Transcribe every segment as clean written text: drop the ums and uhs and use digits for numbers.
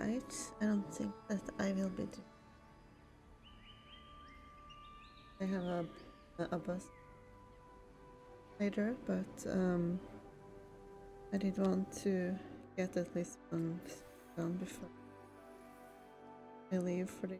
fight. I don't think that I will be. I have a bus later, but I did want to get at least one done before I leave for the.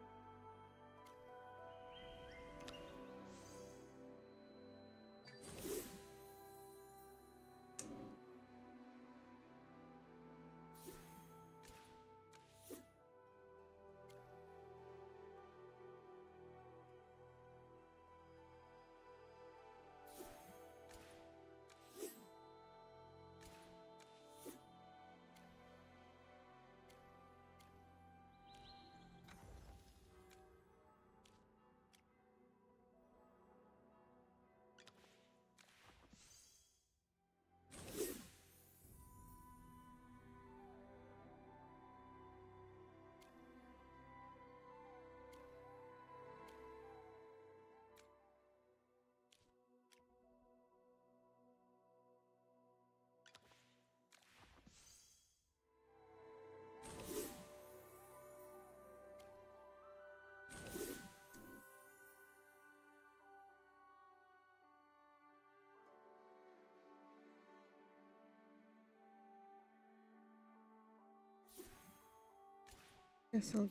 Guess I'll.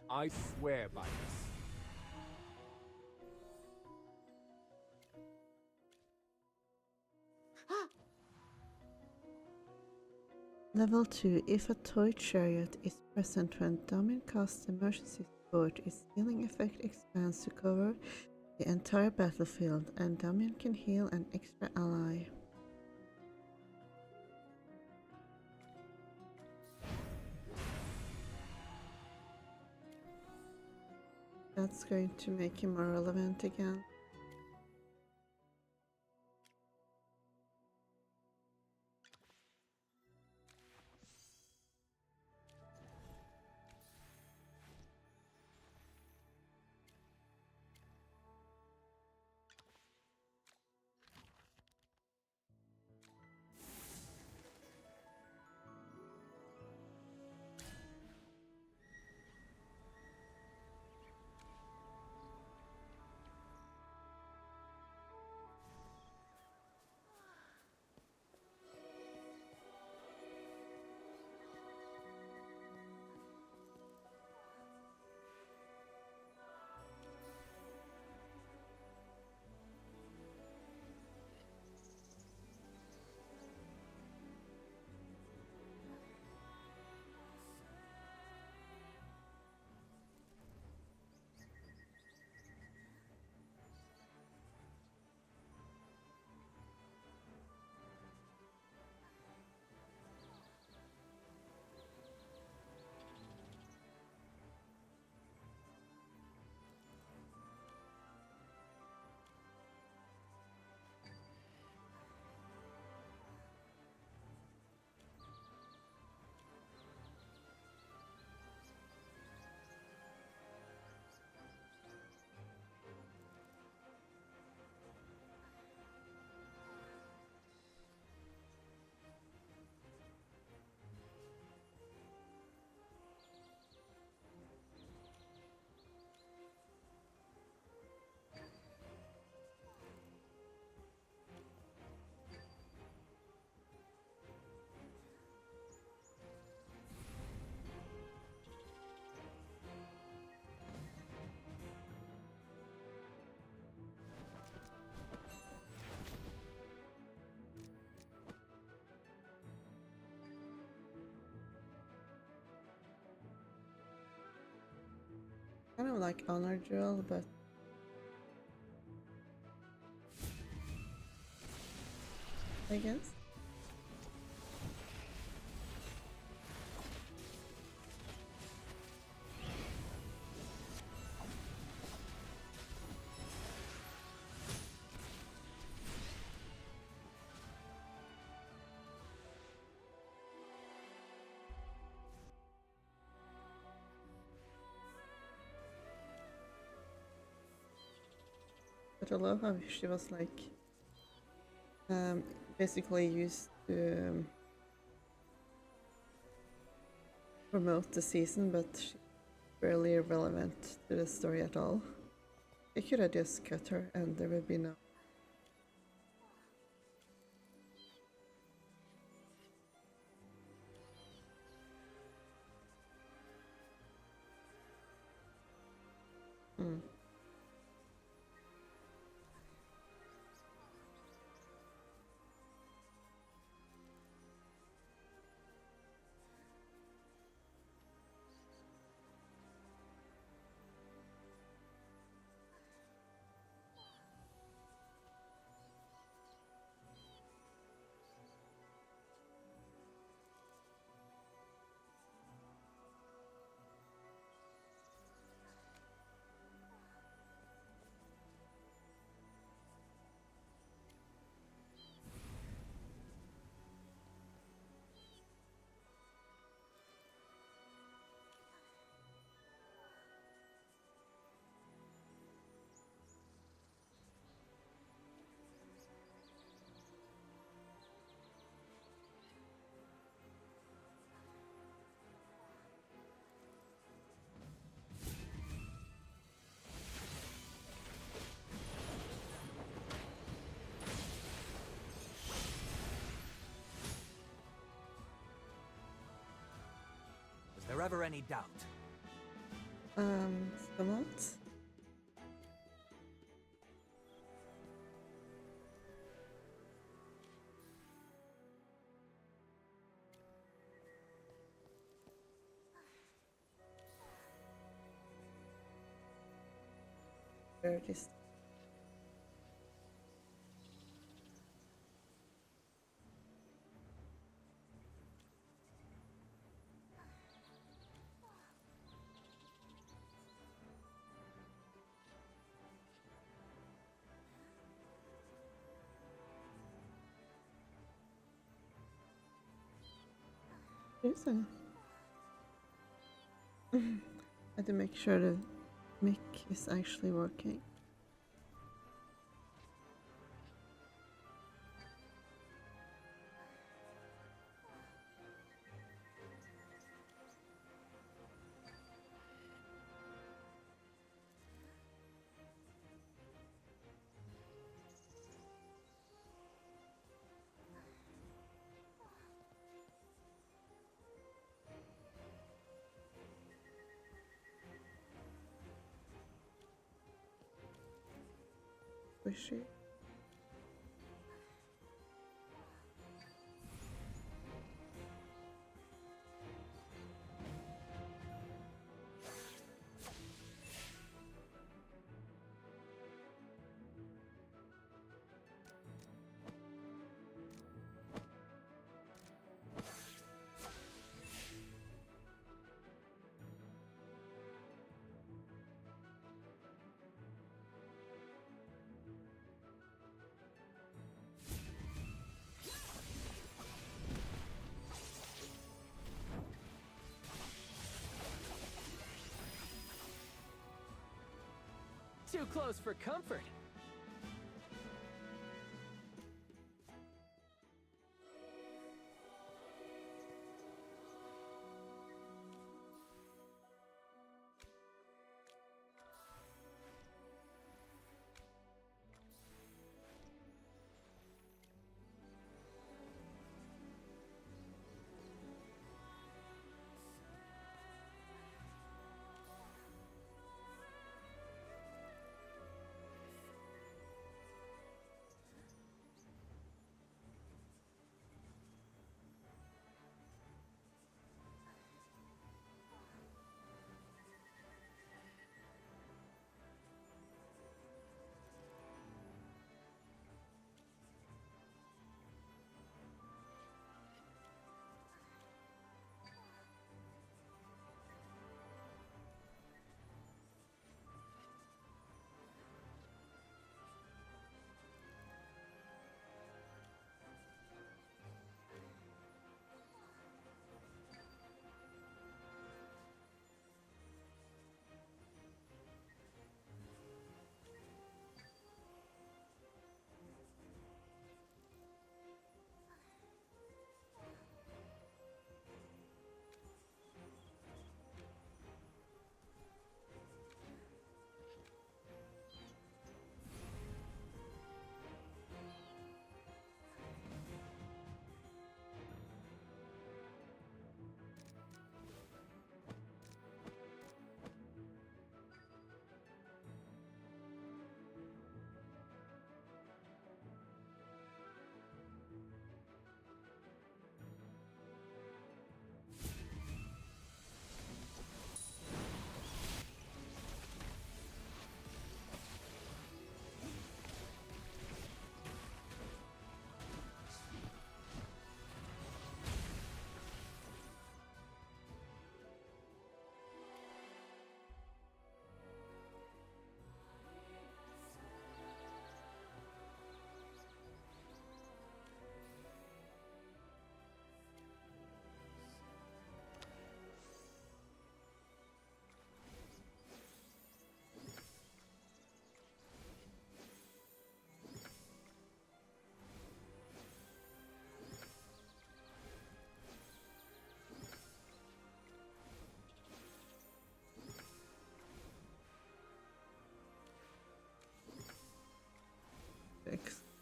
I swear by this. Level 2. If a toy chariot is present when Damien casts emergency support, its healing effect expands to cover the entire battlefield, and Damien can heal an extra ally. That's going to make him more relevant again. Kind of like honor duel, but I guess. I love how she was like basically used to promote the season, but she's barely relevant to the story at all. They could have just cut her and there would be no. Mm. Was there ever any doubt? Somewhat. Where it is. Is it? I had to make sure the mic is actually working. Squishy. Too close for comfort.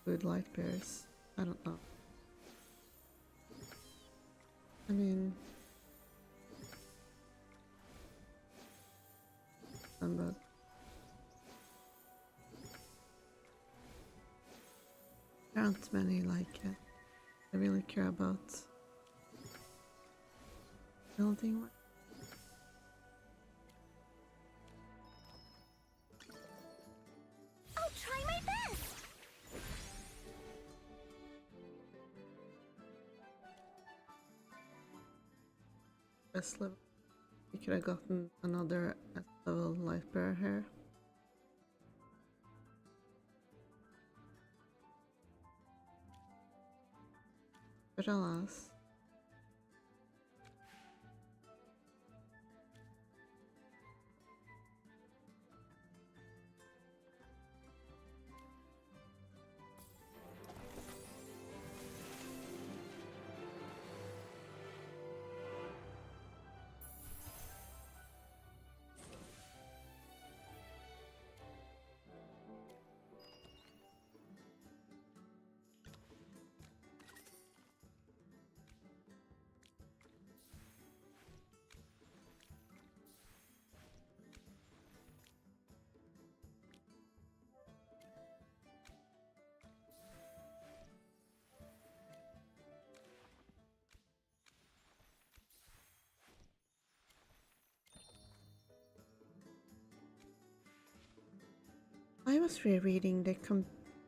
with light bears. I don't know. I mean, but there aren't many like it. I really care about building one. I'll try my best. Best level. We could have gotten another S level light bear here. But alas. I was rereading the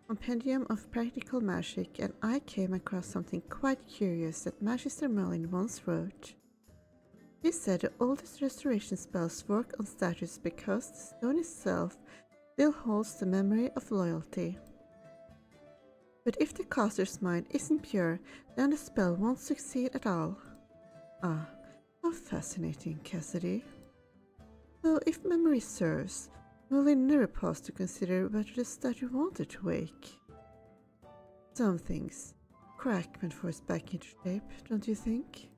Compendium of Practical Magic and I came across something quite curious that Magister Merlin once wrote. He said the oldest restoration spells work on statues because the stone itself still holds the memory of loyalty. But if the caster's mind isn't pure, then the spell won't succeed at all. Ah, how fascinating, Cassidy. So if memory serves, Merlin never paused to consider whether the statue wanted to wake. Some things crack when forced back into shape, don't you think?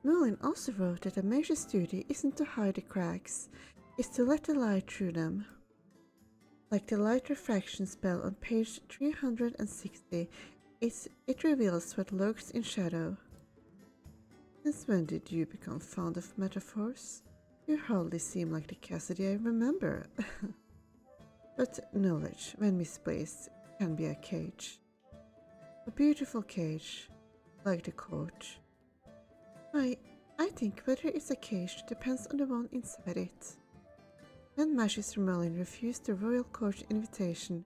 Merlin also wrote that a mage's duty isn't to hide the cracks, it's to let the light through them. Like the light refraction spell on page 360, it reveals what lurks in shadow. Since when did you become fond of metaphors? You hardly seem like the Cassidy I remember. But knowledge, when misplaced, can be a cage. A beautiful cage, like the court. I think whether it's a cage depends on the one inside it. When Magister Merlin refused the royal court's invitation,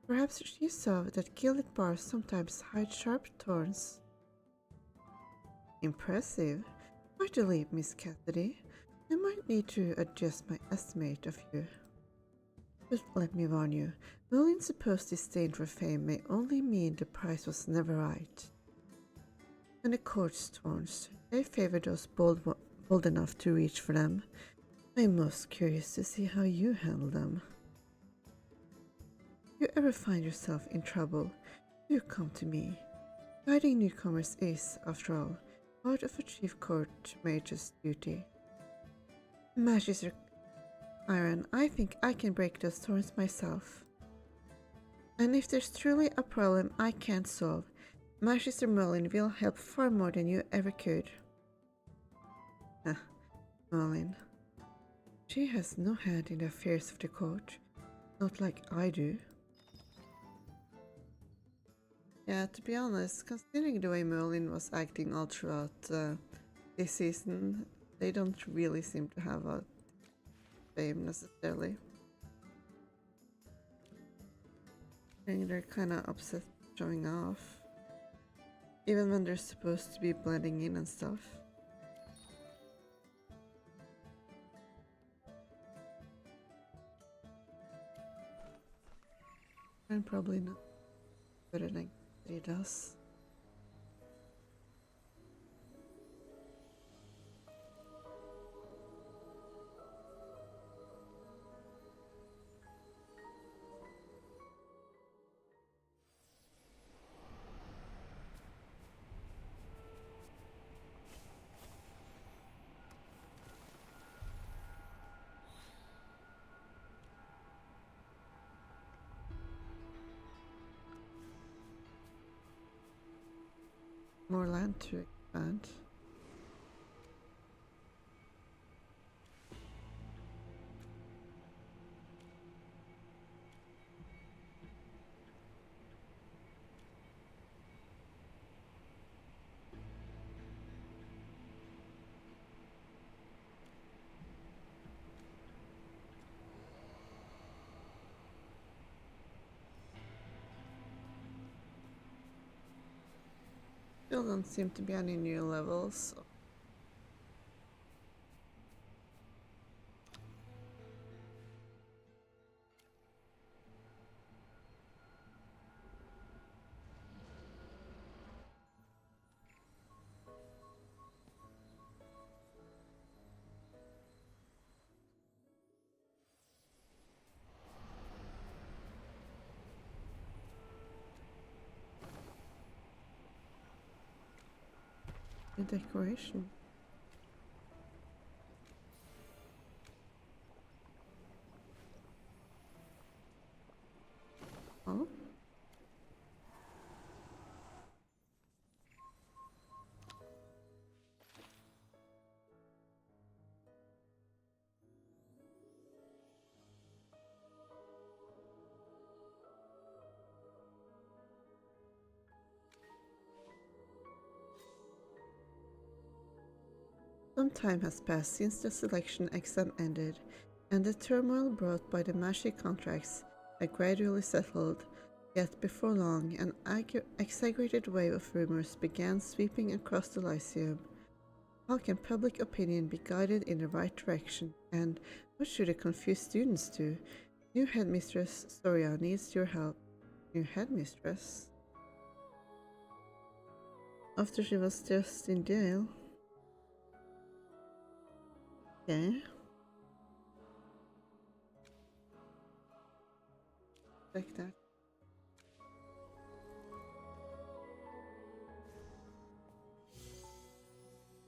perhaps she saw that gilded bars sometimes hide sharp thorns. Impressive. Quite a leap, Miss Cassidy. I might need to adjust my estimate of you. But let me warn you, Merlin's supposed disdain for fame may only mean the price was never right. When the court's thorns, they favor those bold enough to reach for them. I'm most curious to see how you handle them. If you ever find yourself in trouble, do come to me. Guiding newcomers is, after all, part of a chief court mage's duty. Magister Iron, I think I can break those thorns myself. And if there's truly a problem I can't solve, Magister Merlin will help far more than you ever could. Merlin. She has no hand in the affairs of the court, not like I do. Yeah, to be honest, considering the way Merlin was acting all throughout this season, they don't really seem to have a fame necessarily. I think they're kinda upset showing off, even when they're supposed to be blending in and stuff. And probably not better than he does. more land to expand. Still don't seem to be any new levels. The decoration. Oh. Some time has passed since the selection exam ended, and the turmoil brought by the magic contracts had gradually settled, yet before long an exaggerated wave of rumors began sweeping across the Lyceum. How can public opinion be guided in the right direction, and what should the confused students do? New headmistress Soria needs your help. New headmistress? After she was just in jail? Okay. Like that.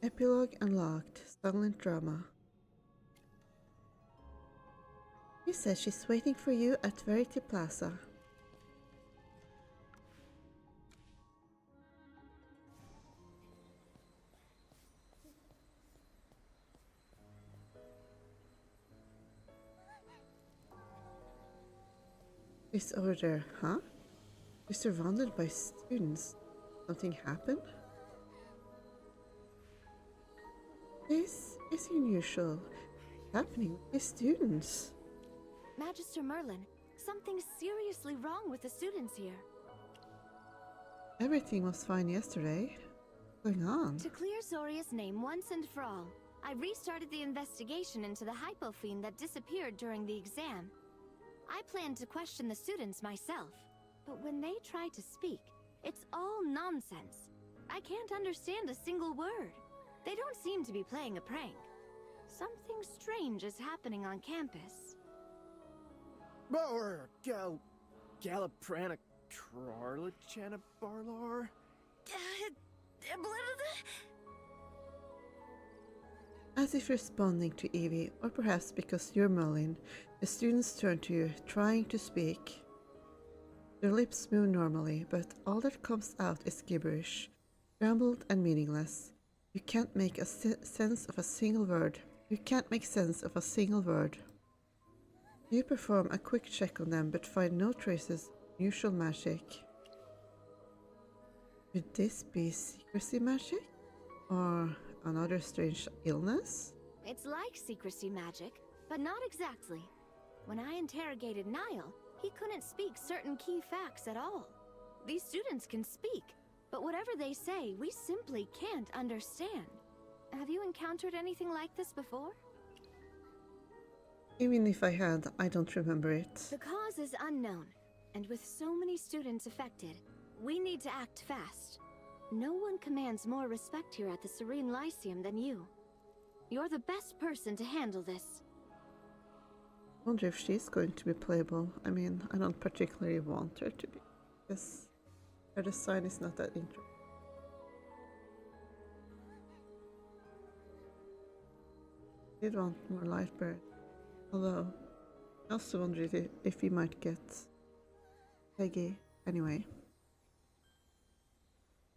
Epilogue unlocked. Silent drama. She says she's waiting for you at Verity Plaza. She's over there, huh? You're surrounded by students. Something happened? This is unusual. What's happening with these students? Magister Merlin, something's seriously wrong with the students here. Everything was fine yesterday. What's going on? To clear Zoria's name once and for all, I restarted the investigation into the hypofiend that disappeared during the exam. I planned to question the students myself, but when they try to speak, it's all nonsense. I can't understand a single word. They don't seem to be playing a prank. Something strange is happening on campus. Galaprana Krarlichana Barlar? As if responding to Evie, or perhaps because you're Merlin, the students turn to you, trying to speak. Their lips move normally, but all that comes out is gibberish, scrambled and meaningless. You can't make a sense of a single word. You can't make sense of a single word. You perform a quick check on them, but find no traces of unusual magic. Could this be secrecy magic? Or another strange illness? It's like secrecy magic, but not exactly. When I interrogated Niall, he couldn't speak certain key facts at all. These students can speak, but whatever they say, we simply can't understand. Have you encountered anything like this before? Even if I had, I don't remember it. The cause is unknown, and with so many students affected, we need to act fast. No one commands more respect here at the Serene Lyceum than you. You're the best person to handle this. I wonder if she's going to be playable. I mean, I don't particularly want her to be, because her design is not that interesting. I did want more Lightbird. Although, I also wonder if we might get Peggy anyway.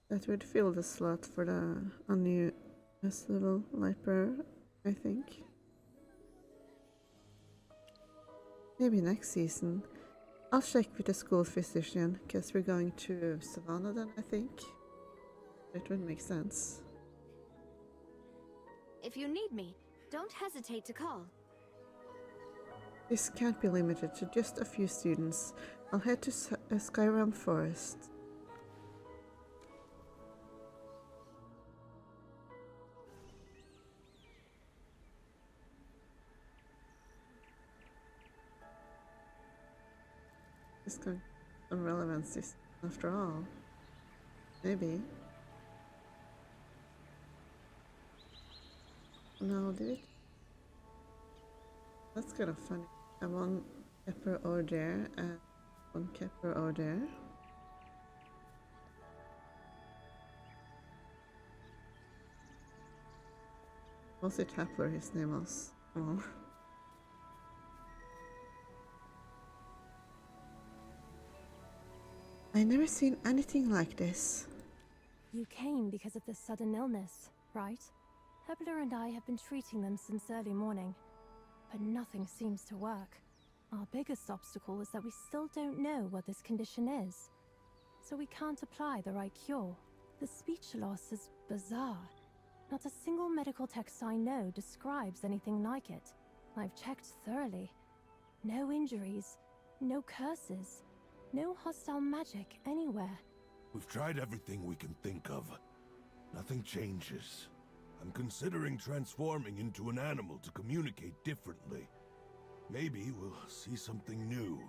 That would fill the slot for the new S-level Liper, I think. Maybe next season. I'll check with the school physician, because we're going to Savannah then, I think. It would make sense. If you need me, don't hesitate to call. This can't be limited to just a few students. I'll head to Skyrim Forest. It's going some relevance after all. Maybe. No, did it? That's kind of funny. I have one Kepper over there and one Kepper over there. Was it Hapler his name was? Oh. I never seen anything like this. You came because of the sudden illness, right? Hebler and I have been treating them since early morning, but nothing seems to work. Our biggest obstacle is that we still don't know what this condition is, so we can't apply the right cure. The speech loss is bizarre. Not a single medical text I know describes anything like it. I've checked thoroughly. No injuries, no curses, no hostile magic anywhere. We've tried everything we can think of. Nothing changes. I'm considering transforming into an animal to communicate differently. Maybe we'll see something new.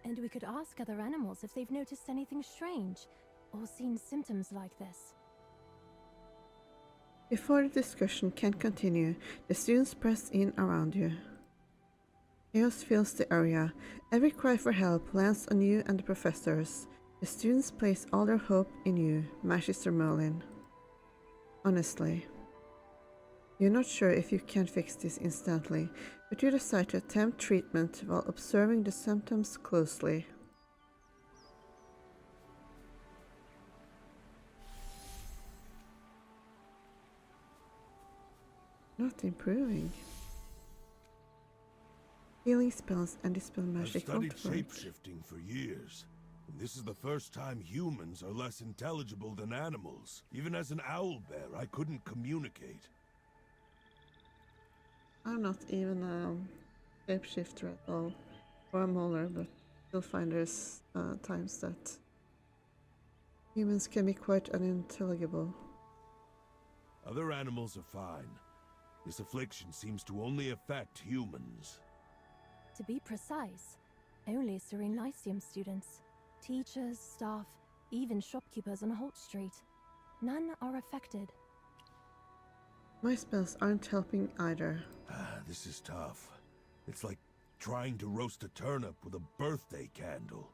And we could ask other animals if they've noticed anything strange, or seen symptoms like this. Before the discussion can continue, the students press in around you. Chaos fills the area. Every cry for help lands on you and the professors. The students place all their hope in you, Magister Merlin. Honestly, you're not sure if you can fix this instantly, but you decide to attempt treatment while observing the symptoms closely. Not improving. Healing spells and dispel magic I've studied won't work. shape-shifting for years, and this is the first time humans are less intelligible than animals. Even as an owlbear, I couldn't communicate. I'm not even a shapeshifter at all, or a mauler, but you'll find there's times that humans can be quite unintelligible. Other animals are fine. This affliction seems to only affect humans. To be precise, only Serene Lyceum students. Teachers, staff, even shopkeepers on Holt Street. None are affected. My spells aren't helping either. This is tough. It's like trying to roast a turnip with a birthday candle.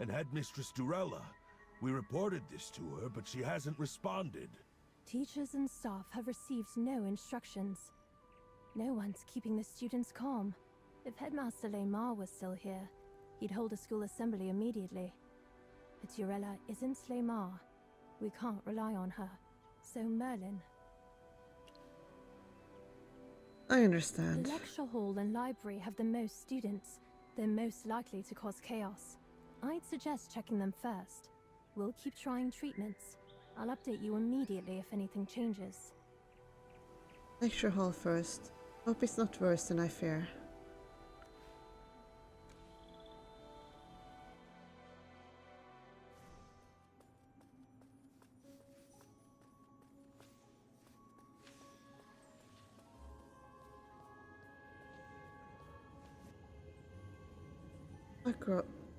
And Headmistress Durella, we reported this to her, but she hasn't responded. Teachers and staff have received no instructions. No one's keeping the students calm. If Headmaster Lemar was still here, he'd hold a school assembly immediately. But Durella isn't Lemar. We can't rely on her. So Merlin. I understand. The lecture hall and library have the most students. They're most likely to cause chaos. I'd suggest checking them first. We'll keep trying treatments. I'll update you immediately if anything changes. Lecture hall first. Hope it's not worse than I fear.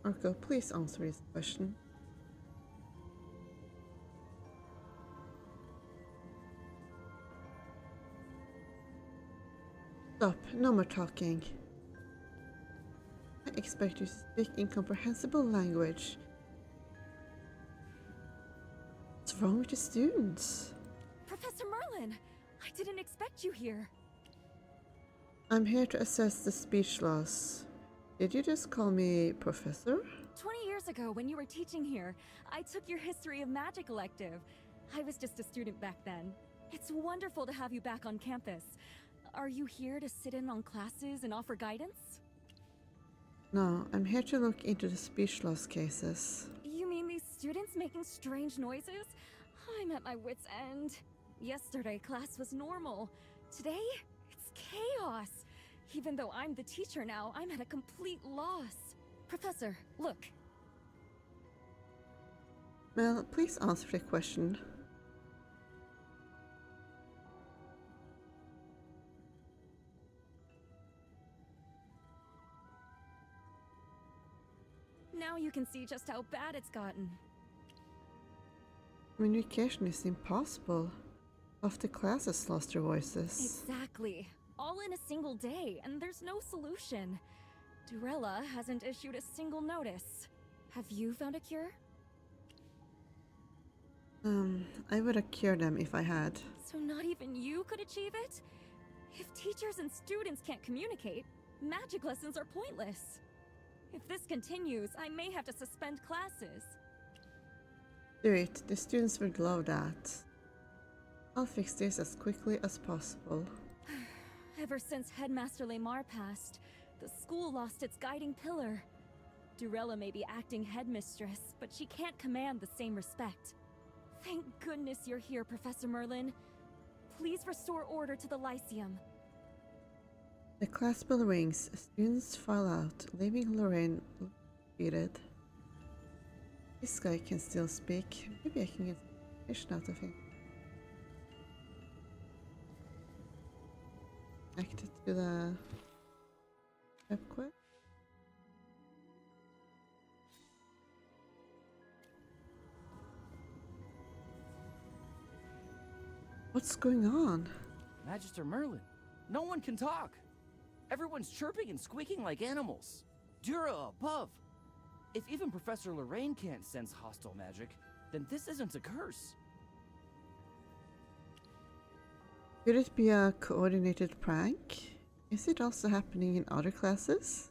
Arco, please answer his question. Stop, no more talking. I expect you to speak incomprehensible language. What's wrong with the students? Professor Merlin! I didn't expect you here. I'm here to assess the speech loss. Did you just call me Professor? 20 years ago, when you were teaching here, I took your History of Magic elective. I was just a student back then. It's wonderful to have you back on campus. Are you here to sit in on classes and offer guidance? No, I'm here to look into the speech loss cases. You mean these students making strange noises? I'm at my wit's end. Yesterday, class was normal. Today, it's chaos. Even though I'm the teacher now, I'm at a complete loss. Professor, look. Mel, please answer the question. Now you can see just how bad it's gotten. Communication is impossible. Half the class has lost their voices. Exactly. All in a single day, and there's no solution. Durella hasn't issued a single notice. Have you found a cure? I would have cured them if I had. So not even you could achieve it? If teachers and students can't communicate, magic lessons are pointless. If this continues, I may have to suspend classes. Do it, the students would love that. I'll fix this as quickly as possible. Ever since Headmaster Lamar passed, the school lost its guiding pillar. Durella may be acting headmistress, but she can't command the same respect. Thank goodness you're here, Professor Merlin. Please restore order to the Lyceum. The class bell rings, students file out, leaving Lorraine defeated. This guy can still speak. Maybe I can get information out of him. Connected to the web quest. What's going on? Magister Merlin, no one can talk. Everyone's chirping and squeaking like animals. Dura above. If even Professor Lorraine can't sense hostile magic, then this isn't a curse. Could it be a coordinated prank? Is it also happening in other classes?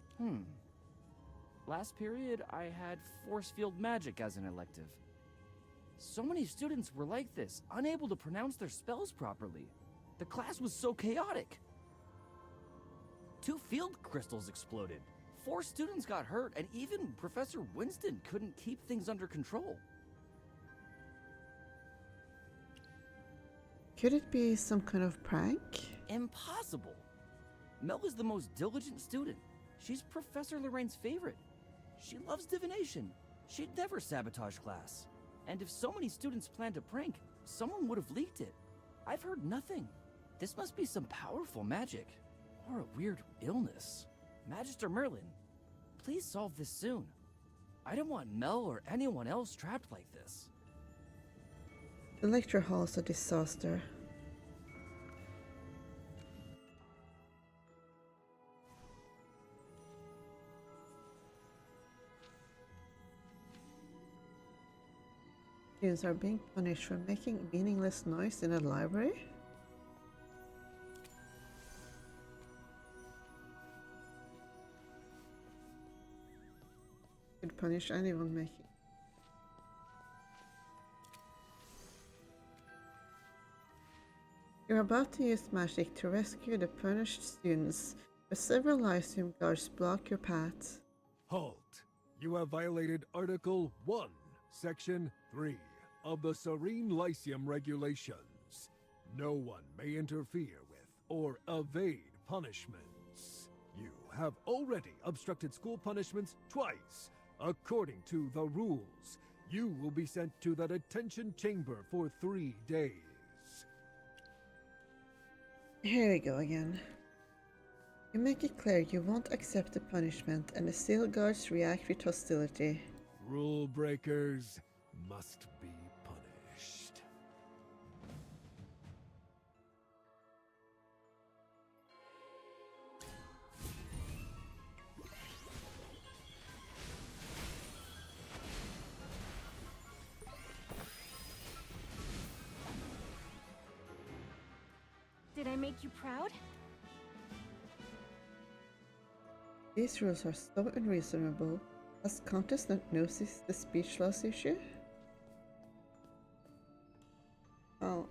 Last period, I had force field magic as an elective. So many students were like this, unable to pronounce their spells properly. The class was so chaotic. 2 field crystals exploded. 4 students got hurt, and even Professor Winston couldn't keep things under control. Could it be some kind of prank? Impossible. Mel is the most diligent student. She's Professor Lorraine's favorite. She loves divination. She'd never sabotage class. And if so many students planned a prank, someone would have leaked it. I've heard nothing. This must be some powerful magic. Or a weird illness. Magister Merlin, please solve this soon. I don't want Mel or anyone else trapped like this. The lecture hall is a disaster. Students are being punished for making meaningless noise in a library? Could punish anyone making. You're about to use magic to rescue the punished students, but several Lyceum guards block your path. Halt! You have violated Article 1, Section 3 of the Serene Lyceum Regulations. No one may interfere with or evade punishments. You have already obstructed school punishments twice. According to the rules, you will be sent to the detention chamber for 3 days. Here we go again. You make it clear you won't accept the punishment, and the steel guards react with hostility. Rule breakers must be punished. Did I make you proud? These rules are so unreasonable. Has Countess not noticed the speech loss issue? Oh.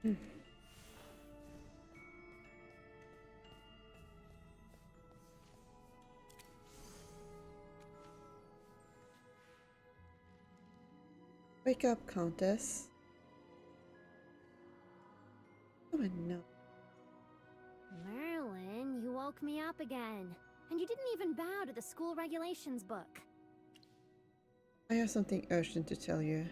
Hmm. Wake up, Countess. Oh no. Merlin, you woke me up again. And you didn't even bow to the school regulations book. I have something urgent to tell you.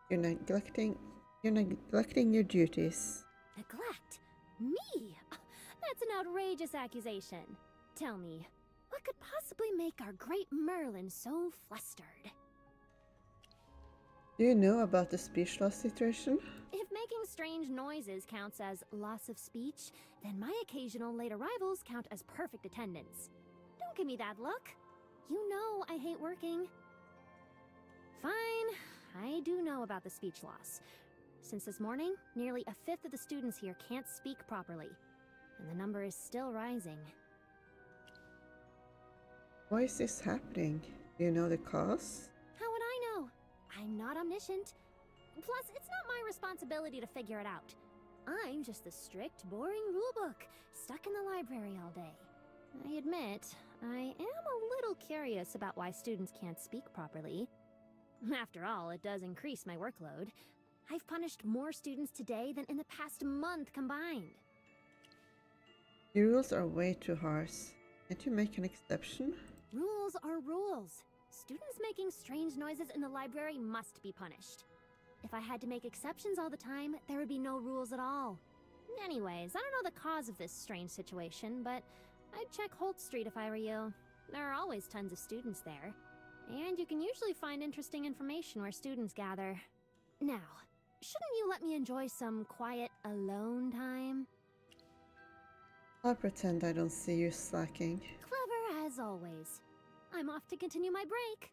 You're neglecting your duties. Neglect? Me? That's an outrageous accusation. Tell me, what could possibly make our great Merlin so flustered? Do you know about the speech loss situation? If making strange noises counts as loss of speech, then my occasional late arrivals count as perfect attendance. Don't give me that look. You know I hate working. Fine, I do know about the speech loss. Since this morning, nearly a fifth of the students here can't speak properly. And the number is still rising. Why is this happening? Do you know the cause? How would I know? I'm not omniscient. Plus, it's not my responsibility to figure it out. I'm just the strict, boring rulebook, stuck in the library all day. I admit, I am a little curious about why students can't speak properly. After all, it does increase my workload. I've punished more students today than in the past month combined. The rules are way too harsh. Can't you make an exception? Rules are rules. Students making strange noises in the library must be punished. If I had to make exceptions all the time, there would be no rules at all. Anyways, I don't know the cause of this strange situation, but I'd check Holt Street if I were you. There are always tons of students there. And you can usually find interesting information where students gather. Now, shouldn't you let me enjoy some quiet, alone time? I'll pretend I don't see you slacking. Clever as always. I'm off to continue my break.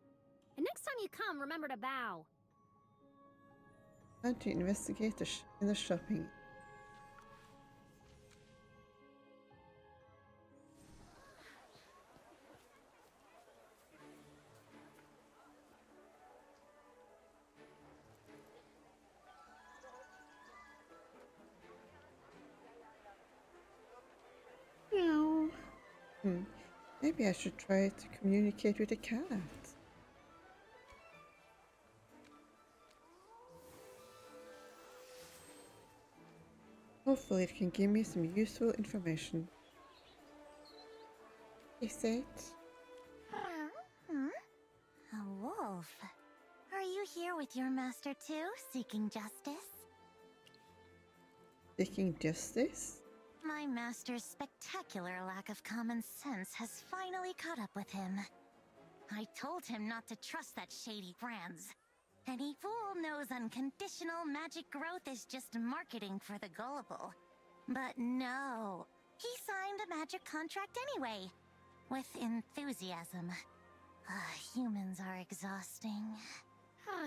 And next time you come, remember to bow. Time to investigate in the shopping. Meow. Maybe I should try to communicate with the cat. Hopefully it can give me some useful information. Is it? A wolf. Are you here with your master too, seeking justice? Seeking justice? My master's spectacular lack of common sense has finally caught up with him. I told him not to trust that shady Franz. Any fool knows unconditional magic growth is just marketing for the gullible. But no, he signed a magic contract anyway. With enthusiasm. Humans are exhausting.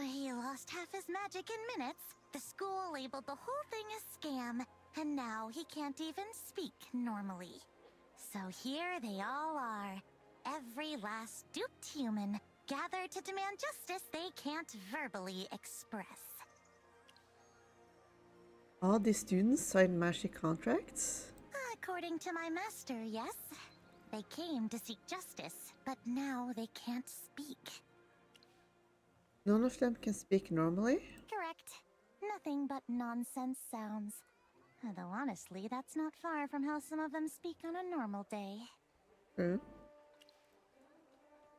He lost half his magic in minutes. The school labeled the whole thing a scam. And now he can't even speak normally. So here they all are. Every last duped human, gathered to demand justice they can't verbally express. All the students signed magic contracts? According to my master, yes. They came to seek justice, but now they can't speak. None of them can speak normally? Correct. Nothing but nonsense sounds. Though honestly, that's not far from how some of them speak on a normal day. True.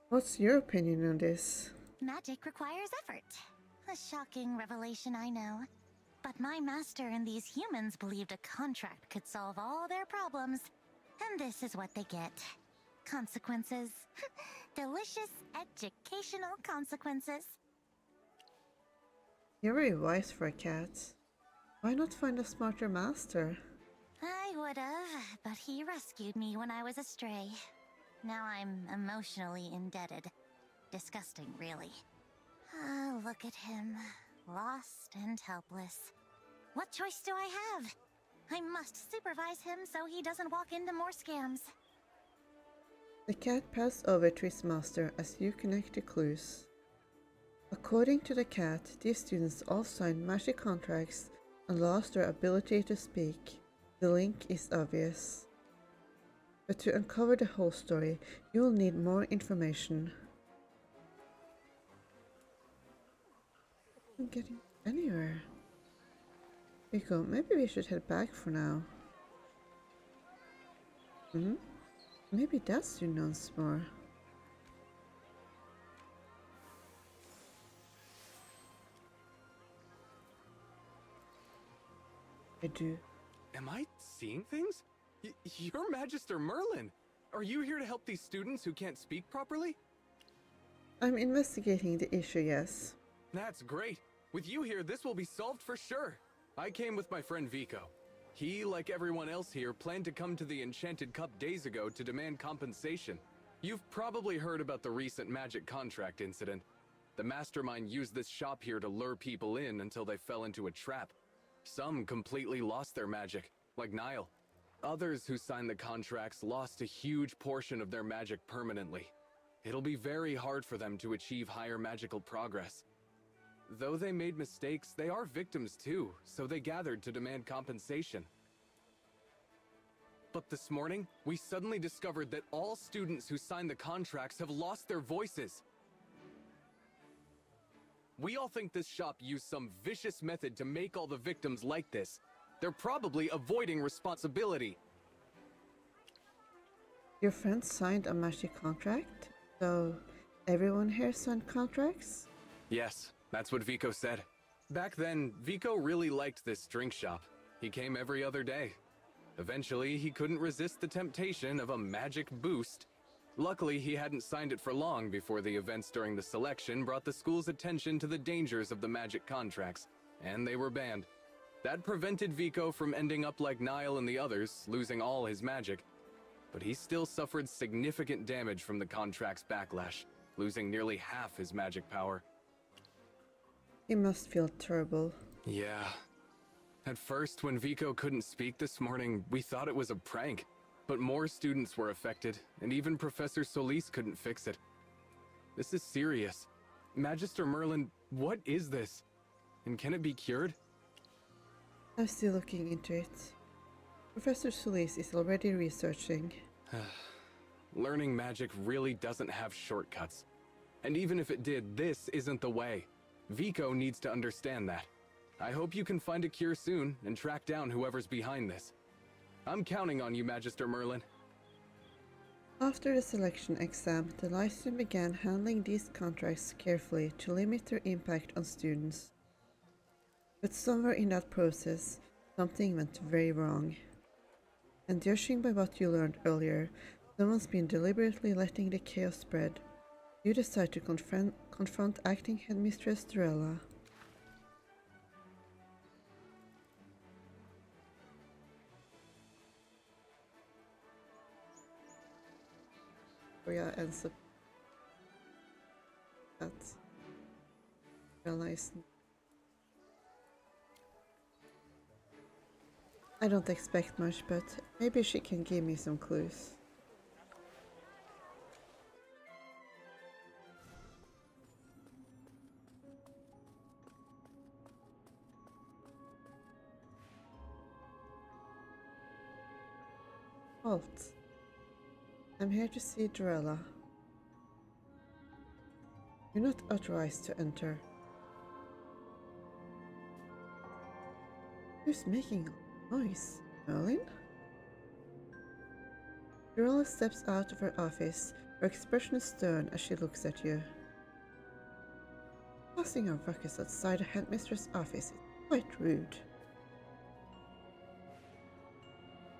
What's your opinion on this? Magic requires effort. A shocking revelation, I know. But my master and these humans believed a contract could solve all their problems. And this is what they get. Consequences. Delicious educational consequences. You're very wise for a cat. Why not find a smarter master? I would've, but he rescued me when I was astray. Now I'm emotionally indebted. Disgusting, really. Look at him. Lost and helpless. What choice do I have? I must supervise him so he doesn't walk into more scams. The cat passed over to his master as you connect the clues. According to the cat, these students all signed magic contracts and lost their ability to speak. The link is obvious. But to uncover the whole story, you will need more information. I'm getting anywhere. Rico, maybe we should head back for now. Maybe that's who knows more. I do. Am I seeing things? You're Magister Merlin! Are you here to help these students who can't speak properly? I'm investigating the issue, yes. That's great. With you here, this will be solved for sure. I came with my friend Vico. He, like everyone else here, planned to come to the Enchanted Cup days ago to demand compensation. You've probably heard about the recent magic contract incident. The mastermind used this shop here to lure people in until they fell into a trap. Some completely lost their magic, like Niall. Others who signed the contracts lost a huge portion of their magic permanently. It'll be very hard for them to achieve higher magical progress. Though they made mistakes, they are victims too, so they gathered to demand compensation. But this morning, we suddenly discovered that all students who signed the contracts have lost their voices. We all think this shop used some vicious method to make all the victims like this. They're probably avoiding responsibility. Your friend signed a magic contract? So everyone here signed contracts? Yes, that's what Vico said. Back then, Vico really liked this drink shop. He came every other day. Eventually, he couldn't resist the temptation of a magic boost. Luckily, he hadn't signed it for long before the events during the selection brought the school's attention to the dangers of the magic contracts, and they were banned. That prevented Vico from ending up like Niall and the others, losing all his magic. But he still suffered significant damage from the contract's backlash, losing nearly half his magic power. He must feel terrible. Yeah. At first, when Vico couldn't speak this morning, we thought it was a prank. But more students were affected, and even Professor Solis couldn't fix it. This is serious. Magister Merlin, what is this? And can it be cured? I'm still looking into it. Professor Solis is already researching. Learning magic really doesn't have shortcuts. And even if it did, this isn't the way. Vico needs to understand that. I hope you can find a cure soon and track down whoever's behind this. I'm counting on you, Magister Merlin. After the selection exam, the Lyceum began handling these contracts carefully to limit their impact on students. But somewhere in that process, something went very wrong. And judging by what you learned earlier, someone's been deliberately letting the chaos spread. You decide to confront acting headmistress Durella. Victoria ends up at Durella. I don't expect much, but maybe she can give me some clues. Halt. I'm here to see Durella. You're not authorized to enter. Who's making noise? Merlin? Durella steps out of her office. Her expression is stern as she looks at you. Passing a ruckus outside the headmistress' office is quite rude.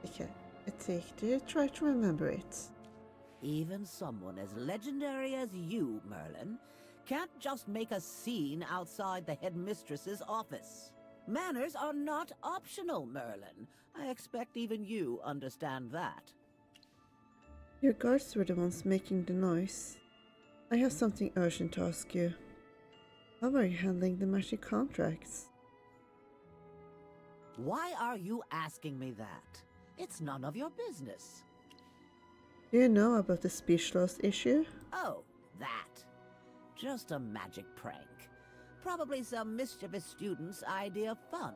Okay, do you try to remember it? Even someone as legendary as you, Merlin, can't just make a scene outside the headmistress's office. Manners are not optional, Merlin. I expect even you understand that. Your guards were the ones making the noise. I have something urgent to ask you. How are you handling the magic contracts? Why are you asking me that? It's none of your business. Do you know about the speech loss issue? Oh, that. just a magic prank. Probably some mischievous student's idea of fun.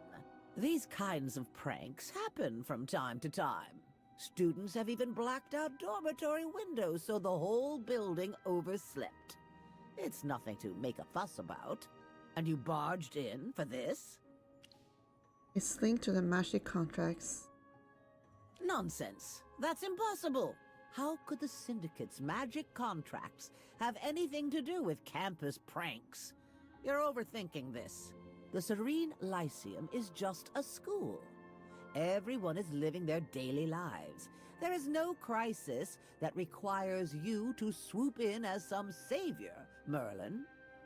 These kinds of pranks happen from time to time. Students have even blacked out dormitory windows so the whole building overslept. It's nothing to make a fuss about. And you barged in for this? It's linked to the magic contracts. Nonsense. That's impossible. How could the Syndicate's magic contracts have anything to do with campus pranks? You're overthinking this. The Serene Lyceum is just a school. Everyone is living their daily lives. There is no crisis that requires you to swoop in as some savior, Merlin.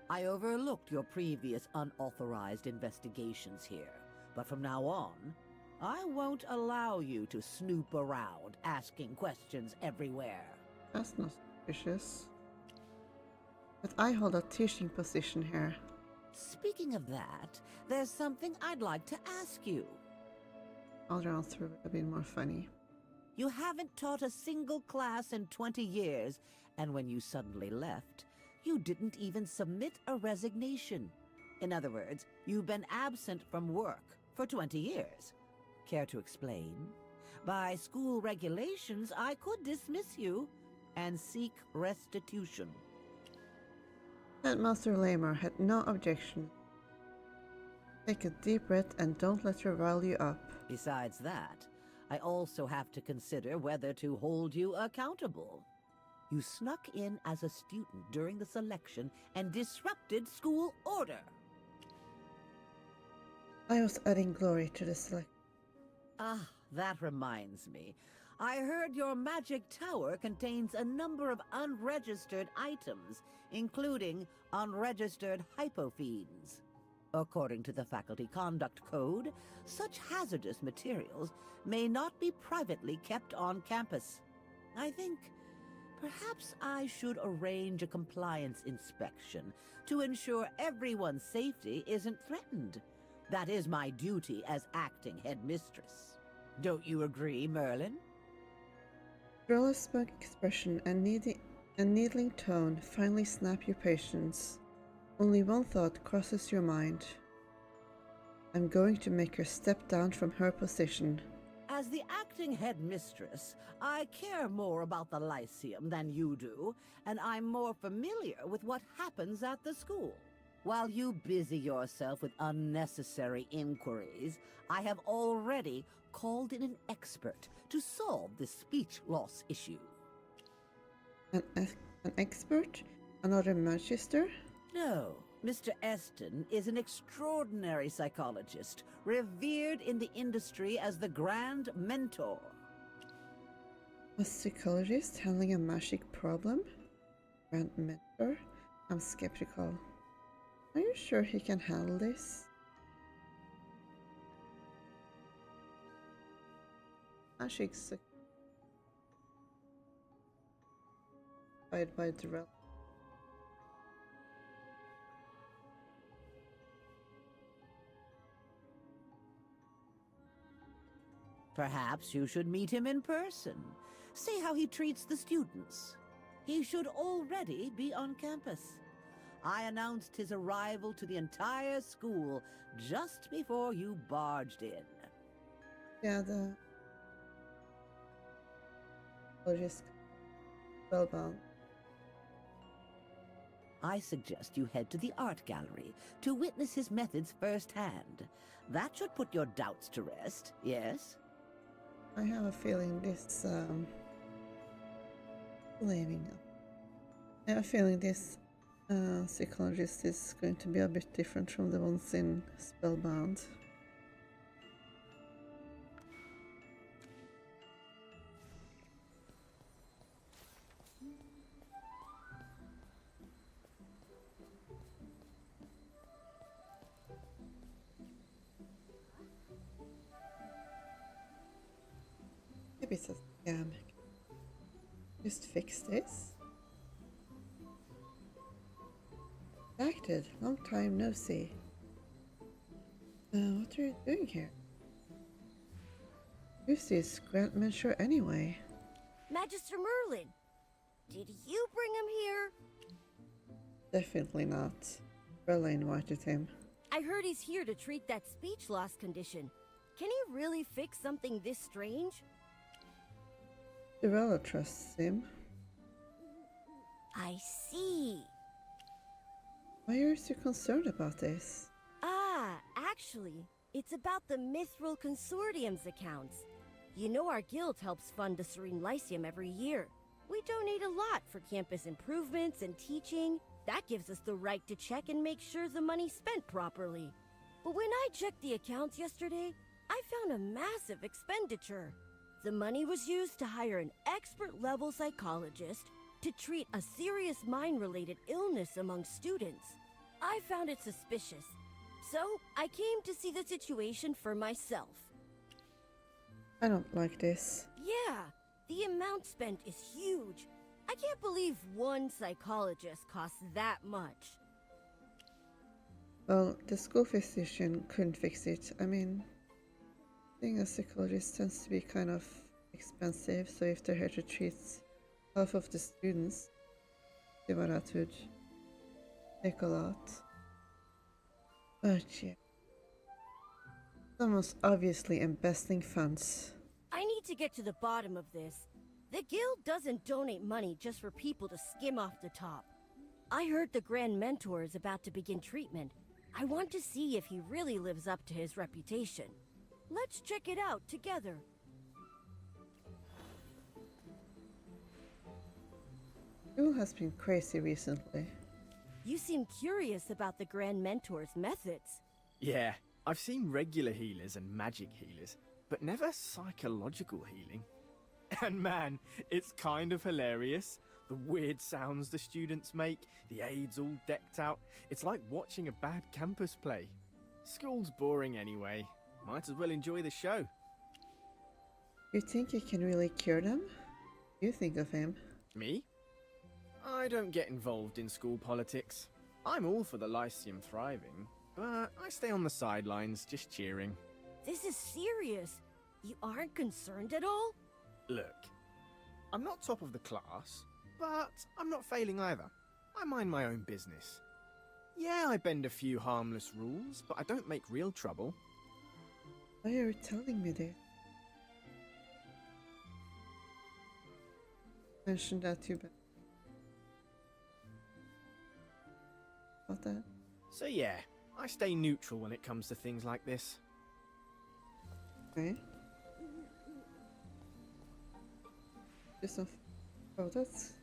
I overlooked your previous unauthorized investigations here, but from now on, I won't allow you to snoop around asking questions everywhere. That's not suspicious. But I hold a teaching position here. Speaking of that, there's something I'd like to ask you. I'll run through it a bit more funny. You haven't taught a single class in 20 years, and when you suddenly left, you didn't even submit a resignation. In other words, you've been absent from work for 20 years. Care to explain? By school regulations, I could dismiss you and seek restitution. Headmaster Lamer had no objection. Take a deep breath and don't let her rile you up. Besides that, I also have to consider whether to hold you accountable. You snuck in as a student during the selection and disrupted school order. I was adding glory to the selection. Ah, that reminds me. I heard your magic tower contains a number of unregistered items, including unregistered hypophenes. According to the Faculty Conduct Code, such hazardous materials may not be privately kept on campus. I think perhaps I should arrange a compliance inspection to ensure everyone's safety isn't threatened. That is my duty as acting headmistress. Don't you agree, Merlin? Drola's smug expression and needling tone finally snap your patience. Only one thought crosses your mind. I'm going to make her step down from her position. As the acting headmistress, I care more about the Lyceum than you do, and I'm more familiar with what happens at the school. While you busy yourself with unnecessary inquiries, I have already called in an expert to solve the speech loss issue. An expert? Another magister? No. Mr. Eston is an extraordinary psychologist, revered in the industry as the Grand Mentor. A psychologist handling a magic problem? Grand Mentor? I'm skeptical. Are you sure he can handle this? Magic's by Durell. Perhaps you should meet him in person. See how he treats the students. He should already be on campus. I announced his arrival to the entire school just before you barged in. Yeah, the psychologist spellbound. I suggest you head to the art gallery to witness his methods firsthand. That should put your doubts to rest, yes? I have a feeling this, I have a feeling this psychologist is going to be a bit different from the ones in Spellbound. Maybe it's a scam. Just fix this. Acted. Long time no see. What are you doing here? Who's this Grand Mentor anyway? Magister Merlin, did you bring him here? Definitely not. Bella invited him. I heard he's here to treat that speech loss condition. Can he really fix something this strange? Bella trusts him. I see. Why are you so concerned about this? Actually, it's about the Mithril Consortium's accounts. You know our guild helps fund the Serene Lyceum every year. We donate a lot for campus improvements and teaching. That gives us the right to check and make sure the money's spent properly. But when I checked the accounts yesterday, I found a massive expenditure. The money was used to hire an expert-level psychologist to treat a serious mind-related illness among students. I found it suspicious, so I came to see the situation for myself. I don't like this. Yeah, the amount spent is huge. I can't believe one psychologist costs that much. Well, the school physician couldn't fix it. I mean, being a psychologist tends to be kind of expensive, so if they're here to treat half of the students, that would take a lot. But yeah, someone's obviously investing funds. I need to get to the bottom of this. The guild doesn't donate money just for people to skim off the top. I heard the Grand Mentor is about to begin treatment. I want to see if he really lives up to his reputation. Let's check it out together. School has been crazy recently. You seem curious about the Grand Mentor's methods. Yeah, I've seen regular healers and magic healers, but never psychological healing. And man, it's kind of hilarious. The weird sounds the students make, the aides all decked out. It's like watching a bad campus play. School's boring anyway. Might as well enjoy the show. You think you can really cure them? What do you think of him? Me? I don't get involved in school politics. I'm all for the Lyceum thriving, but I stay on the sidelines just cheering. This is serious. You aren't concerned at all? Look, I'm not top of the class, but I'm not failing either. I mind my own business. Yeah, I bend a few harmless rules, but I don't make real trouble. Why are you telling me this? Mention that too bad. About that? So yeah, I stay neutral when it comes to things like this. Okay. Oh, that's...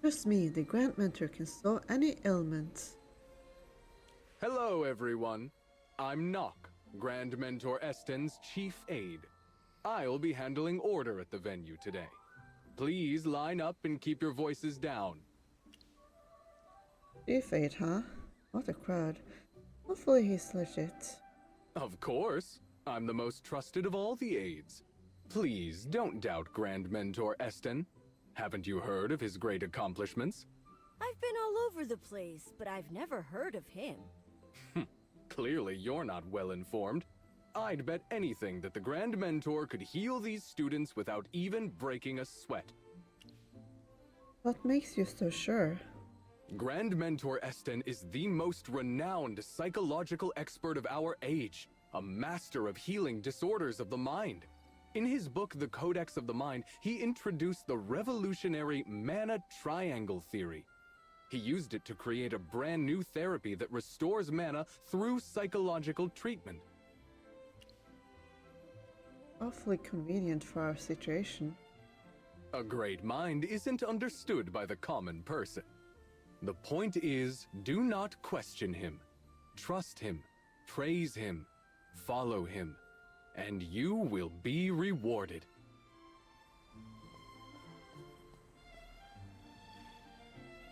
Trust me, the Grand Mentor can solve any ailment. Hello, everyone. I'm Nock, Grand Mentor Esten's chief aide. I'll be handling order at the venue today. Please line up and keep your voices down. Chief aide, huh? What a crowd. Hopefully he's legit. Of course. I'm the most trusted of all the aides. Please don't doubt Grand Mentor Esten. Haven't you heard of his great accomplishments? I've been all over the place, but I've never heard of him. Clearly you're not well informed. I'd bet anything that the Grand Mentor could heal these students without even breaking a sweat. What makes you so sure? Grand Mentor Esten is the most renowned psychological expert of our age, a master of healing disorders of the mind. In his book, The Codex of the Mind, he introduced the revolutionary mana triangle theory. He used it to create a brand new therapy that restores mana through psychological treatment. Awfully convenient for our situation. A great mind isn't understood by the common person. The point is, do not question him. Trust him, praise him, follow him, and you will be rewarded.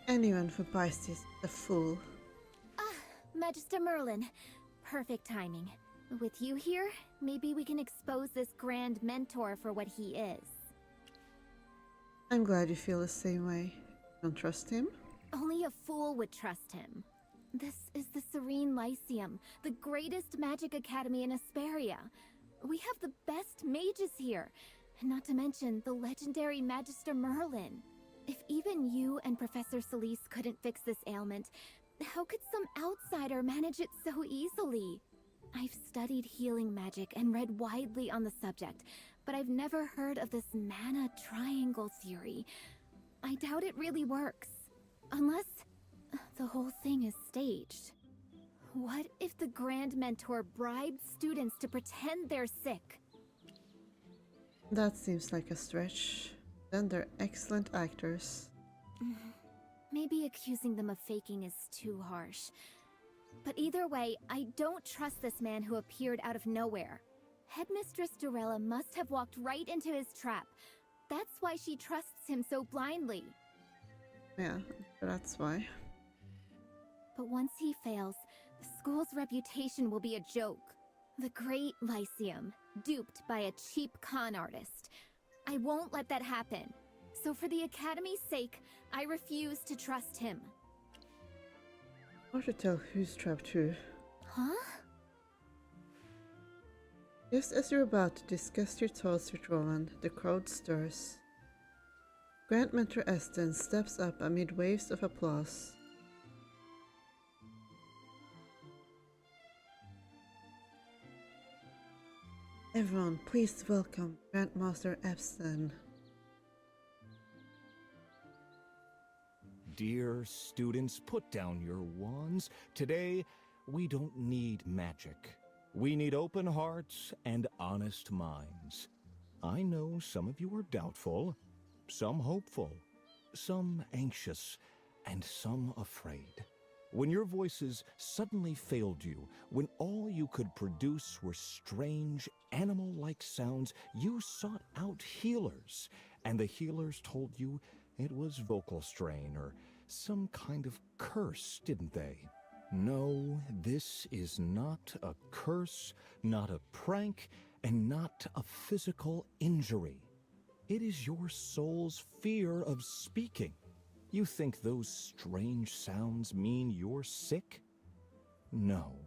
Anyone who buys this is a fool. Magister Merlin. Perfect timing. With you here, maybe we can expose this Grand Mentor for what he is. I'm glad you feel the same way. Don't trust him? Only a fool would trust him. This is the Serene Lyceum, the greatest magic academy in Asperia. We have the best mages here, and not to mention the legendary Magister Merlin. If even you and Professor Solis couldn't fix this ailment, how could some outsider manage it so easily? I've studied healing magic and read widely on the subject, but I've never heard of this mana triangle theory. I doubt it really works. Unless the whole thing is staged. What if the Grand Mentor bribed students to pretend they're sick? That seems like a stretch. Then they're excellent actors. Maybe accusing them of faking is too harsh. But either way, I don't trust this man who appeared out of nowhere. Headmistress Durella must have walked right into his trap. That's why she trusts him so blindly. Yeah, that's why. But once he fails, the school's reputation will be a joke. The Great Lyceum, duped by a cheap con artist. I won't let that happen. So for the Academy's sake, I refuse to trust him. Hard to tell who's trapped who. Huh? Just as you're about to discuss your thoughts with Roland, the crowd stirs. Grand Mentor Eston steps up amid waves of applause. Everyone, please welcome Grandmaster Epstein. Dear students, put down your wands. Today, we don't need magic. We need open hearts and honest minds. I know some of you are doubtful, some hopeful, some anxious, and some afraid. When your voices suddenly failed you, when all you could produce were strange, animal-like sounds, you sought out healers, and the healers told you it was vocal strain or some kind of curse, didn't they? No, this is not a curse, not a prank, and not a physical injury. It is your soul's fear of speaking. You think those strange sounds mean you're sick? No,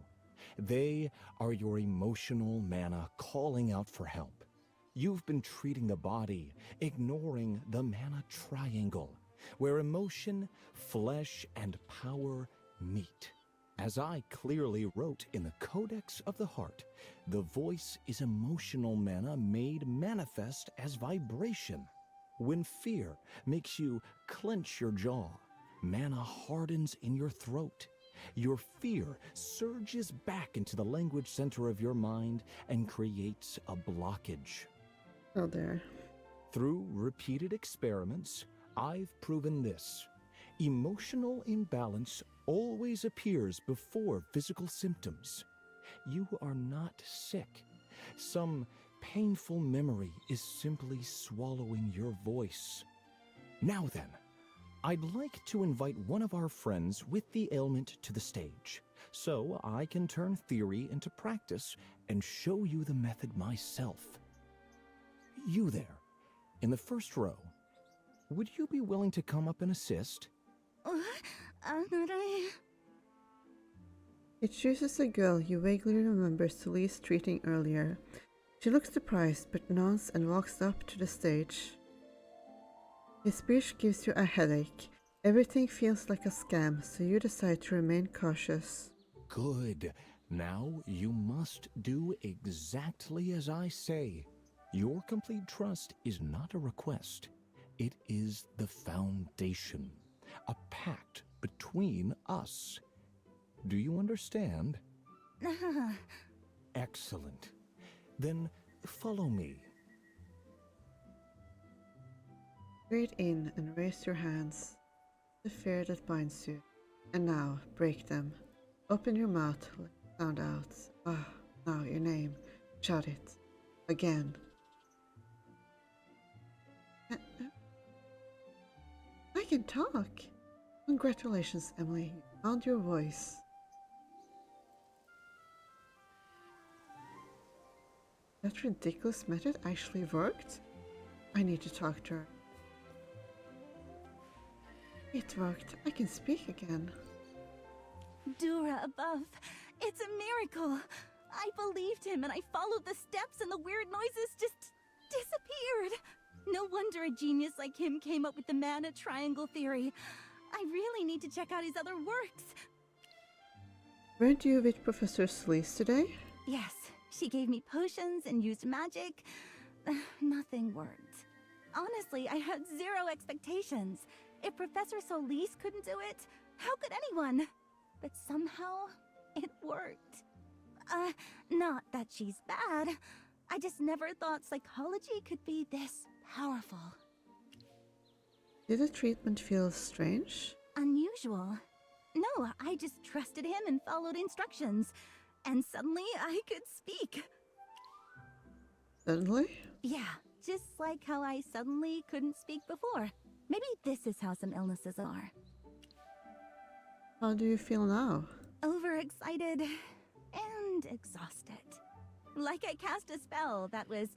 they are your emotional mana calling out for help. You've been treating the body, ignoring the mana triangle, where emotion, flesh, and power meet. As I clearly wrote in the Codex of the Heart, the voice is emotional mana made manifest as vibration. When fear makes you clench your jaw, mana hardens in your throat. Your fear surges back into the language center of your mind and creates a blockage. Oh, there. Through repeated experiments, I've proven this. Emotional imbalance always appears before physical symptoms. You are not sick. Some painful memory is simply swallowing your voice. Now then, I'd like to invite one of our friends with the ailment to the stage, so I can turn theory into practice and show you the method myself. You there, in the first row, would you be willing to come up and assist? It chooses a girl you vaguely remember Solis treating earlier. She looks surprised but nods and walks up to the stage. His speech gives you a headache. Everything feels like a scam, so you decide to remain cautious. Good. Now you must do exactly as I say. Your complete trust is not a request. It is the foundation, a pact between us. Do you understand? Excellent. Then follow me. Breathe in and raise your hands. The fear that binds you. And now, break them. Open your mouth, let the sound out. Ah, now your name. Shout it. Again. I can talk. Congratulations, Emily. You found your voice. That ridiculous method actually worked? I need to talk to her. It worked. I can speak again. Dura above. It's a miracle. I believed him and I followed the steps and the weird noises just disappeared. No wonder a genius like him came up with the mana triangle theory. I really need to check out his other works. Weren't you with Professor Sleece today? Yes, she gave me potions and used magic. Nothing worked. Honestly, I had zero expectations. If Professor Solis couldn't do it, how could anyone? But somehow, it worked. Not that she's bad. I just never thought psychology could be this powerful. Did the treatment feel strange? Unusual. No, I just trusted him and followed instructions. And suddenly, I could speak. Suddenly? Yeah, just like how I suddenly couldn't speak before. Maybe this is how some illnesses are. How do you feel now? Overexcited and exhausted. Like I cast a spell that was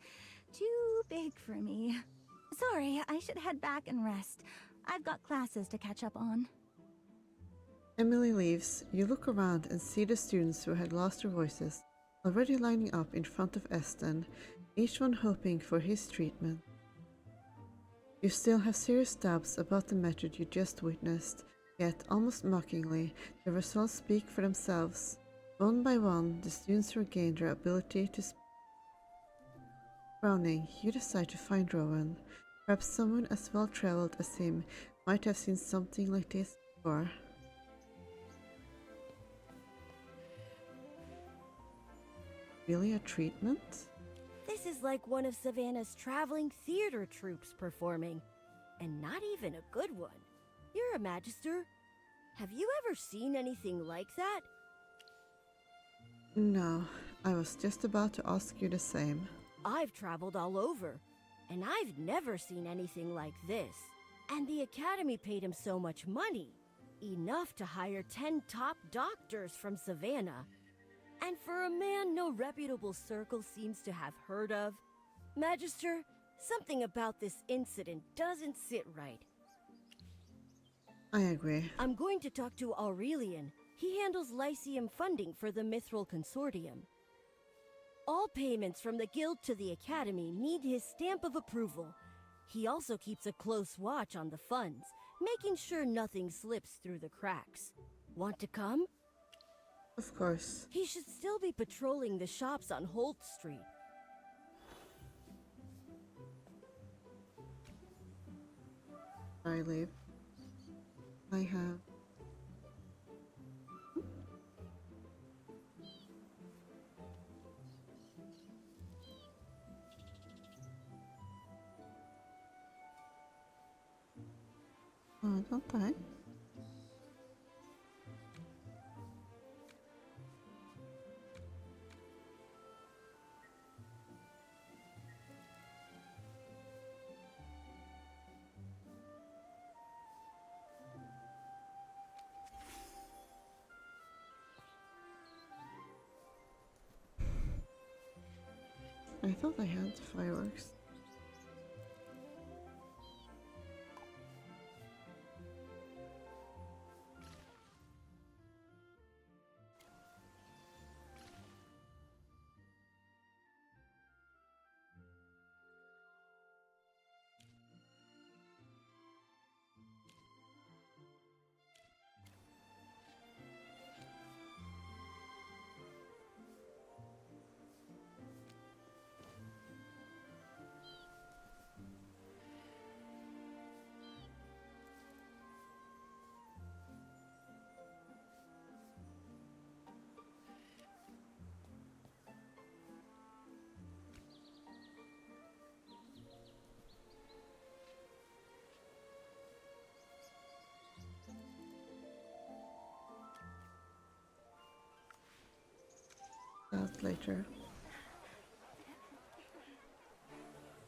too big for me. Sorry, I should head back and rest. I've got classes to catch up on. Emily leaves. You look around and see the students who had lost their voices already lining up in front of Eston, each one hoping for his treatment. You still have serious doubts about the method you just witnessed, yet almost mockingly, the results speak for themselves. One by one, the students regain their ability to speak. Frowning, you decide to find Rowan. Perhaps someone as well-traveled as him might have seen something like this before. Really a treatment? This is like one of Savannah's traveling theater troupes performing. And not even a good one. You're a Magister. Have you ever seen anything like that? No, I was just about to ask you the same. I've traveled all over, and I've never seen anything like this. And the Academy paid him so much money. Enough to hire 10 top doctors from Savannah. And for a man no reputable circle seems to have heard of. Magister, something about this incident doesn't sit right. I agree. I'm going to talk to Aurelian. He handles Lyceum funding for the Mithril Consortium. All payments from the Guild to the Academy need his stamp of approval. He also keeps a close watch on the funds, making sure nothing slips through the cracks. Want to come? Of course. He should still be patrolling the shops on Holt Street. I leave. I have. Oh, don't I? I thought I had fireworks. That later.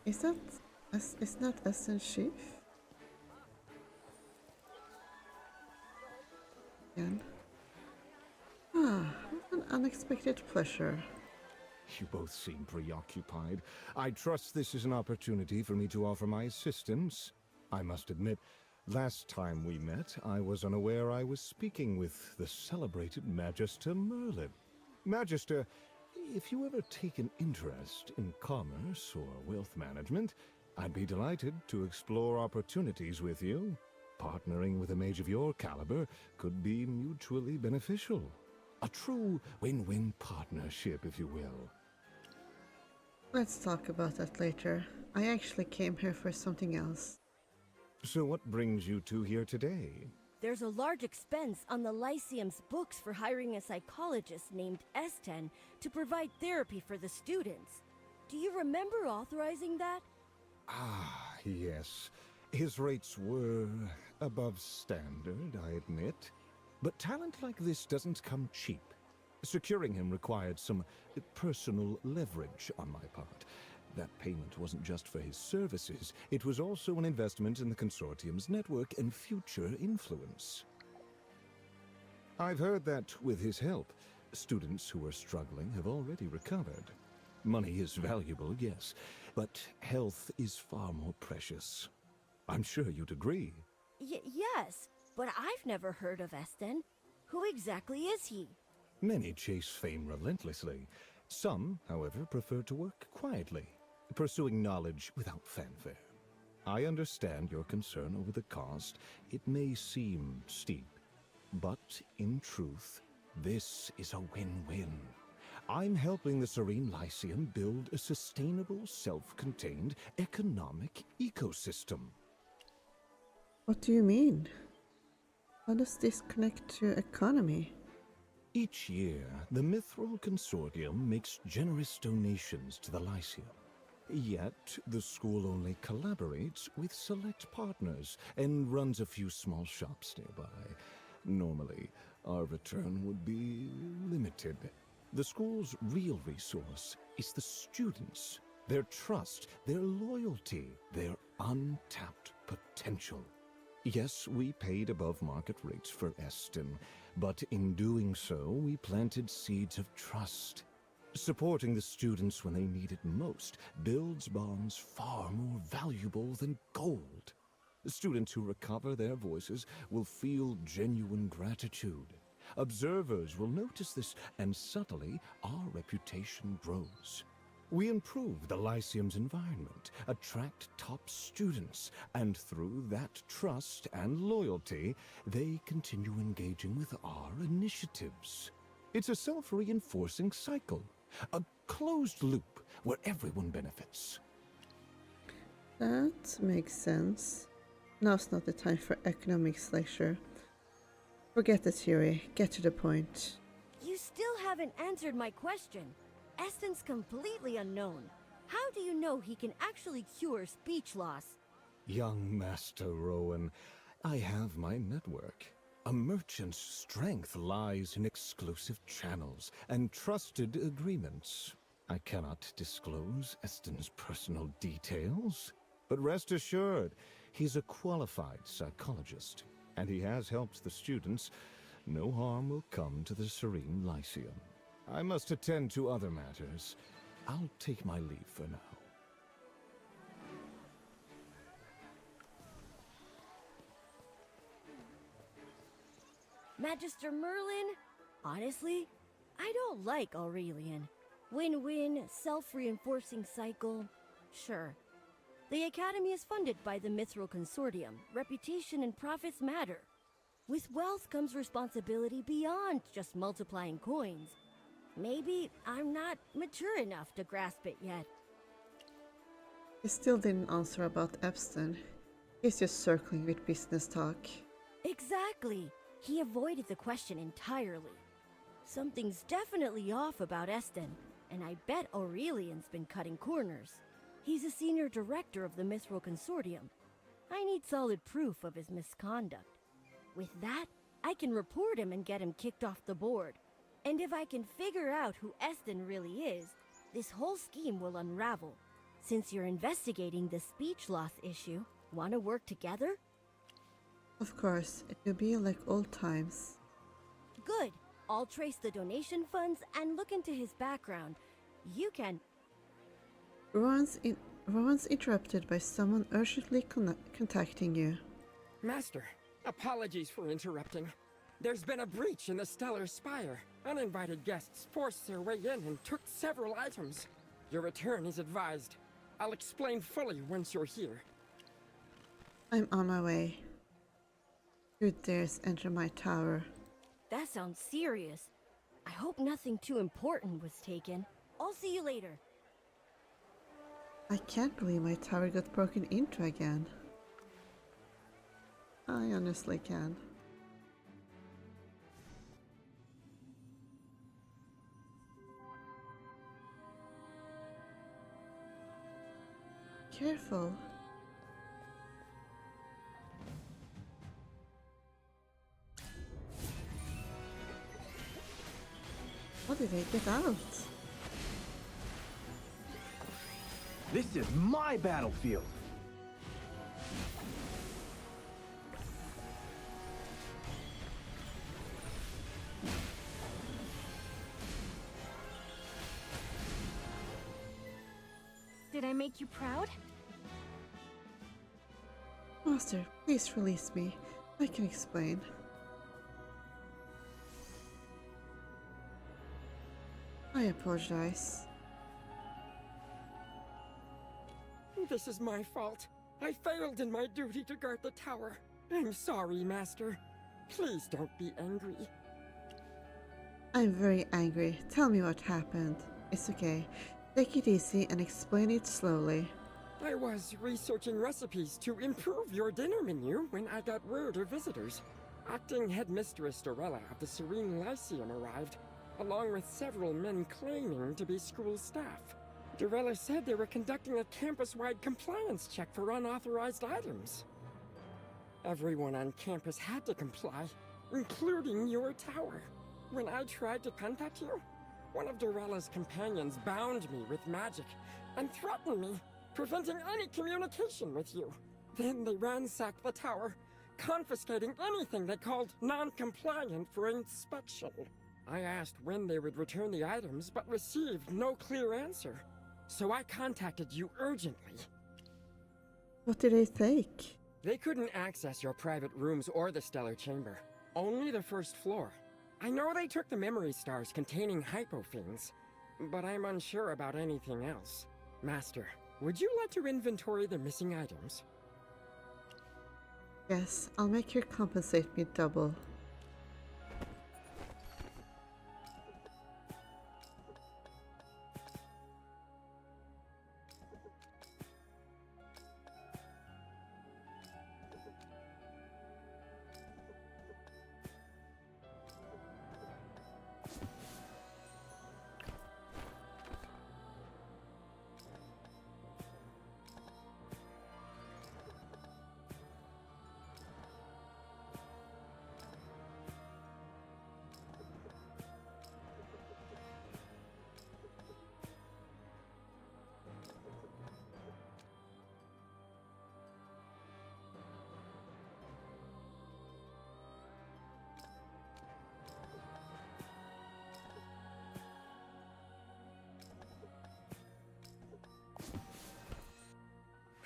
Is that Essence Chief? Again. Ah, what an unexpected pleasure. You both seem preoccupied. I trust this is an opportunity for me to offer my assistance. I must admit, last time we met, I was unaware I was speaking with the celebrated Magister Merlin. Magister, if you ever take an interest in commerce or wealth management, I'd be delighted to explore opportunities with you. Partnering with a mage of your caliber could be mutually beneficial. A true win-win partnership, if you will. Let's talk about that later. I actually came here for something else. So what brings you two here today? There's a large expense on the Lyceum's books for hiring a psychologist named Esten to provide therapy for the students. Do you remember authorizing that? Ah, yes. His rates were above standard, I admit. But talent like this doesn't come cheap. Securing him required some personal leverage on my part. That payment wasn't just for his services, it was also an investment in the consortium's network and future influence. I've heard that with his help, students who are struggling have already recovered. Money is valuable, yes, but health is far more precious. I'm sure you'd agree. Yes, but I've never heard of Esten. Who exactly is he? Many chase fame relentlessly. Some, however, prefer to work quietly, pursuing knowledge without fanfare. I understand your concern over the cost. It may seem steep, but in truth, this is a win-win. I'm helping the Serene Lyceum build a sustainable, self-contained economic ecosystem. What do you mean? How does this connect to economy? Each year, the Mithril Consortium makes generous donations to the Lyceum. Yet, the school only collaborates with select partners and runs a few small shops nearby. Normally, our return would be limited. The school's real resource is the students, their trust, their loyalty, their untapped potential. Yes, we paid above market rates for Esten, but in doing so, we planted seeds of trust. Supporting the students when they need it most builds bonds far more valuable than gold. The students who recover their voices will feel genuine gratitude. Observers will notice this, and subtly, our reputation grows. We improve the Lyceum's environment, attract top students, and through that trust and loyalty, they continue engaging with our initiatives. It's a self-reinforcing cycle, a closed loop where everyone benefits. That makes sense. Now's not the time for economics lecture. Forget the theory, get to the point. You still haven't answered my question. Esten's completely unknown. How do you know he can actually cure speech loss? Young Master Rowan, I have my network. A merchant's strength lies in exclusive channels and trusted agreements. I cannot disclose Esten's personal details, but rest assured, he's a qualified psychologist, and he has helped the students. No harm will come to the Serene Lyceum. I must attend to other matters. I'll take my leave for now. Magister Merlin? Honestly, I don't like Aurelian. Win-win, self-reinforcing cycle. Sure. The Academy is funded by the Mithril Consortium. Reputation and profits matter. With wealth comes responsibility beyond just multiplying coins. Maybe I'm not mature enough to grasp it yet. He still didn't answer about Epstein. He's just circling with business talk. Exactly. He avoided the question entirely. Something's definitely off about Esten, and I bet Aurelian's been cutting corners. He's a senior director of the Mithril Consortium. I need solid proof of his misconduct. With that, I can report him and get him kicked off the board. And if I can figure out who Esten really is, this whole scheme will unravel. Since you're investigating the speech loss issue, want to work together? Of course, it will be like old times. Good. I'll trace the donation funds and look into his background. You can... Rowan's interrupted by someone urgently contacting you. Master, apologies for interrupting. There's been a breach in the Stellar Spire. Uninvited guests forced their way in and took several items. Your return is advised. I'll explain fully once you're here. I'm on my way. Who dares enter my tower? That sounds serious. I hope nothing too important was taken. I'll see you later. I can't believe my tower got broken into again. I honestly can. Careful. How did they get out? This is my battlefield. Did I make you proud? Master, please release me. I can explain. I apologize. This is my fault. I failed in my duty to guard the tower. I'm sorry, Master. Please don't be angry. I'm very angry. Tell me what happened. It's okay. Take it easy and explain it slowly. I was researching recipes to improve your dinner menu when I got word of visitors. Acting Headmistress Dorella of the Serene Lyceum arrived, along with several men claiming to be school staff. Dorella said they were conducting a campus-wide compliance check for unauthorized items. Everyone on campus had to comply, including your tower. When I tried to contact you, one of Dorella's companions bound me with magic and threatened me, preventing any communication with you. Then they ransacked the tower, confiscating anything they called non-compliant for inspection. I asked when they would return the items, but received no clear answer. So I contacted you urgently. What did they take? They couldn't access your private rooms or the stellar chamber. Only the first floor. I know they took the memory stars containing hypofiends, but I'm unsure about anything else. Master, would you like to inventory the missing items? Yes, I'll make her compensate me double.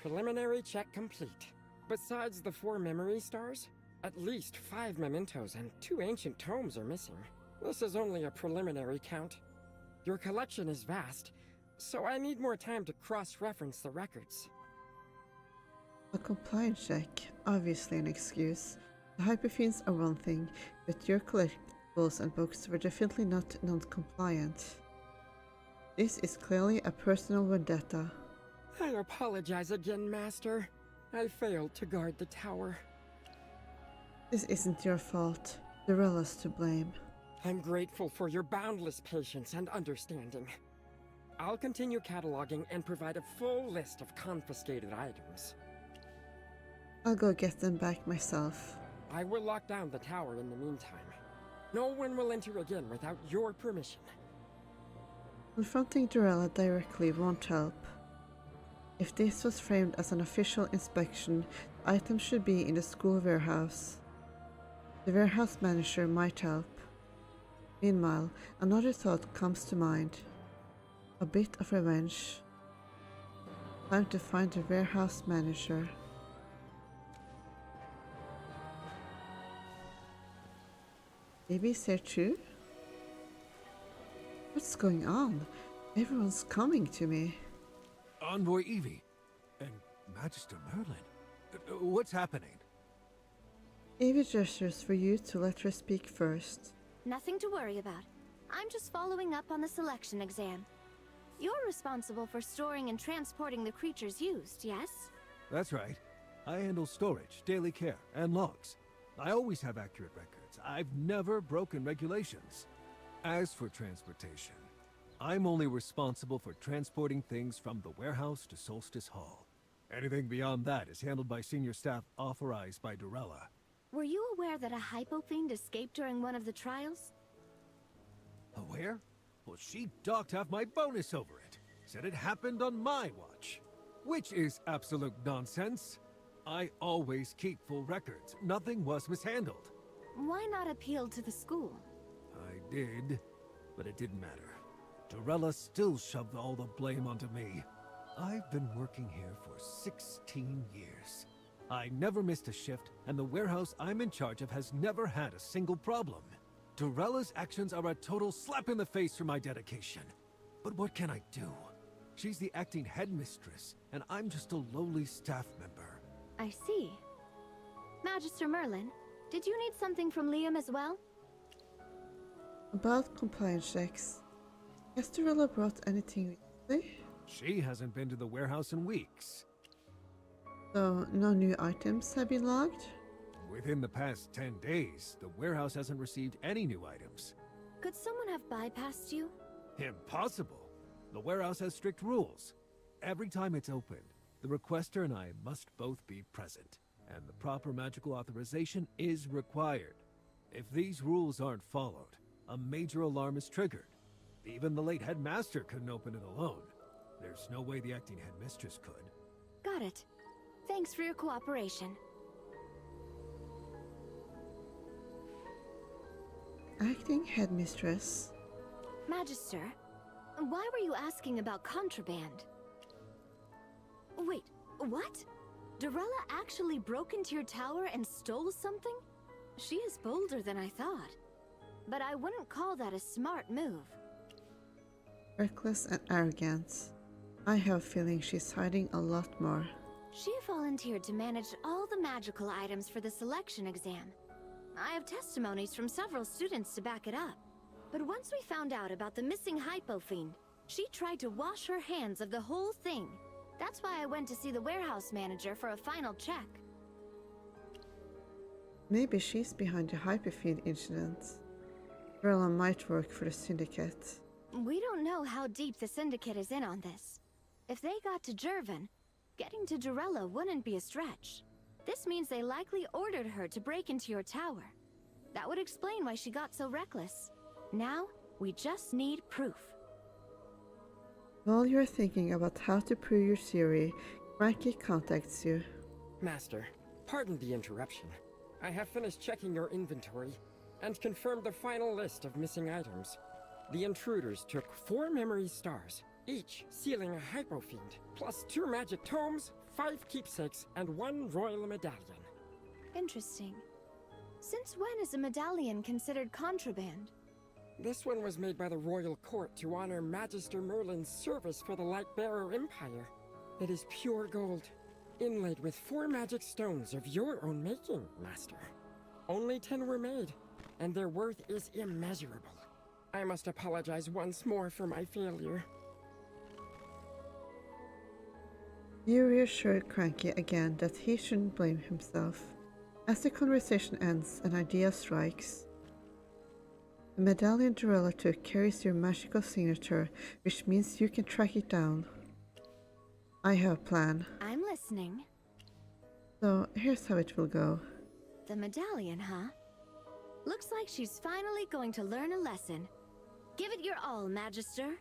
Preliminary check complete. Besides the 4 memory stars, at least 5 mementos and 2 ancient tomes are missing. This is only a preliminary count. Your collection is vast, so I need more time to cross-reference the records. A compliance check, obviously an excuse. The hyperfiends are one thing, but your collectibles and books were definitely not non-compliant. This is clearly a personal vendetta. I apologize again, Master. I failed to guard the tower. This isn't your fault. Dorella's to blame. I'm grateful for your boundless patience and understanding. I'll continue cataloging and provide a full list of confiscated items. I'll go get them back myself. I will lock down the tower in the meantime. No one will enter again without your permission. Confronting Dorella directly won't help. If this was framed as an official inspection, the items should be in the school warehouse. The warehouse manager might help. Meanwhile, another thought comes to mind. A bit of revenge. Time to find the warehouse manager. Maybe he's there too? What's going on? Everyone's coming to me. Envoy Evie, and Magister Merlin. What's happening? Evie gestures for you to let her speak first. Nothing to worry about. I'm just following up on the selection exam. You're responsible for storing and transporting the creatures used, yes? That's right. I handle storage, daily care, and logs. I always have accurate records. I've never broken regulations. As for transportation, I'm only responsible for transporting things from the warehouse to Solstice Hall. Anything beyond that is handled by senior staff authorized by Durella. Were you aware that a hypofiend escaped during one of the trials? Aware? Well, she docked half my bonus over it. Said it happened on my watch. Which is absolute nonsense. I always keep full records. Nothing was mishandled. Why not appeal to the school? I did, but it didn't matter. Durella still shoved all the blame onto me. I've been working here for 16 years. I never missed a shift, and the warehouse I'm in charge of has never had a single problem. Durella's actions are a total slap in the face for my dedication. But what can I do? She's the acting headmistress, and I'm just a lowly staff member. I see. Magister Merlin, did you need something from Liam as well? About compliance checks. Has Durella brought anything recently? She hasn't been to the warehouse in weeks. So, no new items have been logged? Within the past 10 days, the warehouse hasn't received any new items. Could someone have bypassed you? Impossible! The warehouse has strict rules. Every time it's opened, the requester and I must both be present, and the proper magical authorization is required. If these rules aren't followed, a major alarm is triggered. Even the late headmaster couldn't open it alone. There's no way the acting headmistress could. Got it. Thanks for your cooperation. Acting headmistress. Magister, why were you asking about contraband? Wait, what? Durella actually broke into your tower and stole something? She is bolder than I thought. But I wouldn't call that a smart move. Reckless and arrogant. I have a feeling she's hiding a lot more. She volunteered to manage all the magical items for the selection exam. I have testimonies from several students to back it up. But once we found out about the missing hypofiend, she tried to wash her hands of the whole thing. That's why I went to see the warehouse manager for a final check. Maybe she's behind the hypofiend incident. Durella might work for the Syndicate. We don't know how deep the Syndicate is in on this. If they got to Jervin, getting to Durella wouldn't be a stretch. This means they likely ordered her to break into your tower. That would explain why she got so reckless. Now, we just need proof. While you're thinking about how to prove your theory, Frankie contacts you. Master, pardon the interruption. I have finished checking your inventory and confirmed the final list of missing items. The intruders took 4 memory stars, each sealing a hypofiend, plus 2 magic tomes, 5 keepsakes, and 1 royal medallion. Interesting. Since when is a medallion considered contraband? This one was made by the royal court to honor Magister Merlin's service for the Lightbearer Empire. It is pure gold, inlaid with 4 magic stones of your own making, Master. Only 10 were made, and their worth is immeasurable. I must apologize once more for my failure. You reassure Cranky again that he shouldn't blame himself. As the conversation ends, an idea strikes. The medallion Durella took carries your magical signature, which means you can track it down. I have a plan. I'm listening. So, here's how it will go. The medallion, huh? Looks like she's finally going to learn a lesson. Give it your all, Magister.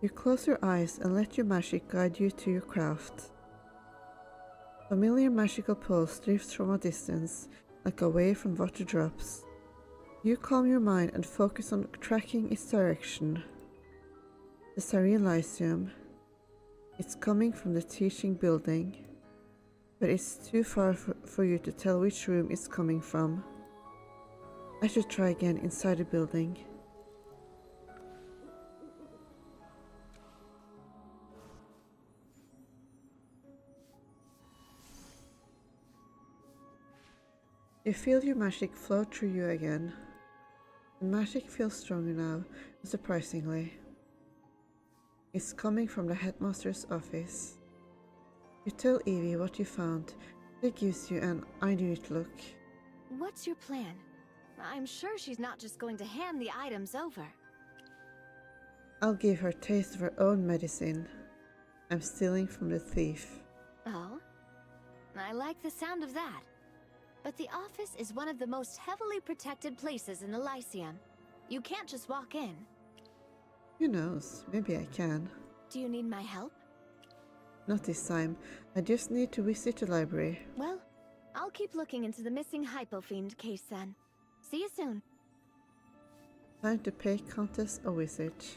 You close your eyes and let your magic guide you to your craft. Familiar magical pulse drifts from a distance, like a wave from water drops. You calm your mind and focus on tracking its direction. The Serene Lyceum. It's coming from the teaching building, but it's too far for you to tell which room it's coming from. I should try again inside the building. You feel your magic flow through you again. The magic feels stronger now, surprisingly. It's coming from the headmaster's office. You tell Evie what you found. It gives you an I knew it look. What's your plan? I'm sure she's not just going to hand the items over. I'll give her taste of her own medicine. I'm stealing from the thief. Oh? I like the sound of that. But the office is one of the most heavily protected places in the Lyceum. You can't just walk in. Who knows? Maybe I can. Do you need my help? Not this time. I just need to visit the library. Well, I'll keep looking into the missing Hypofiend case then. See you soon. Time to pay Countess a visit.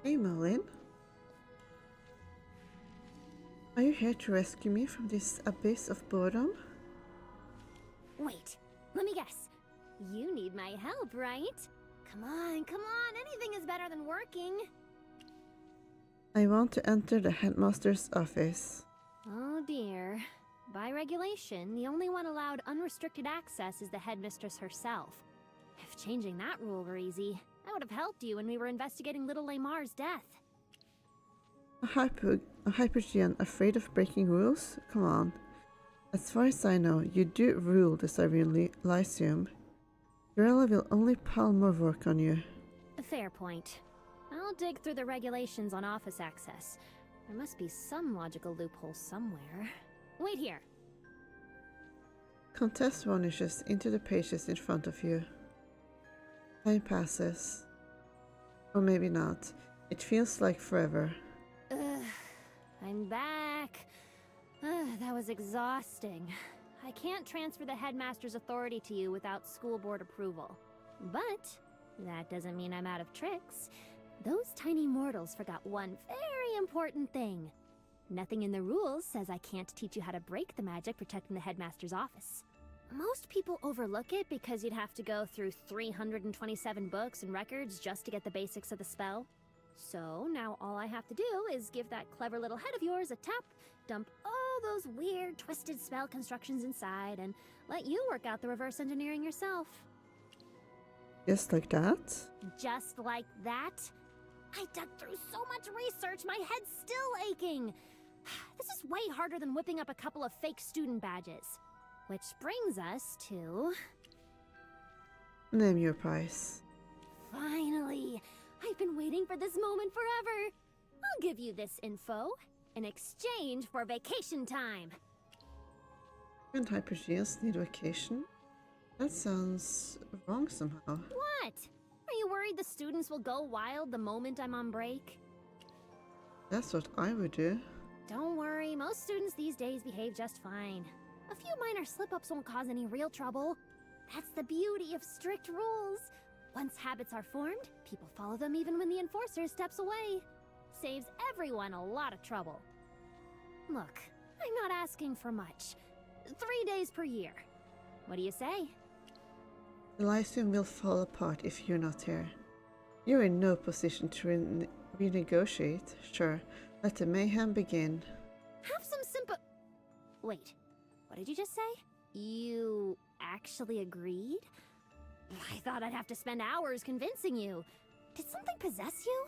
Hey Merlin. Are you here to rescue me from this abyss of boredom? Wait, let me guess. You need my help, right? Come on, come on. Anything is better than working. I want to enter the headmaster's office. Oh dear. By regulation, the only one allowed unrestricted access is the headmistress herself. If changing that rule were easy, I would have helped you when we were investigating little Lamar's death. A Hypergean afraid of breaking rules? Come on. As far as I know, you do rule the Serene Lyceum. Durella will only pile more work on you. A fair point. I'll dig through the regulations on office access. There must be some logical loophole somewhere. Wait here. Countess vanishes into the pages in front of you. Time passes. Or maybe not. It feels like forever. Ugh, I'm back. That was exhausting. I can't transfer the headmaster's authority to you without school board approval. But that doesn't mean I'm out of tricks. Those tiny mortals forgot one very important thing. Nothing in the rules says I can't teach you how to break the magic protecting the headmaster's office. Most people overlook it because you'd have to go through 327 books and records just to get the basics of the spell. So now all I have to do is give that clever little head of yours a tap, dump all those weird twisted spell constructions inside, and let you work out the reverse engineering yourself. Just like that? Just like that? I dug through so much research, my head's still aching. This is way harder than whipping up a couple of fake student badges. Which brings us to... Name your price. Finally! I've been waiting for this moment forever! I'll give you this info in exchange for vacation time. When Hypergeans need vacation? That sounds wrong somehow. What? Are you worried the students will go wild the moment I'm on break? That's what I would do. Don't worry, most students these days behave just fine. A few minor slip-ups won't cause any real trouble. That's the beauty of strict rules. Once habits are formed, people follow them even when the enforcer steps away. Saves everyone a lot of trouble. Look, I'm not asking for much. 3 days per year. What do you say? The Lyceum will fall apart if you're not here. You're in no position to renegotiate. Sure, let the mayhem begin. Have some Wait, what did you just say? You actually agreed? I thought I'd have to spend hours convincing you. Did something possess you?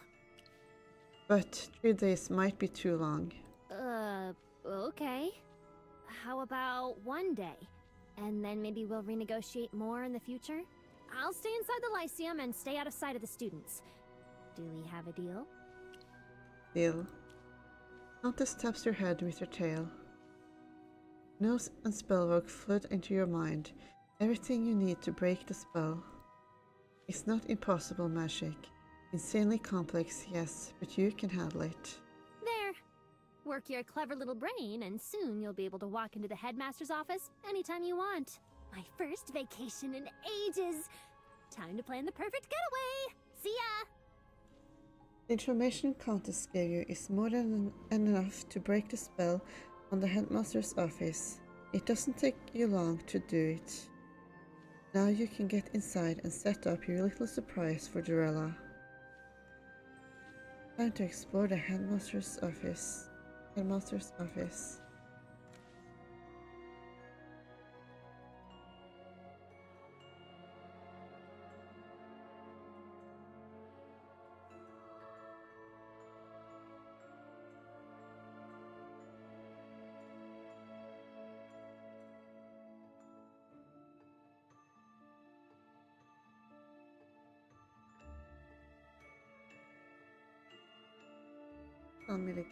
But 3 days might be too long. Okay. How about 1 day? And then maybe we'll renegotiate more in the future? I'll stay inside the Lyceum and stay out of sight of the students. Do we have a deal? Deal. Countess taps your head with her tail. Nose and spellwork flood into your mind. Everything you need to break the spell. It's not impossible magic. Insanely complex, yes, but you can handle it. There. Work your clever little brain, and soon you'll be able to walk into the headmaster's office anytime you want. My first vacation in ages. Time to plan the perfect getaway. See ya! The information Countess gave you is more than enough to break the spell on the headmaster's office. It doesn't take you long to do it. Now you can get inside and set up your little surprise for Durella. Time to explore the headmaster's office. Headmaster's office. Tell me the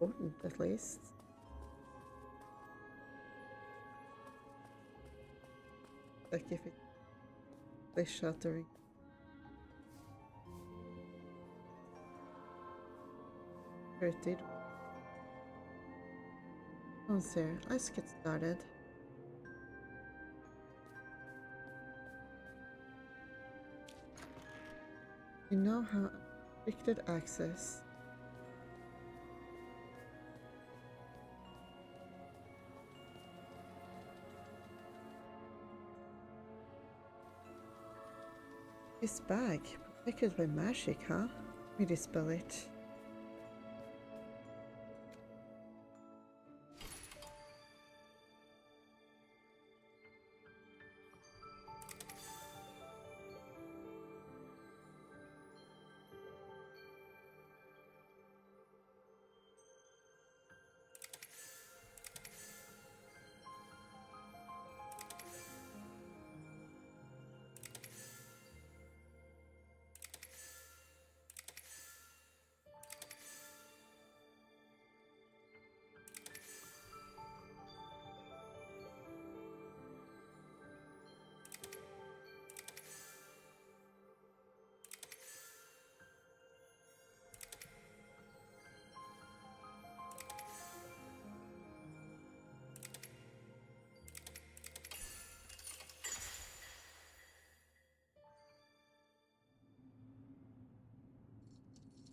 important at least. Like if it is shattering. Sure it did. Oh, there. Let's get started. You now have restricted access. This bag, protected by magic, huh? Let me dispel it.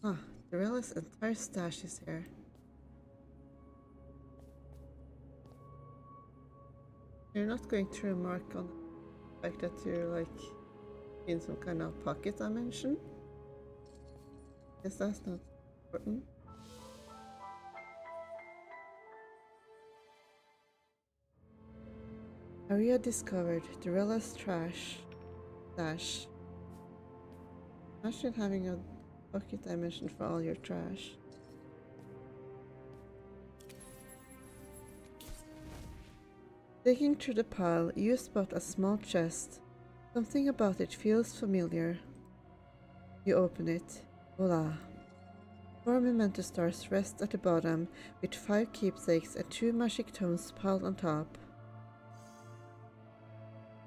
Ah, Dorella's entire stash is here. You're not going to remark on the fact that you're like in some kind of pocket dimension? Guess that's not important. Area discovered Dorella's trash stash. Imagine having a pocket dimension for all your trash. Digging through the pile, you spot a small chest. Something about it feels familiar. You open it. Voila. 4 memento stars rest at the bottom, with 5 keepsakes and 2 magic tomes piled on top.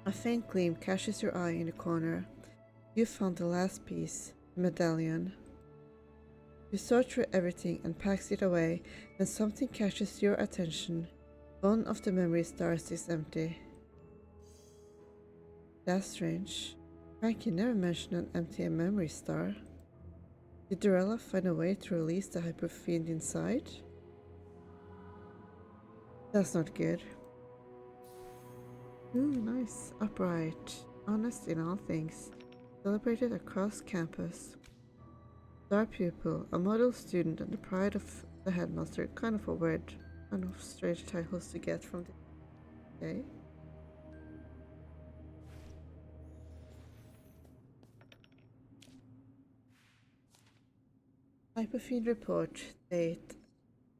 A faint gleam catches your eye in the corner. You found the last piece, the medallion. You sort through everything and pack it away, when something catches your attention. One of the memory stars is empty. That's strange. Frankie never mentioned an empty memory star. Did Dorella find a way to release the hyper fiend inside? That's not good. Ooh, nice. Upright. Honest in all things. Celebrated across campus. Star pupil, a model student, and the pride of the headmaster. Kind of a weird, kind of strange titles to get from the day. Hyperfiend report. Date.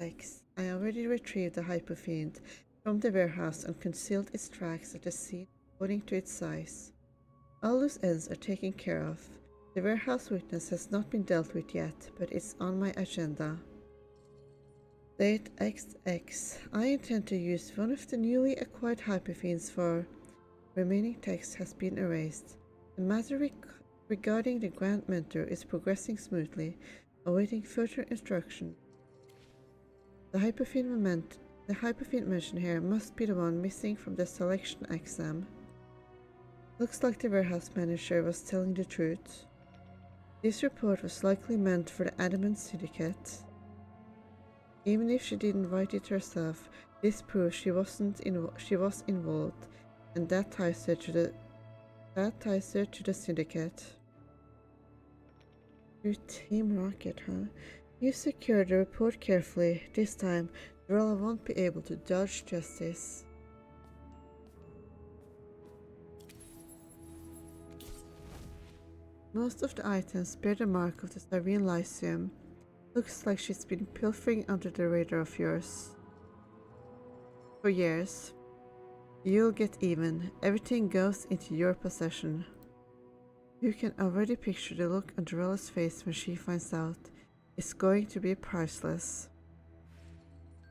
X. I already retrieved the Hyperfiend from the warehouse and concealed its tracks at the scene according to its size. All loose ends are taken care of. The warehouse witness has not been dealt with yet, but it's on my agenda. Date XX. I intend to use one of the newly acquired Hyperfiends for... Remaining text has been erased. The matter regarding the Grand Mentor is progressing smoothly, awaiting further instruction. The Hyperfiend mentioned here must be the one missing from the selection exam. Looks like the warehouse manager was telling the truth. This report was likely meant for the Adamant Syndicate. Even if she didn't write it herself, this proves she was involved, and that ties her to the Syndicate. Through Team Rocket, huh? You secured the report carefully. This time, Dorella won't be able to dodge justice. Most of the items bear the mark of the Serene Lyceum. Looks like she's been pilfering under the radar of yours. For years. You'll get even. Everything goes into your possession. You can already picture the look on Dorella's face when she finds out. It's going to be priceless.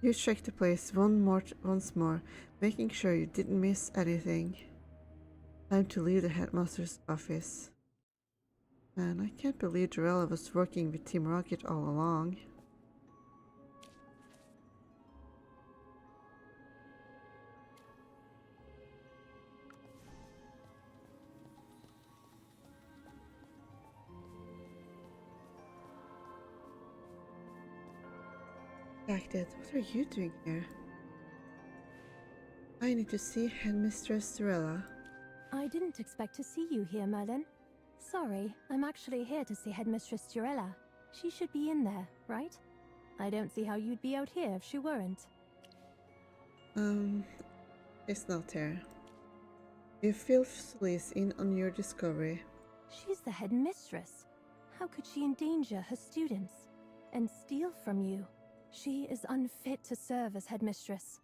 You check the place once more, making sure you didn't miss anything. Time to leave the headmaster's office. Man, I can't believe Dorella was working with Team Rocket all along. Dagdad, what are you doing here? I need to see Headmistress Dorella. I didn't expect to see you here, Merlin. Sorry, I'm actually here to see Headmistress Dorella. She should be in there, right? I don't see how you'd be out here if she weren't. It's not here. You feel Solis in on your discovery. She's the headmistress. How could she endanger her students? And steal from you? She is unfit to serve as headmistress.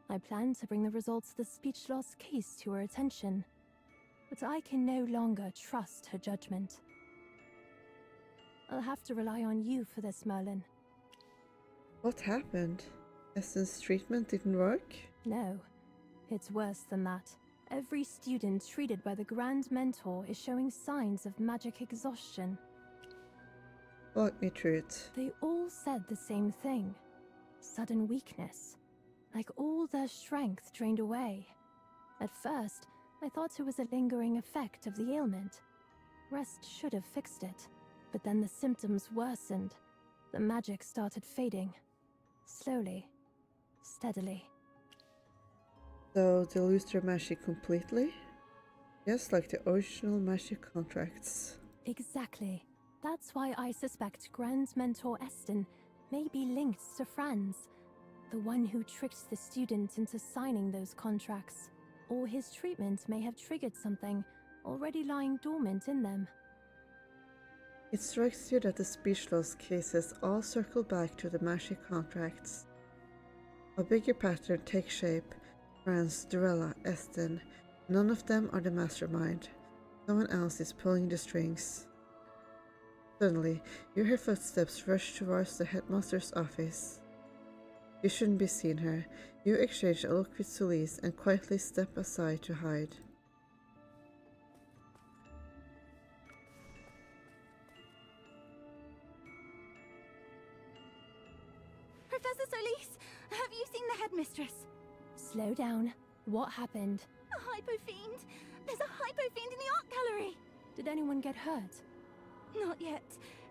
I plan to bring the results of the speech loss case to her attention. But I can no longer trust her judgment. I'll have to rely on you for this, Merlin. What happened? Essence treatment didn't work? No. It's worse than that. Every student treated by the Grand Mentor is showing signs of magic exhaustion. Walk me through it. They all said the same thing. Sudden weakness. Like all their strength drained away. At first, I thought it was a lingering effect of the ailment. Rest should have fixed it. But then the symptoms worsened. The magic started fading. Slowly. Steadily. So they lose their magic completely? Just like the original magic contracts. Exactly. That's why I suspect Grand Mentor Eston may be linked to Franz, the one who tricked the student into signing those contracts. Or his treatment may have triggered something already lying dormant in them. It strikes you that the speech loss cases all circle back to the magic contracts. A bigger pattern takes shape. Franz, Durella, Eston, none of them are the mastermind. Someone else is pulling the strings. Suddenly, you hear footsteps rush towards the headmaster's office. You shouldn't be seeing her. You exchange a look with Solis and quietly step aside to hide. Professor Solis, have you seen the headmistress? Slow down. What happened? A hypo fiend! There's a hypo fiend in the art gallery! Did anyone get hurt? Not yet.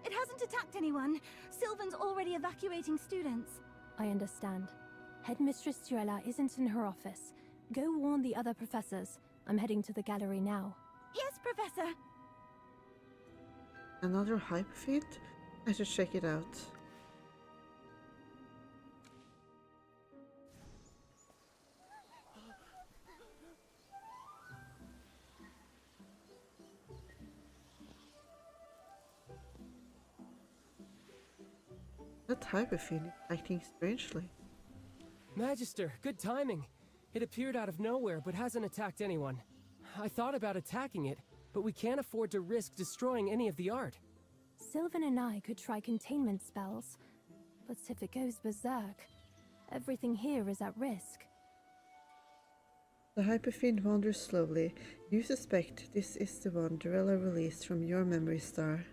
It hasn't attacked anyone. Sylvan's already evacuating students. I understand. Headmistress Durella isn't in her office. Go warn the other professors. I'm heading to the gallery now. Yes, Professor. Another hyperfield? I should check it out. That hyperfield is acting strangely. Magister, good timing. It appeared out of nowhere, but hasn't attacked anyone. I thought about attacking it, but we can't afford to risk destroying any of the art. Sylvan and I could try containment spells, but if it goes berserk, everything here is at risk. The hyperfiend wanders slowly. You suspect this is the one Durella released from your memory star.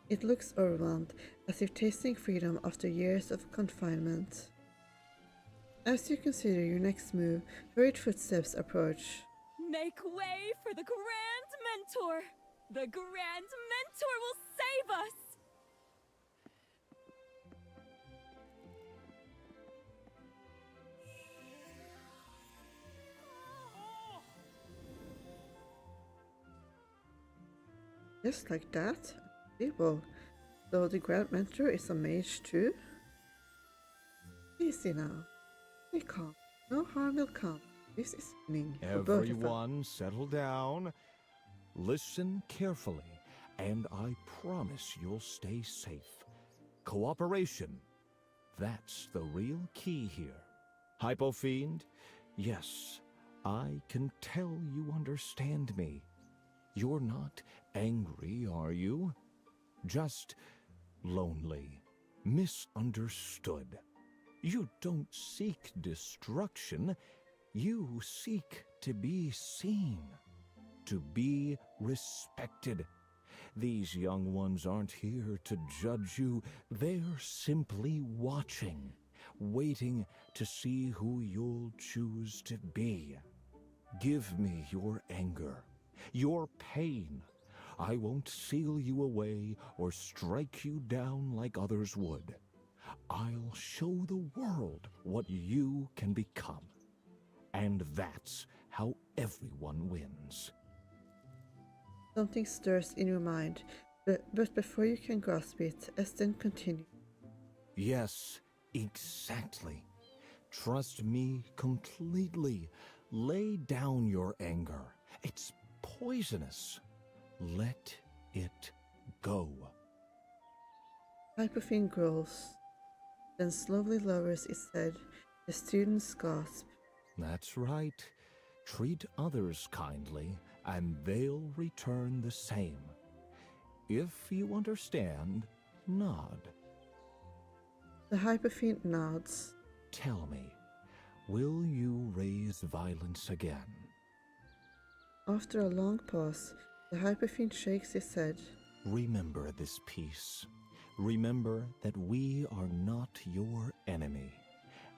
It looks overwhelmed, as if tasting freedom after years of confinement. As you consider your next move, hurried footsteps approach. Make way for the Grand Mentor! The Grand Mentor will save us! Just like that? Well, so the Grand Mentor is a mage too? Easy now. Be calm. No harm will come. This is winning for both of us. Everyone, settle down. Listen carefully, and I promise you'll stay safe. Cooperation. That's the real key here. Hypofiend, yes, I can tell you understand me. You're not angry, are you? Just lonely, misunderstood. You don't seek destruction, you seek to be seen, to be respected. These young ones aren't here to judge you, they're simply watching, waiting to see who you'll choose to be. Give me your anger, your pain. I won't seal you away or strike you down like others would. I'll show the world what you can become. And that's how everyone wins. Something stirs in your mind, but before you can grasp it, Eston continues. Yes, exactly. Trust me completely. Lay down your anger. It's poisonous. Let it go. Hypofiend growls, then slowly lowers its head. The students gasp. That's right. Treat others kindly, and they'll return the same. If you understand, nod. The hypofiend nods. Tell me, will you raise violence again? After a long pause, the hypofiend shakes his head. Remember this piece. Remember that we are not your enemy,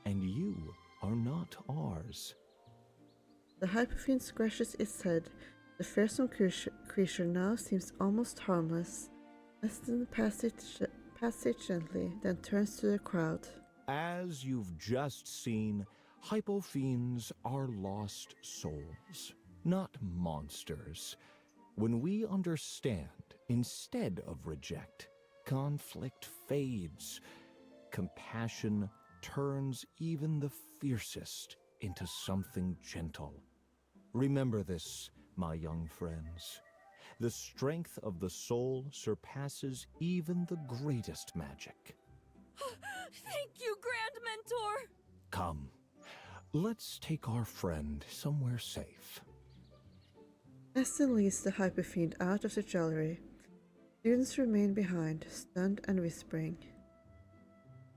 and you are not ours. The hypofiend scratches its head. The fearsome creature now seems almost harmless. Aston passes gently, then turns to the crowd. As you've just seen, hypofiends are lost souls, not monsters. When we understand instead of reject, conflict fades. Compassion turns even the fiercest into something gentle. Remember this, my young friends. The strength of the soul surpasses even the greatest magic. Thank you, Grand Mentor! Come, let's take our friend somewhere safe. Aston leads the hyperfiend out of the gallery. Students remain behind, stunned and whispering.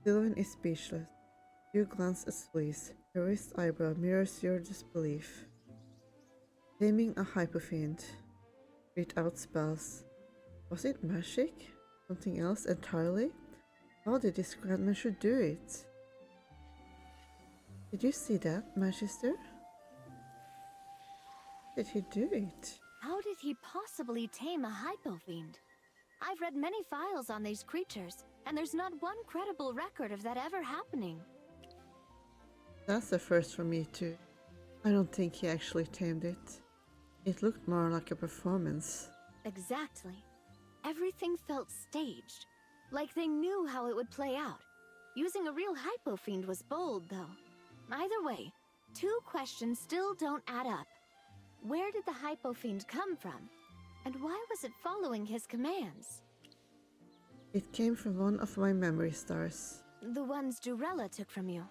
Sylvan is speechless. You glance at Fleece. Your raised eyebrow mirrors your disbelief. Taming a hyperfiend. Read out spells. Was it magic? Something else entirely? How did this grandmaster do it? Did you see that, Magister? Did he do it? How did he possibly tame a hypofiend? I've read many files on these creatures, and there's not one credible record of that ever happening. That's a first for me too. I don't think he actually tamed it. It looked more like a performance. Exactly. Everything felt staged, like they knew how it would play out. Using a real hypofiend was bold, though. Either way, two questions still don't add up. Where did the hypofiend come from? And why was it following his commands? It came from one of my memory stars. The ones Durella took from you.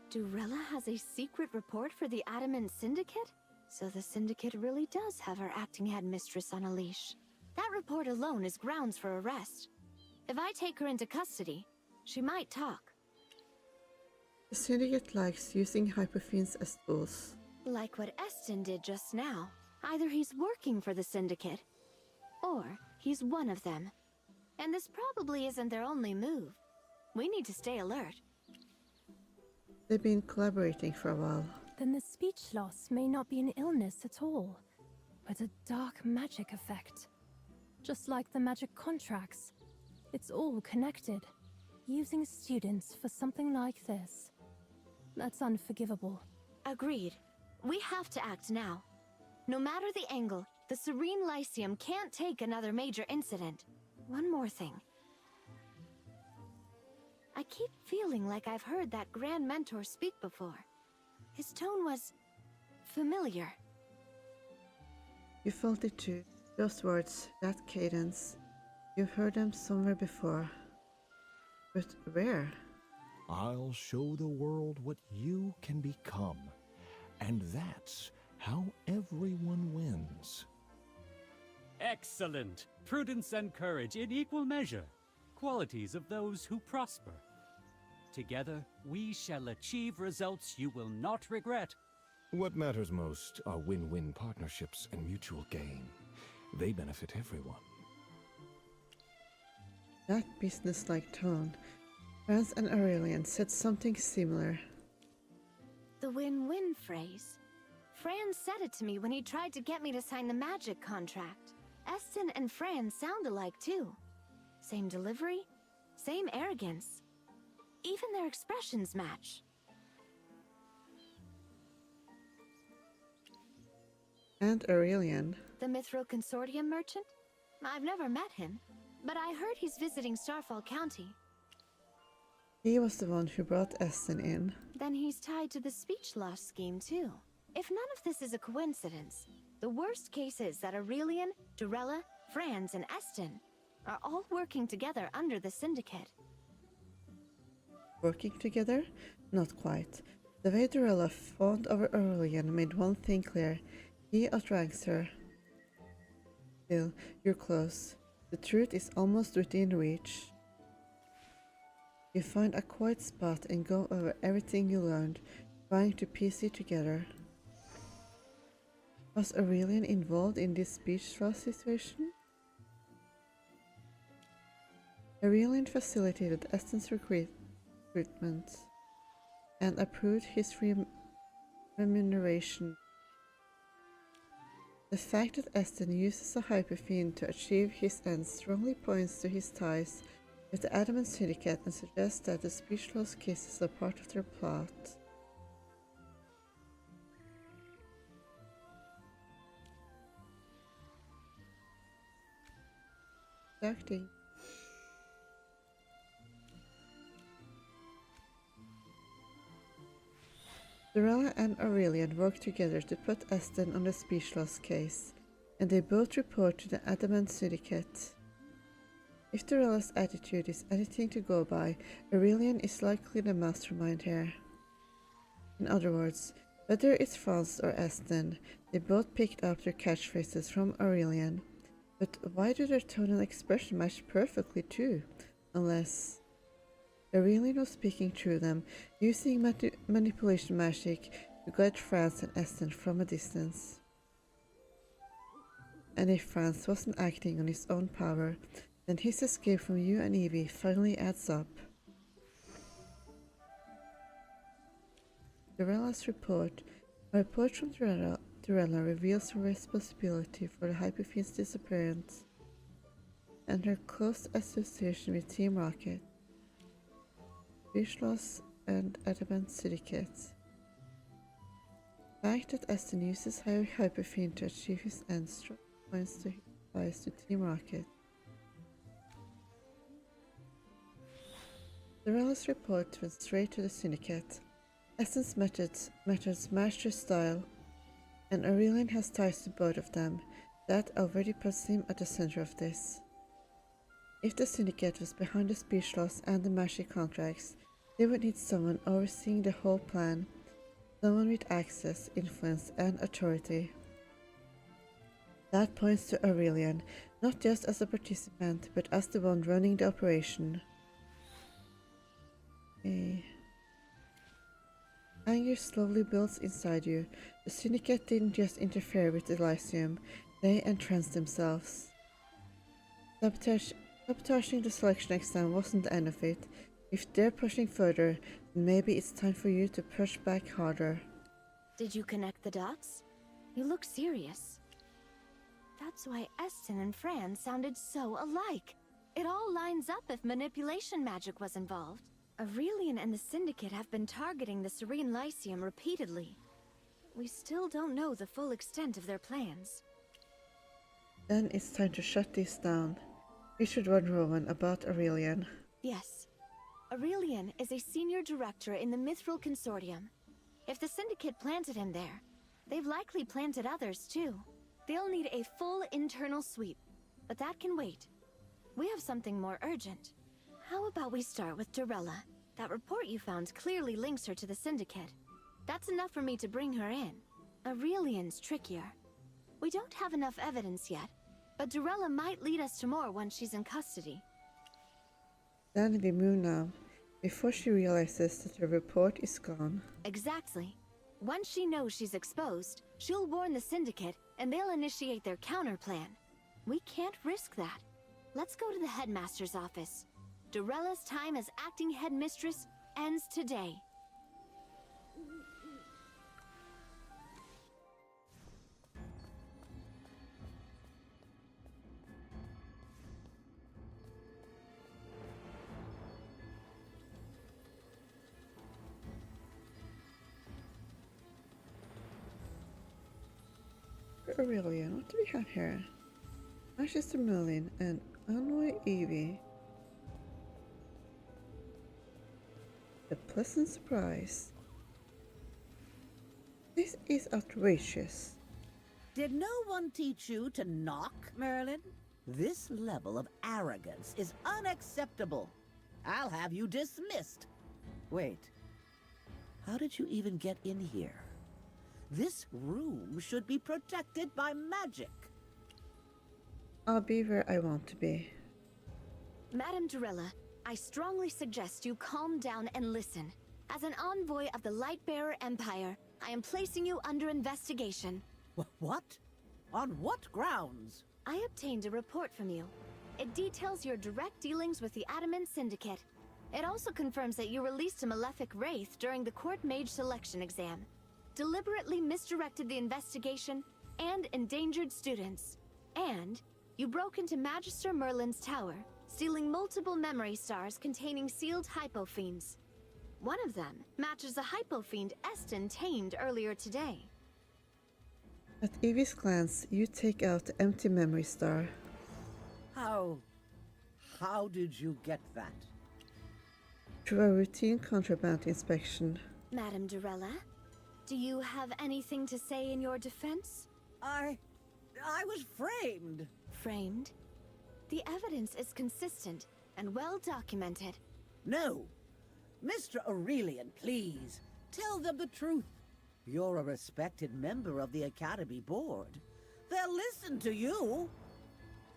Durella has a secret report for the Adamant Syndicate? So the Syndicate really does have our acting headmistress on a leash. That report alone is grounds for arrest. If I take her into custody, she might talk. The Syndicate likes using hyperfiends as tools. Like what Eston did just now. Either he's working for the Syndicate, or he's one of them. And this probably isn't their only move. We need to stay alert. They've been collaborating for a while. Then the speech loss may not be an illness at all, but a dark magic effect. Just like the magic contracts, it's all connected. Using students for something like this, that's unforgivable. Agreed. We have to act now. No matter the angle, the Serene Lyceum can't take another major incident. One more thing. I keep feeling like I've heard that Grand Mentor speak before. His tone was familiar. You felt it too. Those words, that cadence. You've heard them somewhere before. But where? I'll show the world what you can become. And that's how everyone wins. Excellent! Prudence and courage in equal measure. Qualities of those who prosper. Together, we shall achieve results you will not regret. What matters most are win-win partnerships and mutual gain. They benefit everyone. That business-like tone. Franz and Aurelian said something similar. The win-win phrase. Franz said it to me when he tried to get me to sign the magic contract. Eston and Franz sound alike too. Same delivery, same arrogance. Even their expressions match. And Aurelian. The Mithril Consortium merchant? I've never met him, but I heard he's visiting Starfall County. He was the one who brought Eston in. Then he's tied to the speech loss scheme too. If none of this is a coincidence, the worst case is that Aurelian, Durella, Franz, and Eston are all working together under the Syndicate. Working together? Not quite. The way Durella fawned over Aurelian made one thing clear. He outranks her. Still, you're close. The truth is almost within reach. You find a quiet spot and go over everything you learned, trying to piece it together. Was Aurelian involved in this speech loss situation? Aurelian facilitated Eston's recruitment and approved his remuneration. The fact that Eston uses a hyperfiend to achieve his ends strongly points to his ties with the Adamant Syndicate and suggests that the speech-loss kisses are part of their plot. Acting. Dorella and Aurelian work together to put Eston on the speech-loss case, and they both report to the Adamant Syndicate. If Dorella's attitude is anything to go by, Aurelian is likely the mastermind here. In other words, whether it's Franz or Eston, they both picked up their catchphrases from Aurelian. But why do their tone and expression match perfectly too? Unless Aurelian was speaking through them, using manipulation magic to guide Franz and Eston from a distance. And if Franz wasn't acting on his own power, then his escape from you and Evie finally adds up. Dorella's report. A report from Dorella reveals her responsibility for the Hyperfiend's disappearance and her close association with Team Rocket, Speech-loss and Adamant Syndicate. The fact that Eston uses Hyperfiend to achieve his ends strongly points to his ties to Team Rocket. Dorella's report went straight to the Syndicate. Eston's methods match their style, and Aurelian has ties to both of them. That already puts him at the center of this. If the Syndicate was behind the speech loss and the magic contracts, they would need someone overseeing the whole plan, someone with access, influence, and authority. That points to Aurelian, not just as a participant, but as the one running the operation. Anger slowly builds inside you. The Syndicate didn't just interfere with Elysium, they entranced themselves. Sabotaging the selection exam wasn't the end of it. If they're pushing further, then maybe it's time for you to push back harder. Did you connect the dots? You look serious. That's why Eston and Fran sounded so alike. It all lines up if manipulation magic was involved. Aurelian and the Syndicate have been targeting the Serene Lyceum repeatedly. We still don't know the full extent of their plans. Then it's time to shut this down. We should warn Rowan about Aurelian. Yes. Aurelian is a senior director in the Mithril Consortium. If the Syndicate planted him there, they've likely planted others too. They'll need a full internal sweep, but that can wait. We have something more urgent. How about we start with Dorella? That report you found clearly links her to the Syndicate. That's enough for me to bring her in. Aurelian's trickier. We don't have enough evidence yet, but Dorella might lead us to more once she's in custody. Then we move now, before she realizes that her report is gone. Exactly. Once she knows she's exposed, she'll warn the Syndicate, and they'll initiate their counterplan. We can't risk that. Let's go to the headmaster's office. Dorella's time as acting headmistress ends today. Aurelian, what do we have here? Manchester Merlin and Annoy Evie. A pleasant surprise. This is outrageous. Did no one teach you to knock, Merlin? This level of arrogance is unacceptable. I'll have you dismissed. Wait, how did you even get in here? This room should be protected by magic. I'll be where I want to be. Madame Dorella, I strongly suggest you calm down and listen. As an envoy of the Lightbearer Empire, I am placing you under investigation. What? On what grounds? I obtained a report from you. It details your direct dealings with the Adamant Syndicate. It also confirms that you released a malefic wraith during the court mage selection exam, deliberately misdirected the investigation, and endangered students. And you broke into Magister Merlin's tower, stealing multiple memory stars containing sealed hypofiends. One of them matches a hypofiend Eston tamed earlier today. At Evie's glance, you take out the empty memory star. How did you get that? Through a routine contraband inspection. Madame Durella, do you have anything to say in your defense? I was framed. Framed? The evidence is consistent and well documented. No. Mr. Aurelian, please, tell them the truth. You're a respected member of the Academy Board. They'll listen to you.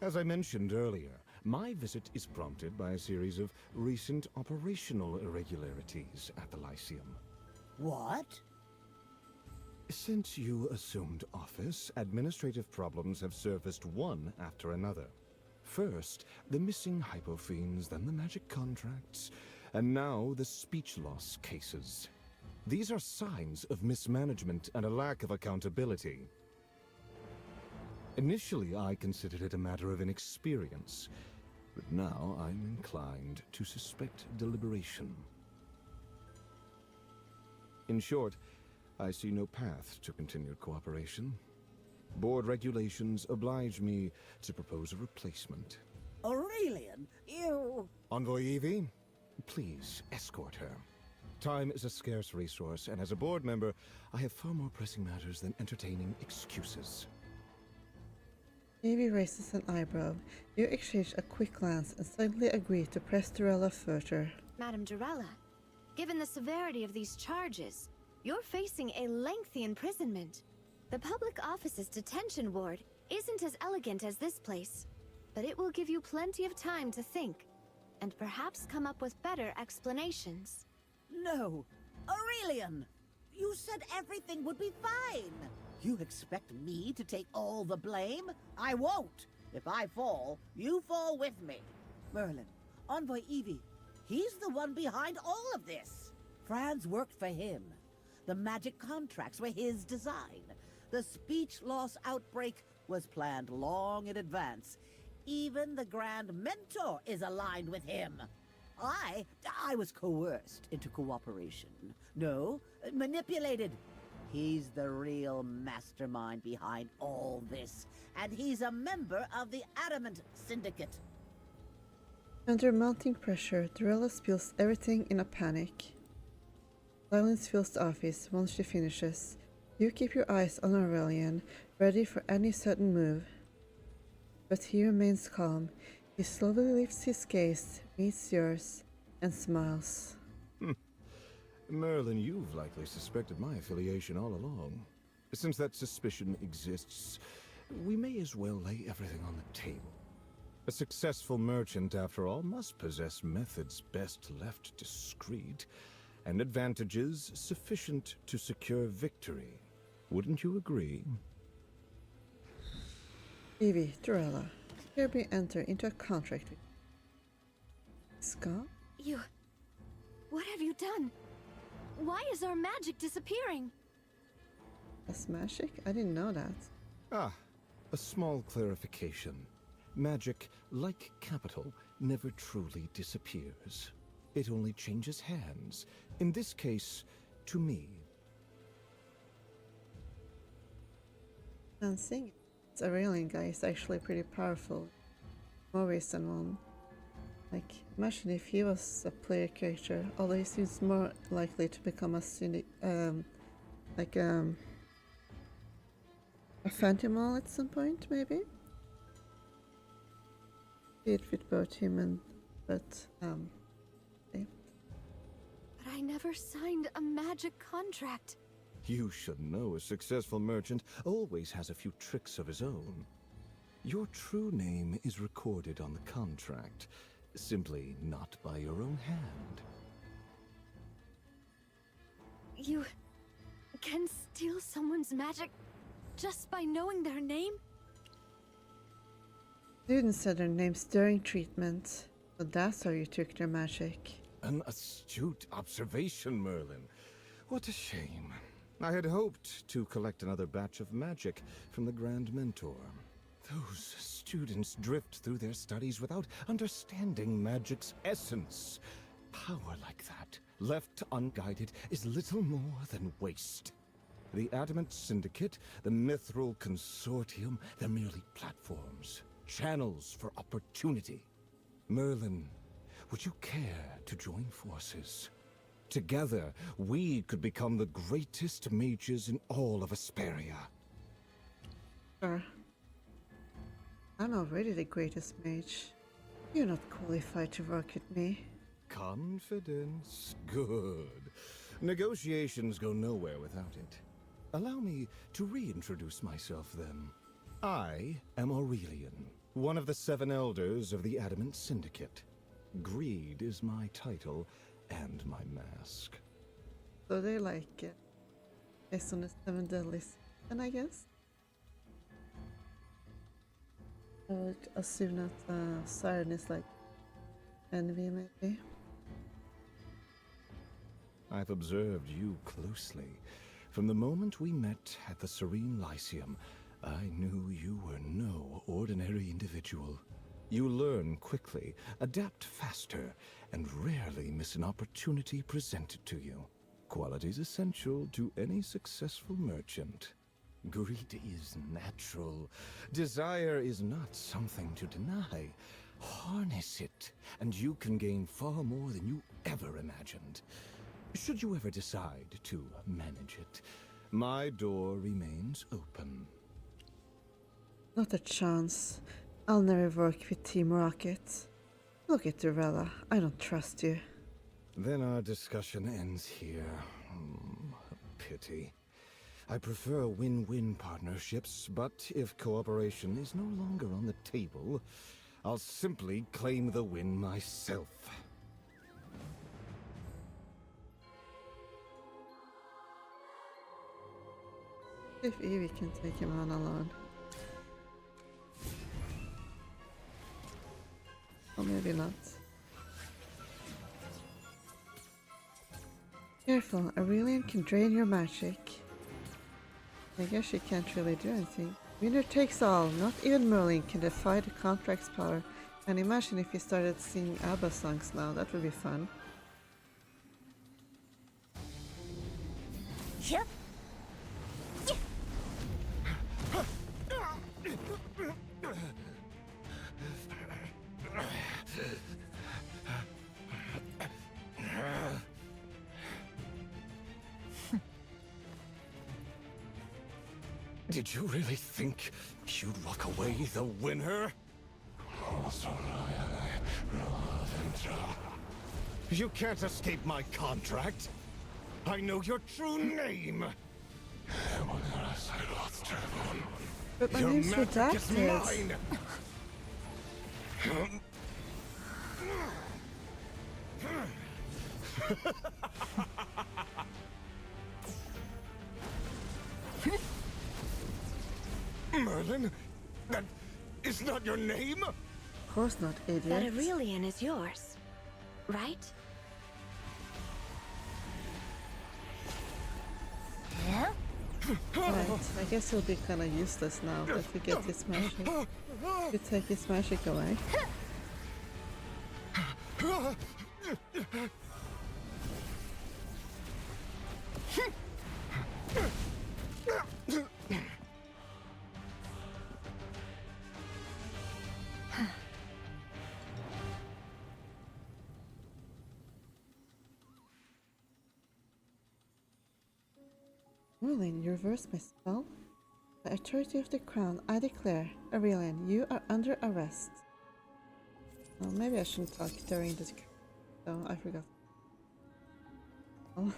As I mentioned earlier, my visit is prompted by a series of recent operational irregularities at the Lyceum. What? Since you assumed office, administrative problems have surfaced one after another. First, the missing hypofiends, then the magic contracts, and now the speech loss cases. These are signs of mismanagement and a lack of accountability. Initially, I considered it a matter of inexperience, but now I'm inclined to suspect deliberation. In short, I see no path to continued cooperation. Board regulations oblige me to propose a replacement. Aurelian, you... Envoy Evie, please escort her. Time is a scarce resource, and as a board member, I have far more pressing matters than entertaining excuses. Evie raises an eyebrow. You exchange a quick glance and suddenly agree to press Durella further. Madame Durella, given the severity of these charges, you're facing a lengthy imprisonment. The public office's detention ward isn't as elegant as this place, but it will give you plenty of time to think, and perhaps come up with better explanations. No! Aurelian! You said everything would be fine! You expect me to take all the blame? I won't! If I fall, you fall with me. Merlin, Envoy Evie, he's the one behind all of this. Franz worked for him. The magic contracts were his design. The speech loss outbreak was planned long in advance. Even the Grand Mentor is aligned with him. I was coerced into cooperation. No, manipulated. He's the real mastermind behind all this, and he's a member of the Adamant Syndicate. Under mounting pressure, Durella spills everything in a panic. Silence fills the office once she finishes. You keep your eyes on Aurelian, ready for any sudden move. But he remains calm. He slowly lifts his gaze, meets yours, and smiles. Merlin, you've likely suspected my affiliation all along. Since that suspicion exists, we may as well lay everything on the table. A successful merchant, after all, must possess methods best left discreet, and advantages sufficient to secure victory. Wouldn't you agree? Evie, Durella, hear me enter into a contract with Scott? You... What have you done? Why is our magic disappearing? That's magic? I didn't know that. Ah, a small clarification. Magic, like capital, never truly disappears. It only changes hands. In this case, to me. And seeing this Aurelian guy is actually pretty powerful. More ways than one. Like, imagine if he was a player character, although he seems more likely to become a Phantomall at some point, maybe? It fit both him and, okay. But I never signed a magic contract. You should know a successful merchant always has a few tricks of his own. Your true name is recorded on the contract, simply not by your own hand. You can steal someone's magic just by knowing their name? Students said their names during treatment, but that's how you took their magic. An astute observation, Merlin. What a shame. I had hoped to collect another batch of magic from the Grand Mentor. Those students drift through their studies without understanding magic's essence. Power like that, left unguided, is little more than waste. The Adamant Syndicate, the Mithril Consortium, they're merely platforms, channels for opportunity. Merlin, would you care to join forces? Together, we could become the greatest mages in all of Asperia. Sure. I'm already the greatest mage. You're not qualified to work with me. Confidence. Good. Negotiations go nowhere without it. Allow me to reintroduce myself then. I am Aurelian, one of the 7 elders of the Adamant Syndicate. Greed is my title and my mask. So they like it. Based on the 7 deadly sin, I guess. I would assume that Siren is like envy, maybe. I've observed you closely. From the moment we met at the Serene Lyceum, I knew you were no ordinary individual. You learn quickly, adapt faster, and rarely miss an opportunity presented to you. Qualities essential to any successful merchant. Greed is natural. Desire is not something to deny. Harness it, and you can gain far more than you ever imagined. Should you ever decide to manage it, my door remains open. Not a chance. I'll never work with Team Rocket. Look at Durella. I don't trust you. Then our discussion ends here. Pity. I prefer win-win partnerships, but if cooperation is no longer on the table, I'll simply claim the win myself. If Evie can take him on alone. Or maybe not. Careful, Aurelian can drain your magic. I guess she can't really do anything. Winner takes all. Not even Merlin can defy the contract's power. And imagine if he started singing ABBA songs now. That would be fun. Yep. Did you really think you'd walk away the winner? You can't escape my contract. I know your true name. But my your name's magic is redacted. mine. Merlin? That is not your name? Of course not, idiot. That Aurelian is yours, right? Yeah? Right, I guess he'll be kinda useless now that we get his magic. We take his magic away. Merlin, you reversed my spell? By authority of the crown, I declare, Aurelian, you are under arrest. Well, maybe I shouldn't talk during this. Oh, I forgot. Oh.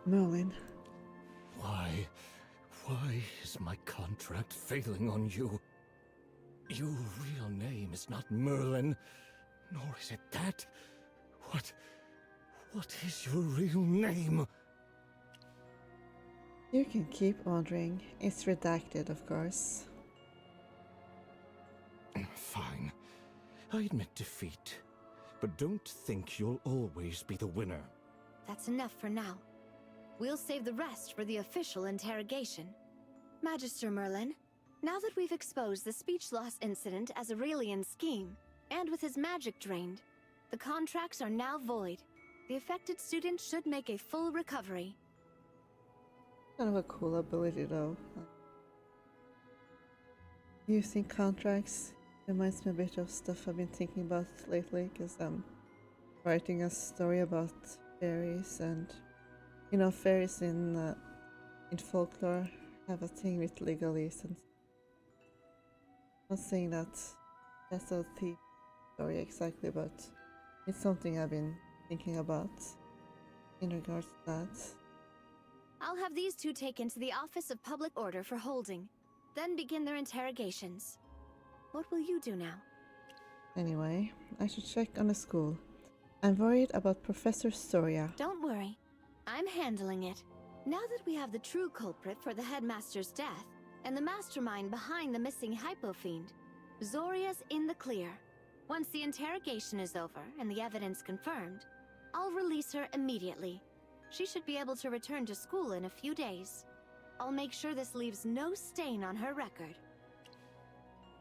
Merlin. Why is my contract failing on you? Your real name is not Merlin, nor is it that. What is your real name? You can keep wondering. It's redacted, of course. Fine. I admit defeat. But don't think you'll always be the winner. That's enough for now. We'll save the rest for the official interrogation. Magister Merlin, now that we've exposed the speech loss incident as Aurelian's scheme, and with his magic drained, the contracts are now void. The affected student should make a full recovery. Kind of a cool ability though. Using contracts reminds me a bit of stuff I've been thinking about lately, because I'm writing a story about fairies, and you know, fairies in folklore have a thing with legalese, and I'm not saying that that's a thief story exactly, but it's something I've been thinking about in regards to that. I'll have these two taken to the Office of Public Order for holding, then begin their interrogations. What will you do now? Anyway, I should check on the school. I'm worried about Professor Storia. Don't worry. I'm handling it. Now that we have the true culprit for the headmaster's death, and the mastermind behind the missing hypofiend, Zoria's in the clear. Once the interrogation is over and the evidence confirmed, I'll release her immediately. She should be able to return to school in a few days. I'll make sure this leaves no stain on her record.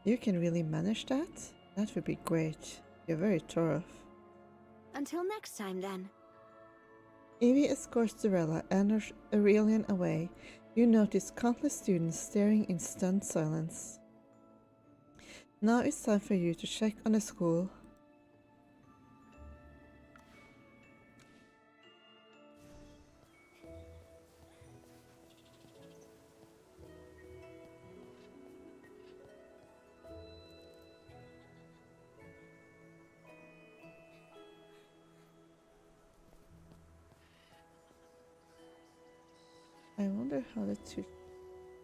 You can really manage that? That would be great. You're very thorough. Until next time, then. Evie escorts Durella and Aurelian away. You notice countless students staring in stunned silence. Now it's time for you to check on the school. I wonder how the two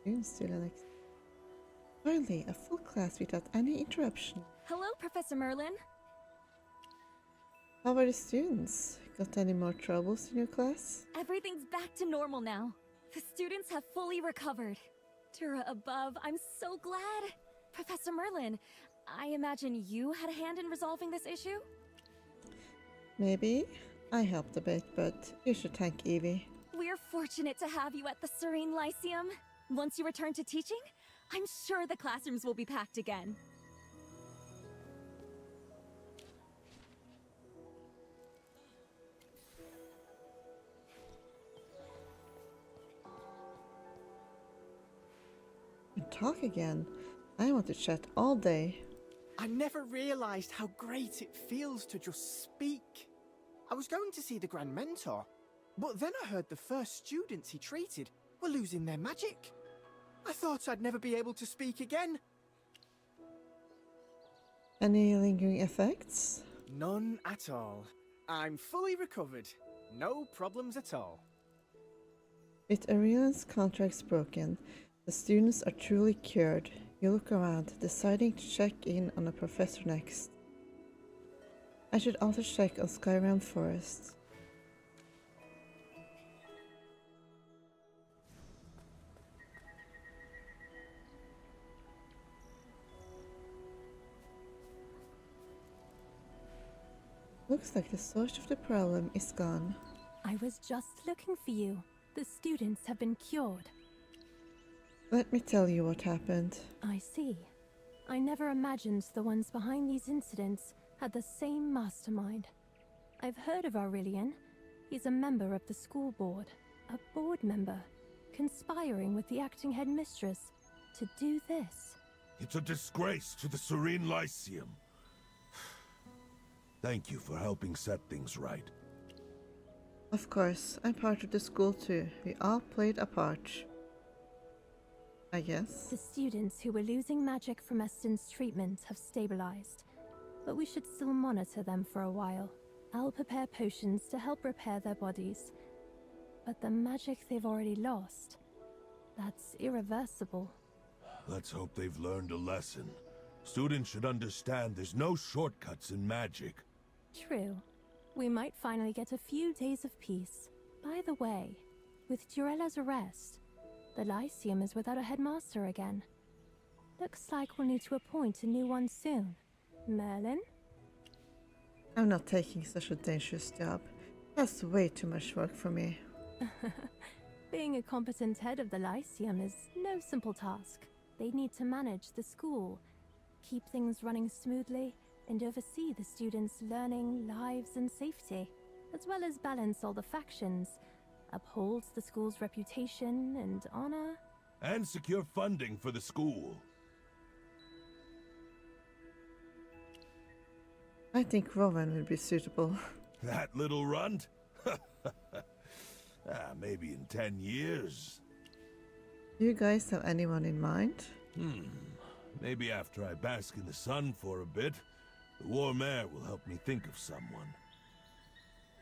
students do the next. Finally, a full class without any interruption. Hello, Professor Merlin. How are the students? Got any more troubles in your class? Everything's back to normal now. The students have fully recovered. Dura above, I'm so glad. Professor Merlin, I imagine you had a hand in resolving this issue? Maybe. I helped a bit, but you should thank Evie. We're fortunate to have you at the Serene Lyceum. Once you return to teaching, I'm sure the classrooms will be packed again. And talk again. I want to chat all day. I never realized how great it feels to just speak. I was going to see the Grand Mentor, but then I heard the first students he treated were losing their magic. I thought I'd never be able to speak again. Any lingering effects? None at all. I'm fully recovered. No problems at all. With Aurelian's contracts broken, the students are truly cured. You look around, deciding to check in on the professor next. I should also check on Skyrim Forest. Looks like the source of the problem is gone. I was just looking for you. The students have been cured. Let me tell you what happened. I see. I never imagined the ones behind these incidents had the same mastermind. I've heard of Aurelian. He's a member of the school board. A board member. Conspiring with the acting headmistress to do this. It's a disgrace to the Serene Lyceum. Thank you for helping set things right. Of course, I'm part of the school too. We all played a part. I guess. The students who were losing magic from Eston's treatment have stabilized, but we should still monitor them for a while. I'll prepare potions to help repair their bodies. But the magic they've already lost, that's irreversible. Let's hope they've learned a lesson. Students should understand there's no shortcuts in magic. True. We might finally get a few days of peace. By the way, with Durella's arrest, the Lyceum is without a headmaster again. Looks like we'll need to appoint a new one soon. Merlin? I'm not taking such a dangerous job. That's way too much work for me. Being a competent head of the Lyceum is no simple task. They need to manage the school, keep things running smoothly, and oversee the students' learning, lives, and safety, as well as balance all the factions, uphold the school's reputation and honor. And secure funding for the school. I think Rowan would be suitable. That little runt? Maybe in 10 years. Do you guys have anyone in mind? Maybe after I bask in the sun for a bit, the warm air will help me think of someone.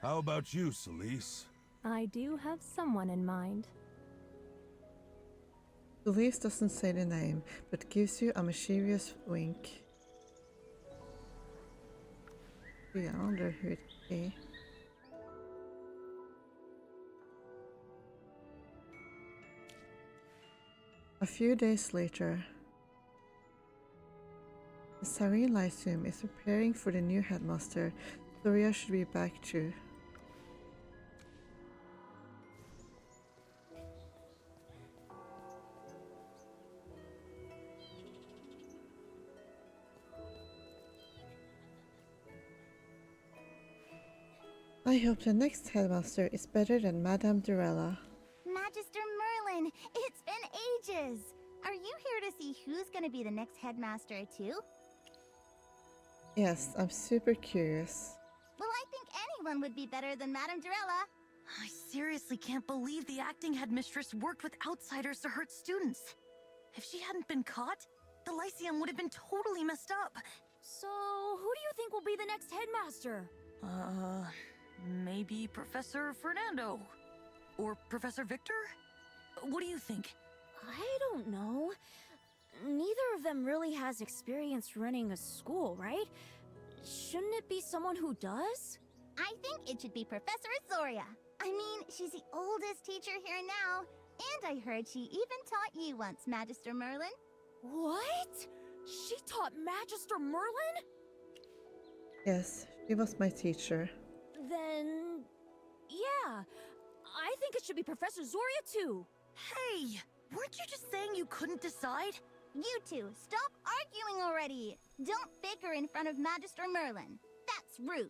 How about you, Celise? I do have someone in mind. Celise doesn't say the name, but gives you a mischievous wink. Yeah, I wonder who it could be. A few days later, the Serene Lyceum is preparing for the new headmaster. Zoria should be back too. I hope the next headmaster is better than Madame Durella. Magister Merlin, it's been ages! Are you here to see who's gonna be the next headmaster too? Yes, I'm super curious. Well, I think anyone would be better than Madame Durella. I seriously can't believe the acting headmistress worked with outsiders to hurt students. If she hadn't been caught, the Lyceum would have been totally messed up. So, who do you think will be the next headmaster? Maybe Professor Fernando? Or Professor Victor? What do you think? I don't know. Neither of them really has experience running a school, right? Shouldn't it be someone who does? I think it should be Professor Zoria. I mean, she's the oldest teacher here now. And I heard she even taught you once, Magister Merlin. What? She taught Magister Merlin? Yes, she was my teacher. Then... yeah. I think it should be Professor Zoria too. Hey! Weren't you just saying you couldn't decide? You two, stop arguing already! Don't bicker in front of Magister Merlin. That's rude.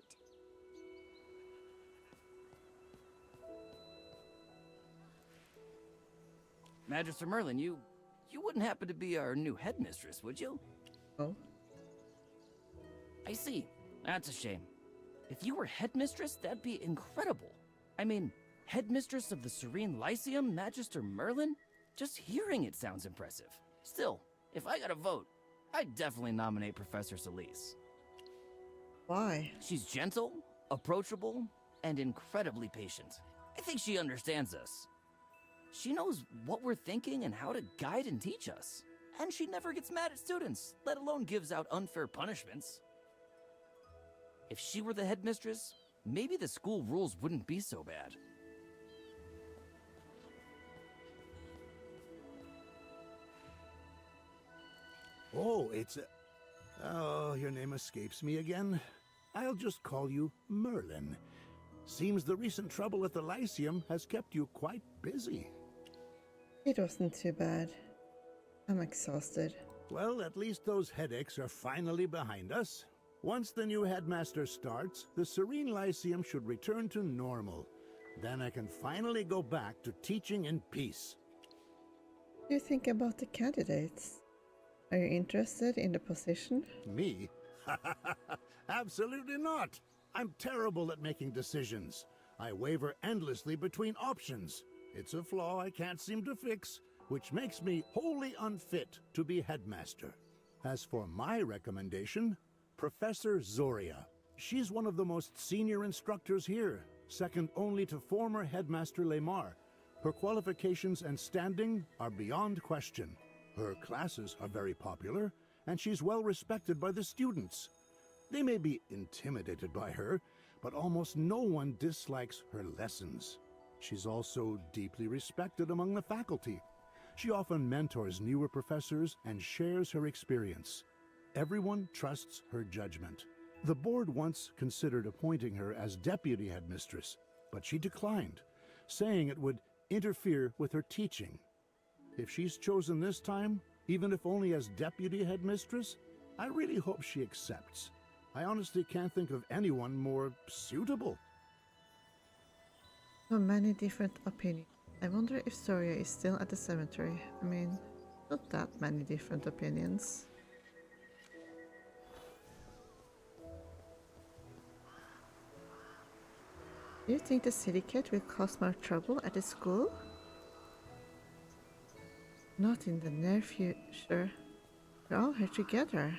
Magister Merlin, you wouldn't happen to be our new headmistress, would you? Oh? I see. That's a shame. If you were headmistress, that'd be incredible. I mean, headmistress of the Serene Lyceum, Magister Merlin? Just hearing it sounds impressive. Still, if I got a vote, I'd definitely nominate Professor Celise. Why? She's gentle, approachable, and incredibly patient. I think she understands us. She knows what we're thinking and how to guide and teach us. And she never gets mad at students, let alone gives out unfair punishments. If she were the headmistress, maybe the school rules wouldn't be so bad. Oh, it's oh, your name escapes me again. I'll just call you Merlin. Seems the recent trouble at the Lyceum has kept you quite busy. It wasn't too bad. I'm exhausted. Well, at least those headaches are finally behind us. Once the new headmaster starts, the Serene Lyceum should return to normal. Then I can finally go back to teaching in peace. What do you think about the candidates? Are you interested in the position? Me? Absolutely not. I'm terrible at making decisions. I waver endlessly between options. It's a flaw I can't seem to fix, which makes me wholly unfit to be headmaster. As for my recommendation, Professor Zoria. She's one of the most senior instructors here, second only to former headmaster Lemar. Her qualifications and standing are beyond question. Her classes are very popular, and she's well respected by the students. They may be intimidated by her, but almost no one dislikes her lessons. She's also deeply respected among the faculty. She often mentors newer professors and shares her experience. Everyone trusts her judgment. The board once considered appointing her as deputy headmistress, but she declined, saying it would interfere with her teaching. If she's chosen this time, even if only as deputy headmistress, I really hope she accepts. I honestly can't think of anyone more suitable. So many different opinions. I wonder if Soria is still at the cemetery. I mean, not that many different opinions. Do you think the city cat will cause more trouble at the school? Not in the near future. We're all here together.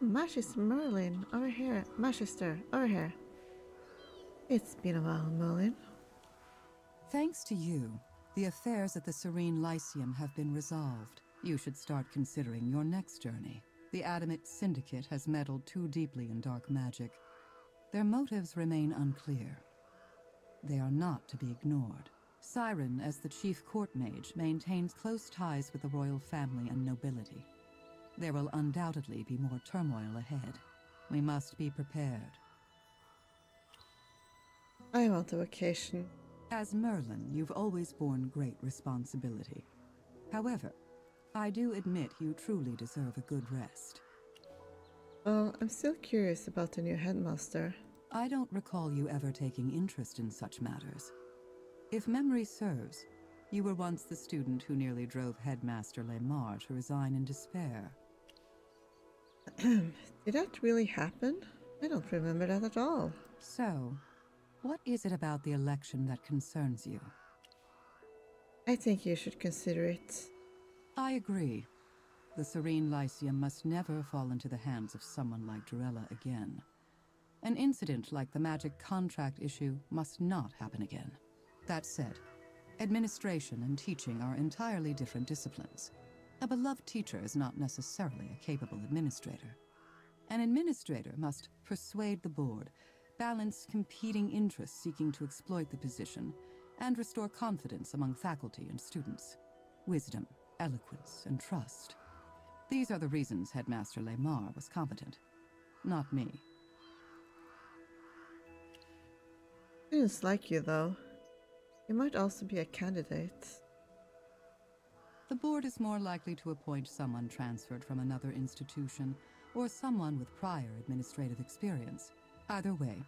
Magister Merlin, over here. Magister, over here. It's been a while, Merlin. Thanks to you, the affairs at the Serene Lyceum have been resolved. You should start considering your next journey. The Adamant Syndicate has meddled too deeply in dark magic. Their motives remain unclear. They are not to be ignored. Siren, as the chief court mage, maintains close ties with the royal family and nobility. There will undoubtedly be more turmoil ahead. We must be prepared. I want a vacation. As Merlin, you've always borne great responsibility. However, I do admit you truly deserve a good rest. Well, I'm still curious about the new headmaster. I don't recall you ever taking interest in such matters. If memory serves, you were once the student who nearly drove Headmaster Lemar to resign in despair. Did that really happen? I don't remember that at all. So, what is it about the election that concerns you? I think you should consider it. I agree. The Serene Lyceum must never fall into the hands of someone like Durella again. An incident like the magic contract issue must not happen again. That said, administration and teaching are entirely different disciplines. A beloved teacher is not necessarily a capable administrator. An administrator must persuade the board, balance competing interests seeking to exploit the position, and restore confidence among faculty and students. Wisdom, eloquence, and trust. These are the reasons Headmaster Lemar was competent. Not me. Students like you, though. You might also be a candidate. The board is more likely to appoint someone transferred from another institution or someone with prior administrative experience. Either way,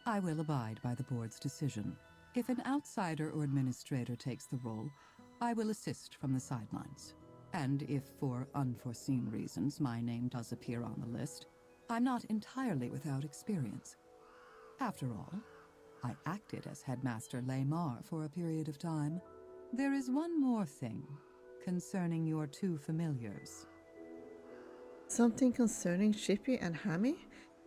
I will abide by the board's decision. If an outsider or administrator takes the role, I will assist from the sidelines. And if for unforeseen reasons my name does appear on the list, I'm not entirely without experience. After all, I acted as Headmaster Lemar for a period of time. There is one more thing concerning your two familiars. Something concerning Chippy and Hammy?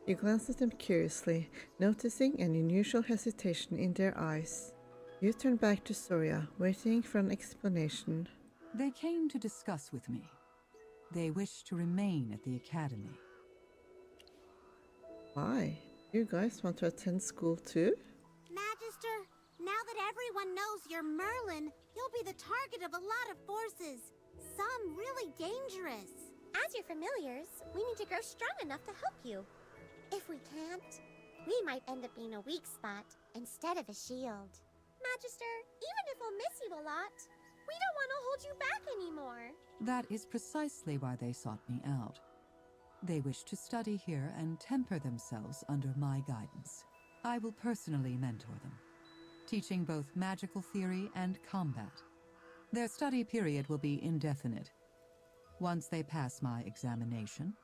You glance at them curiously, noticing an unusual hesitation in their eyes. You turn back to Soria, waiting for an explanation. They came to discuss with me. They wish to remain at the academy. Why? You guys want to attend school too? Magister, now that everyone knows you're Merlin, you'll be the target of a lot of forces. Some really dangerous. As your familiars, we need to grow strong enough to help you. If we can't, we might end up being a weak spot instead of a shield. Magister, even if we'll miss you a lot, we don't want to hold you back anymore. That is precisely why they sought me out. They wish to study here and temper themselves under my guidance. I will personally mentor them, teaching both magical theory and combat. Their study period will be indefinite. Once they pass my examination,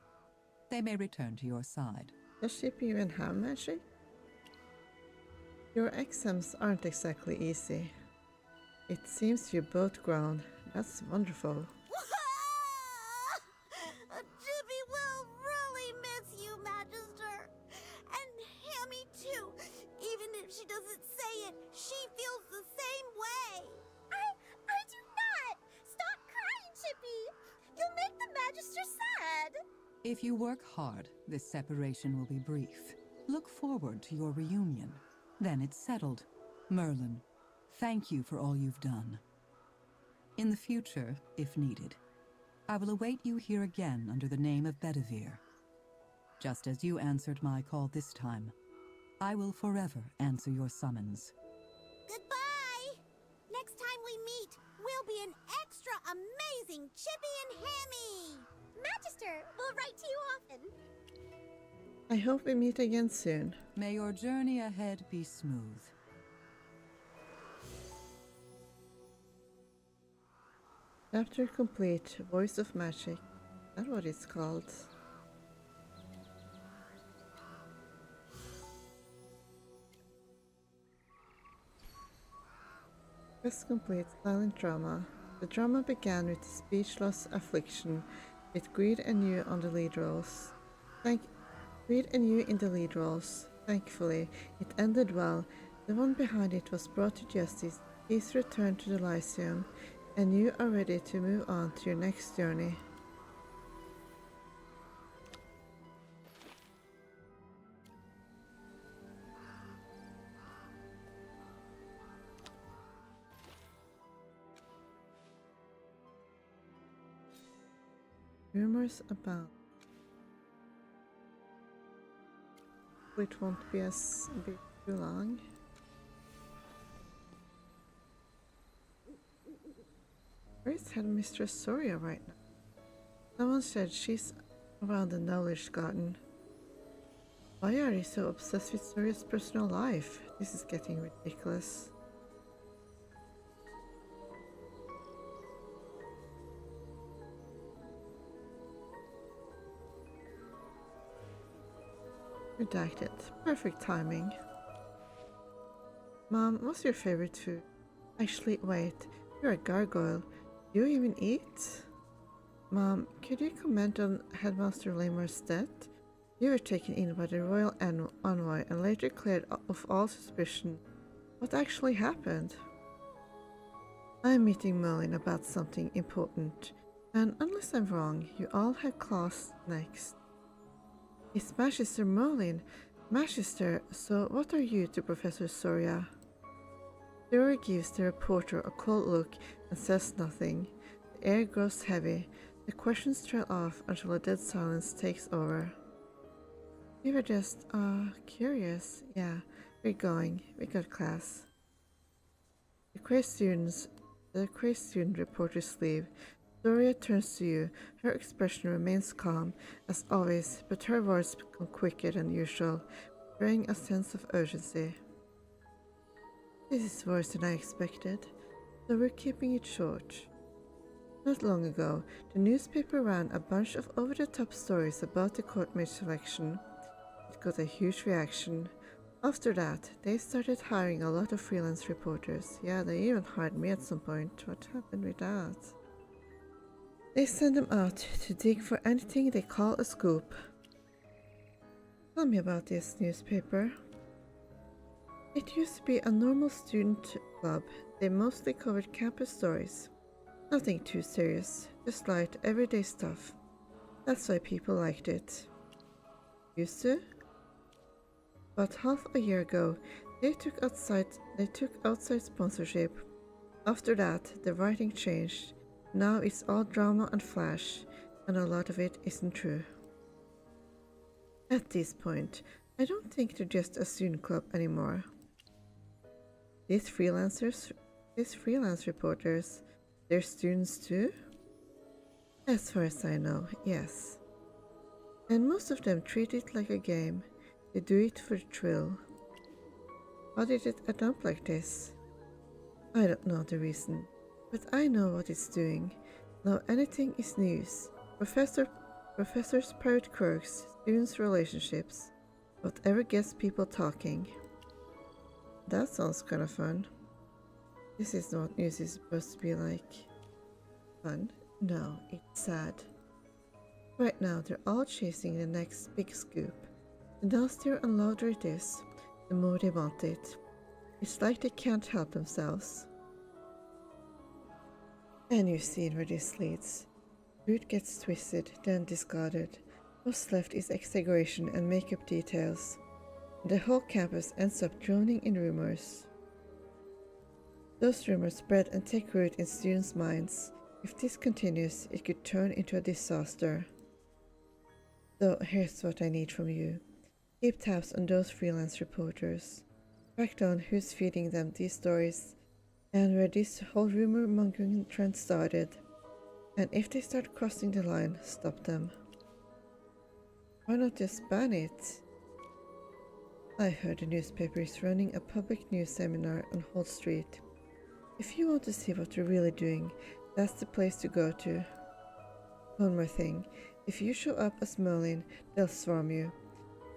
they may return to your side. Does Chippy even have magic? Your exams aren't exactly easy. It seems you're both grown. That's wonderful. Chippy will really miss you, Magister. And Hammy too. Even if she doesn't say it, she feels the same way. I do not! Stop crying, Chippy! You'll make the Magister sad! If you work hard, this separation will be brief. Look forward to your reunion. Then it's settled. Merlin, thank you for all you've done. In the future, if needed, I will await you here again under the name of Bedivere. Just as you answered my call this time, I will forever answer your summons. Goodbye! Next time we meet, we'll be an extra amazing Chippy and Hammy! Magister, we'll write to you often. I hope we meet again soon. May your journey ahead be smooth. Chapter complete. Voice of Magic. That's what it's called. Quest complete. Silent drama. The drama began with speechless affliction, with Greed and you on the lead roles. Greed and you in the lead roles. Thankfully, it ended well. The one behind it was brought to justice. Peace returned to the Lyceum, and you are ready to move on to your next journey. Rumors abound. It won't be too long. Where is Headmistress Soria right now? Someone said she's around the Knowledge Garden. Why are you so obsessed with Soria's personal life? This is getting ridiculous. Redacted. Perfect timing. Mom, what's your favorite food? Actually, wait. You're a gargoyle. Do you even eat? Mom, could you comment on Headmaster Lamar's death? You were taken in by the royal envoy and later cleared of all suspicion. What actually happened? I'm meeting Merlin about something important, and unless I'm wrong, you all have class next. It's Magister Merlin. Magister, so what are you to Professor Soria? Soria gives the reporter a cold look and says nothing. The air grows heavy. The questions trail off until a dead silence takes over. We were just, curious. Yeah, we're going. We got class. The crazed student reporters leave. Soria turns to you. Her expression remains calm, as always, but her words become quicker than usual, betraying a sense of urgency. This is worse than I expected, so we're keeping it short. Not long ago, the newspaper ran a bunch of over-the-top stories about the courtmate selection. It got a huge reaction. After that, they started hiring a lot of freelance reporters. Yeah, they even hired me at some point. What happened with that? They send them out to dig for anything they call a scoop. Tell me about this newspaper. It used to be a normal student club. They mostly covered campus stories. Nothing too serious, just light, everyday stuff. That's why people liked it. Used to? About half a year ago, they took outside sponsorship. After that, the writing changed. Now it's all drama and flash, and a lot of it isn't true. At this point, I don't think they're just a student club anymore. These freelance reporters, they're students too? As far as I know, yes. And most of them treat it like a game. They do it for the thrill. How did it end up like this? I don't know the reason. But I know what it's doing. Now anything is news. Professors' private quirks, students' relationships, whatever gets people talking. That sounds kind of fun. This is not what news is supposed to be like. Fun? No, it's sad. Right now they're all chasing the next big scoop. The nastier and louder it is, the more they want it. It's like they can't help themselves. And you've seen where this leads. Root gets twisted, then discarded. What's left is exaggeration and make-up details. The whole campus ends up drowning in rumors. Those rumors spread and take root in students' minds. If this continues, it could turn into a disaster. So here's what I need from you. Keep tabs on those freelance reporters. Track down who's feeding them these stories and where this whole rumor mongering trend started. And if they start crossing the line, stop them. Why not just ban it? I heard the newspaper is running a public news seminar on Holt Street. If you want to see what they're really doing, that's the place to go to. One more thing, if you show up as Merlin, they'll swarm you.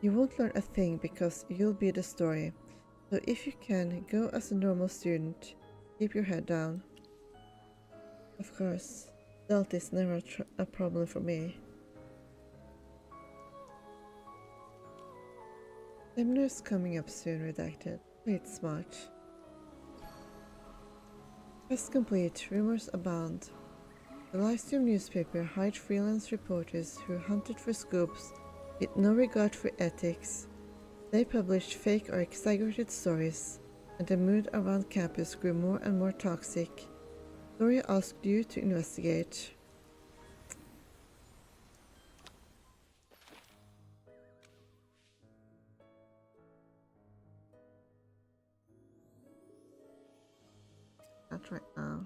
You won't learn a thing because you'll be the story. So if you can, go as a normal student. Keep your head down. Of course, stealth is never a problem for me. Seminar's coming up soon, redacted. Play it smart. Quest complete. Rumors abound. The Lyceum newspaper hired freelance reporters who hunted for scoops with no regard for ethics. They published fake or exaggerated stories, and the mood around campus grew more and more toxic. Gloria asked you to investigate. Not right now.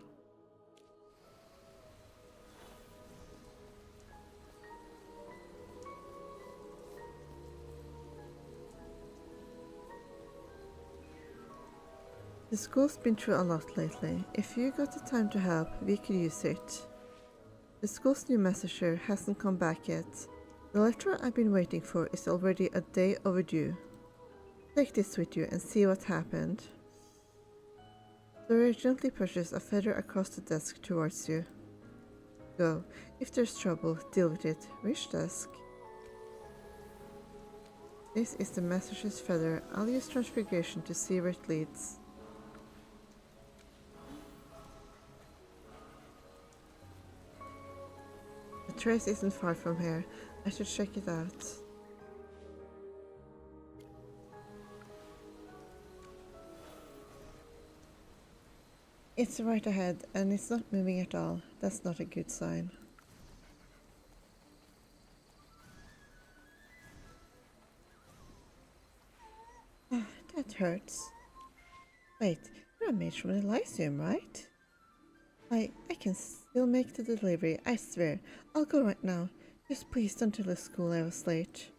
The school's been through a lot lately. If you got the time to help, we could use it. The school's new messenger hasn't come back yet. The letter I've been waiting for is already a day overdue. Take this with you and see what happened. Dora gently pushes a feather across the desk towards you. Go. If there's trouble, deal with it. Which desk? This is the messenger's feather. I'll use transfiguration to see where it leads. The trace isn't far from here. I should check it out. It's right ahead, and it's not moving at all. That's not a good sign. Ah, that hurts. Wait, you're a mage from the Lyceum, right? I can still make the delivery, I swear. I'll go right now. Just please don't tell the school I was late.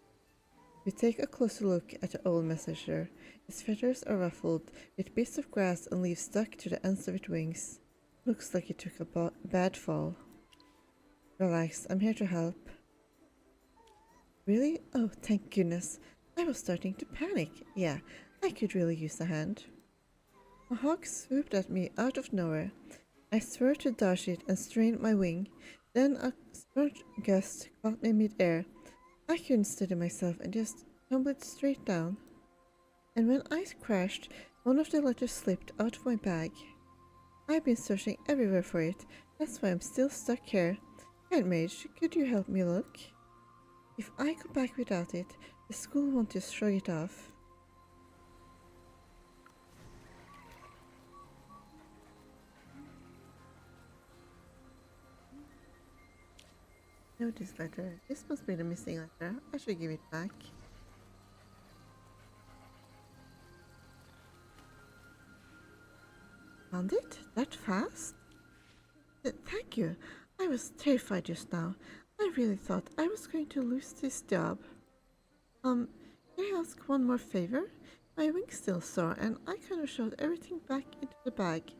We take a closer look at the old messenger. Its feathers are ruffled, with bits of grass and leaves stuck to the ends of its wings. Looks like it took a bad fall. Relax, I'm here to help. Really? Oh, thank goodness. I was starting to panic. Yeah, I could really use a hand. A hawk swooped at me out of nowhere. I swerved to dodge it and strained my wing. Then a strong gust caught me mid-air. I couldn't steady myself and just tumbled straight down. And when I crashed, one of the letters slipped out of my bag. I've been searching everywhere for it. That's why I'm still stuck here. Grand Mage, could you help me look? If I go back without it, the school won't just shrug it off. Note this letter. This must be the missing letter. I should give it back. Found it? That fast? Thank you. I was terrified just now. I really thought I was going to lose this job. Can I ask one more favor? My wing's still sore and I kind of shoved everything back into the bag.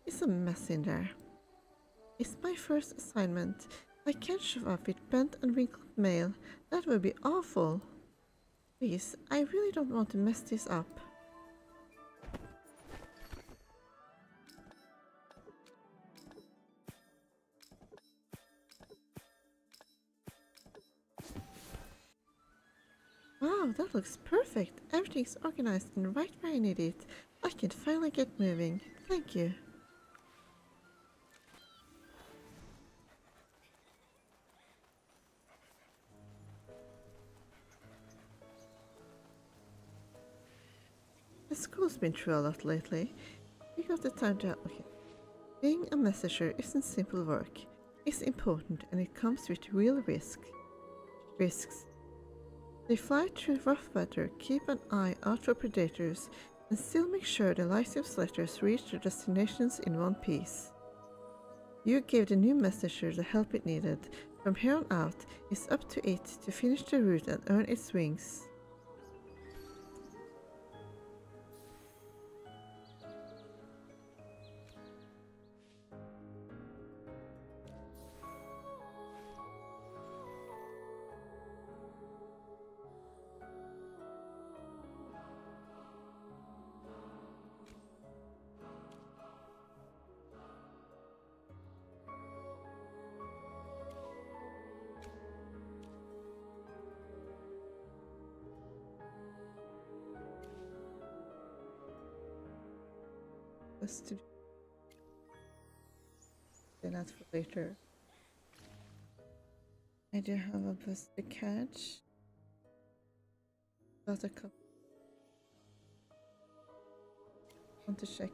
It's a mess in there. It's my first assignment. I can't shove up with bent and wrinkled mail. That would be awful. Please, I really don't want to mess this up. Wow, that looks perfect. Everything's organized and right where I need it. I can finally get moving. Thank you. The school's been through a lot lately. We got the time to help. Okay. Being a messenger isn't simple work. It's important and it comes with real risks. They fly through rough weather, keep an eye out for predators, and still make sure the Lyceum Sletters reach their destinations in one piece. You gave the new messenger the help it needed. From here on out, it's up to it to finish the route and earn its wings. Just to do that for later. I do have a bus to catch. Got a couple. Want to check.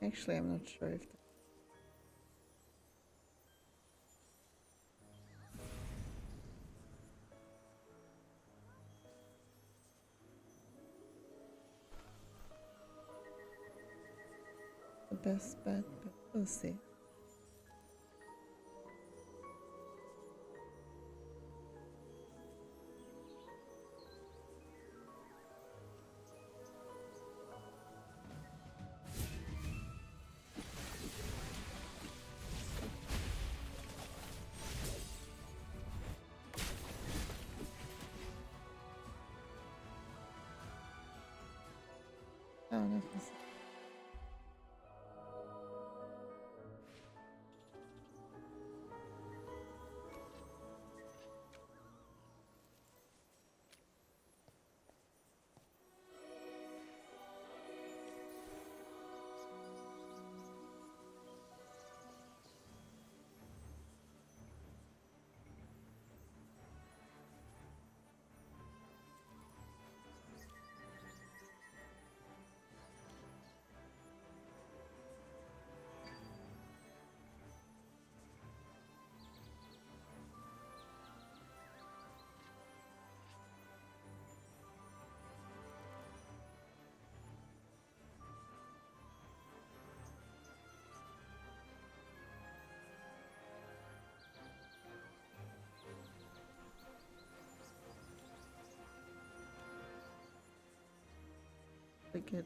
Actually, I'm not sure if the best bet, but we'll see. Oh, no. Good.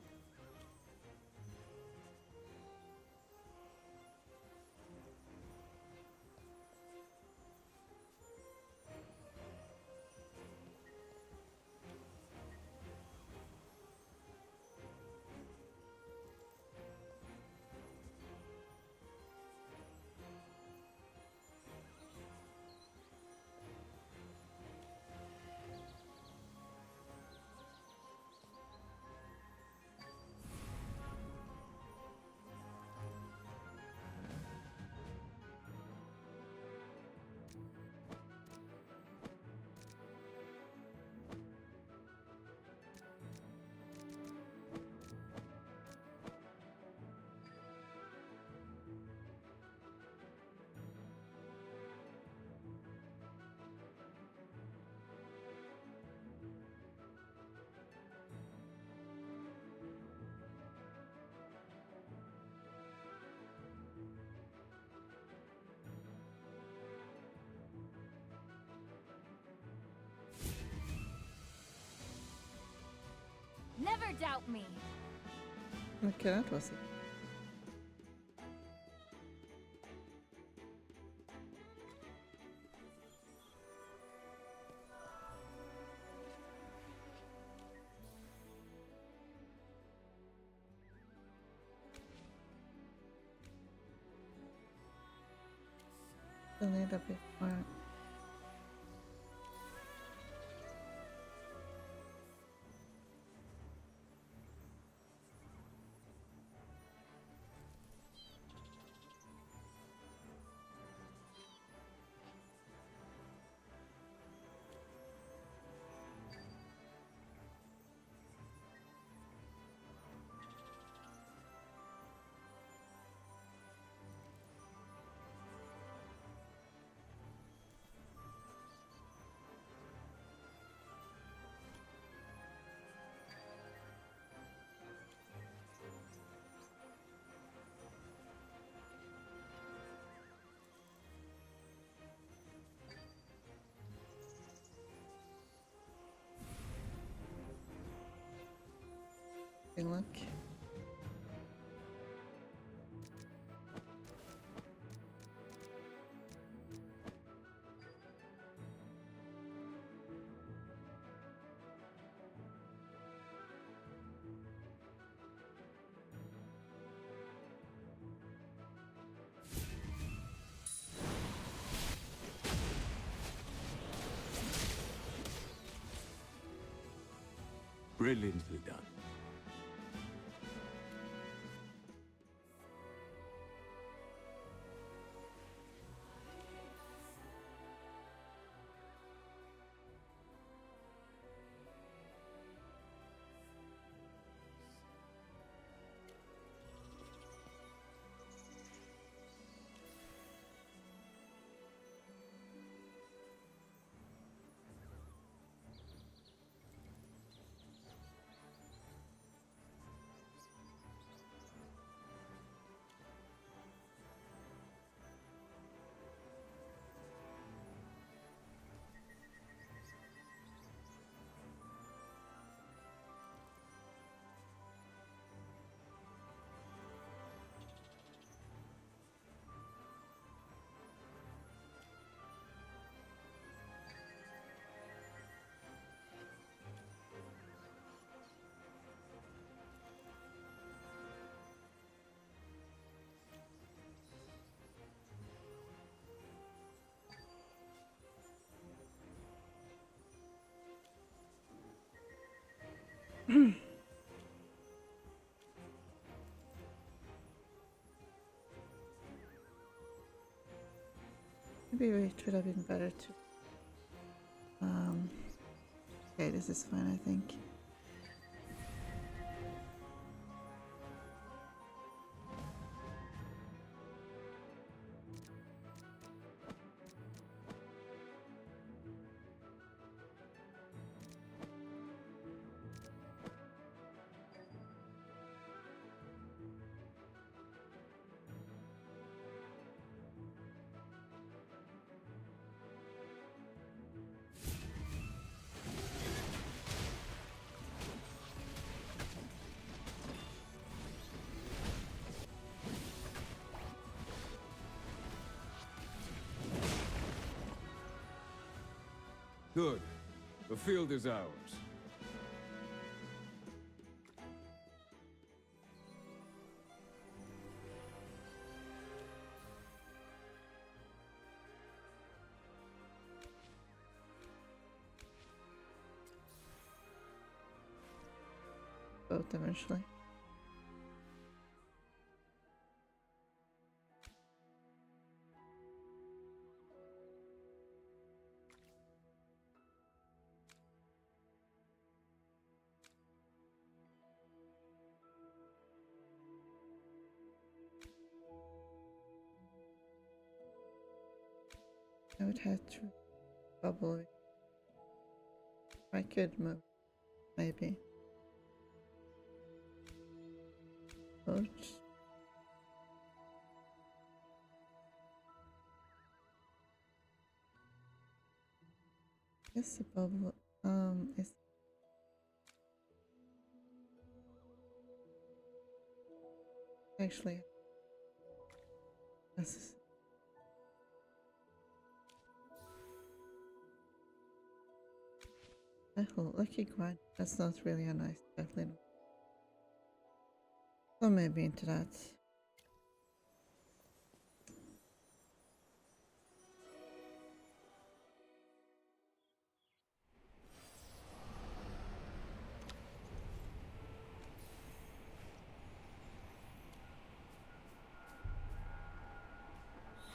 doubt me. Okay, that was it. Still need a bit more. Good luck. Brilliantly done. Maybe it would have been better to. Okay, this is fine, I think. Good. The field is ours. Both eventually. I would have to bubble it. I could move, maybe. Ouch. Yes, the bubble is Actually, that's oh, lucky grind. That's not really a nice title. So maybe into that.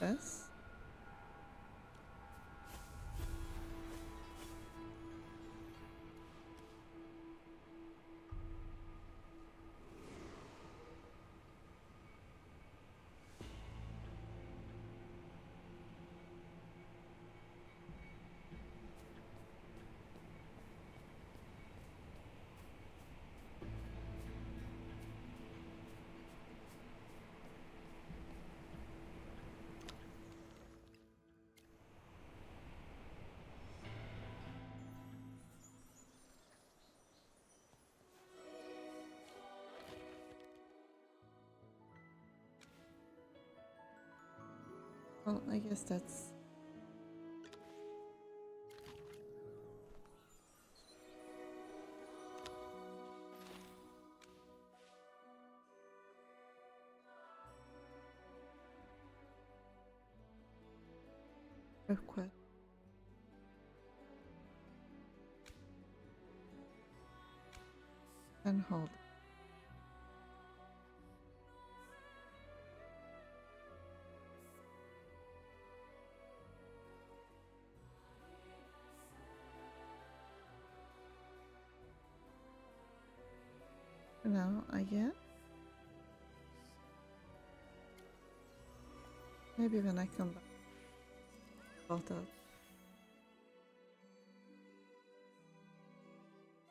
Yes. Well, I guess that's request. And hold. For now, I guess. Maybe when I come back. About that.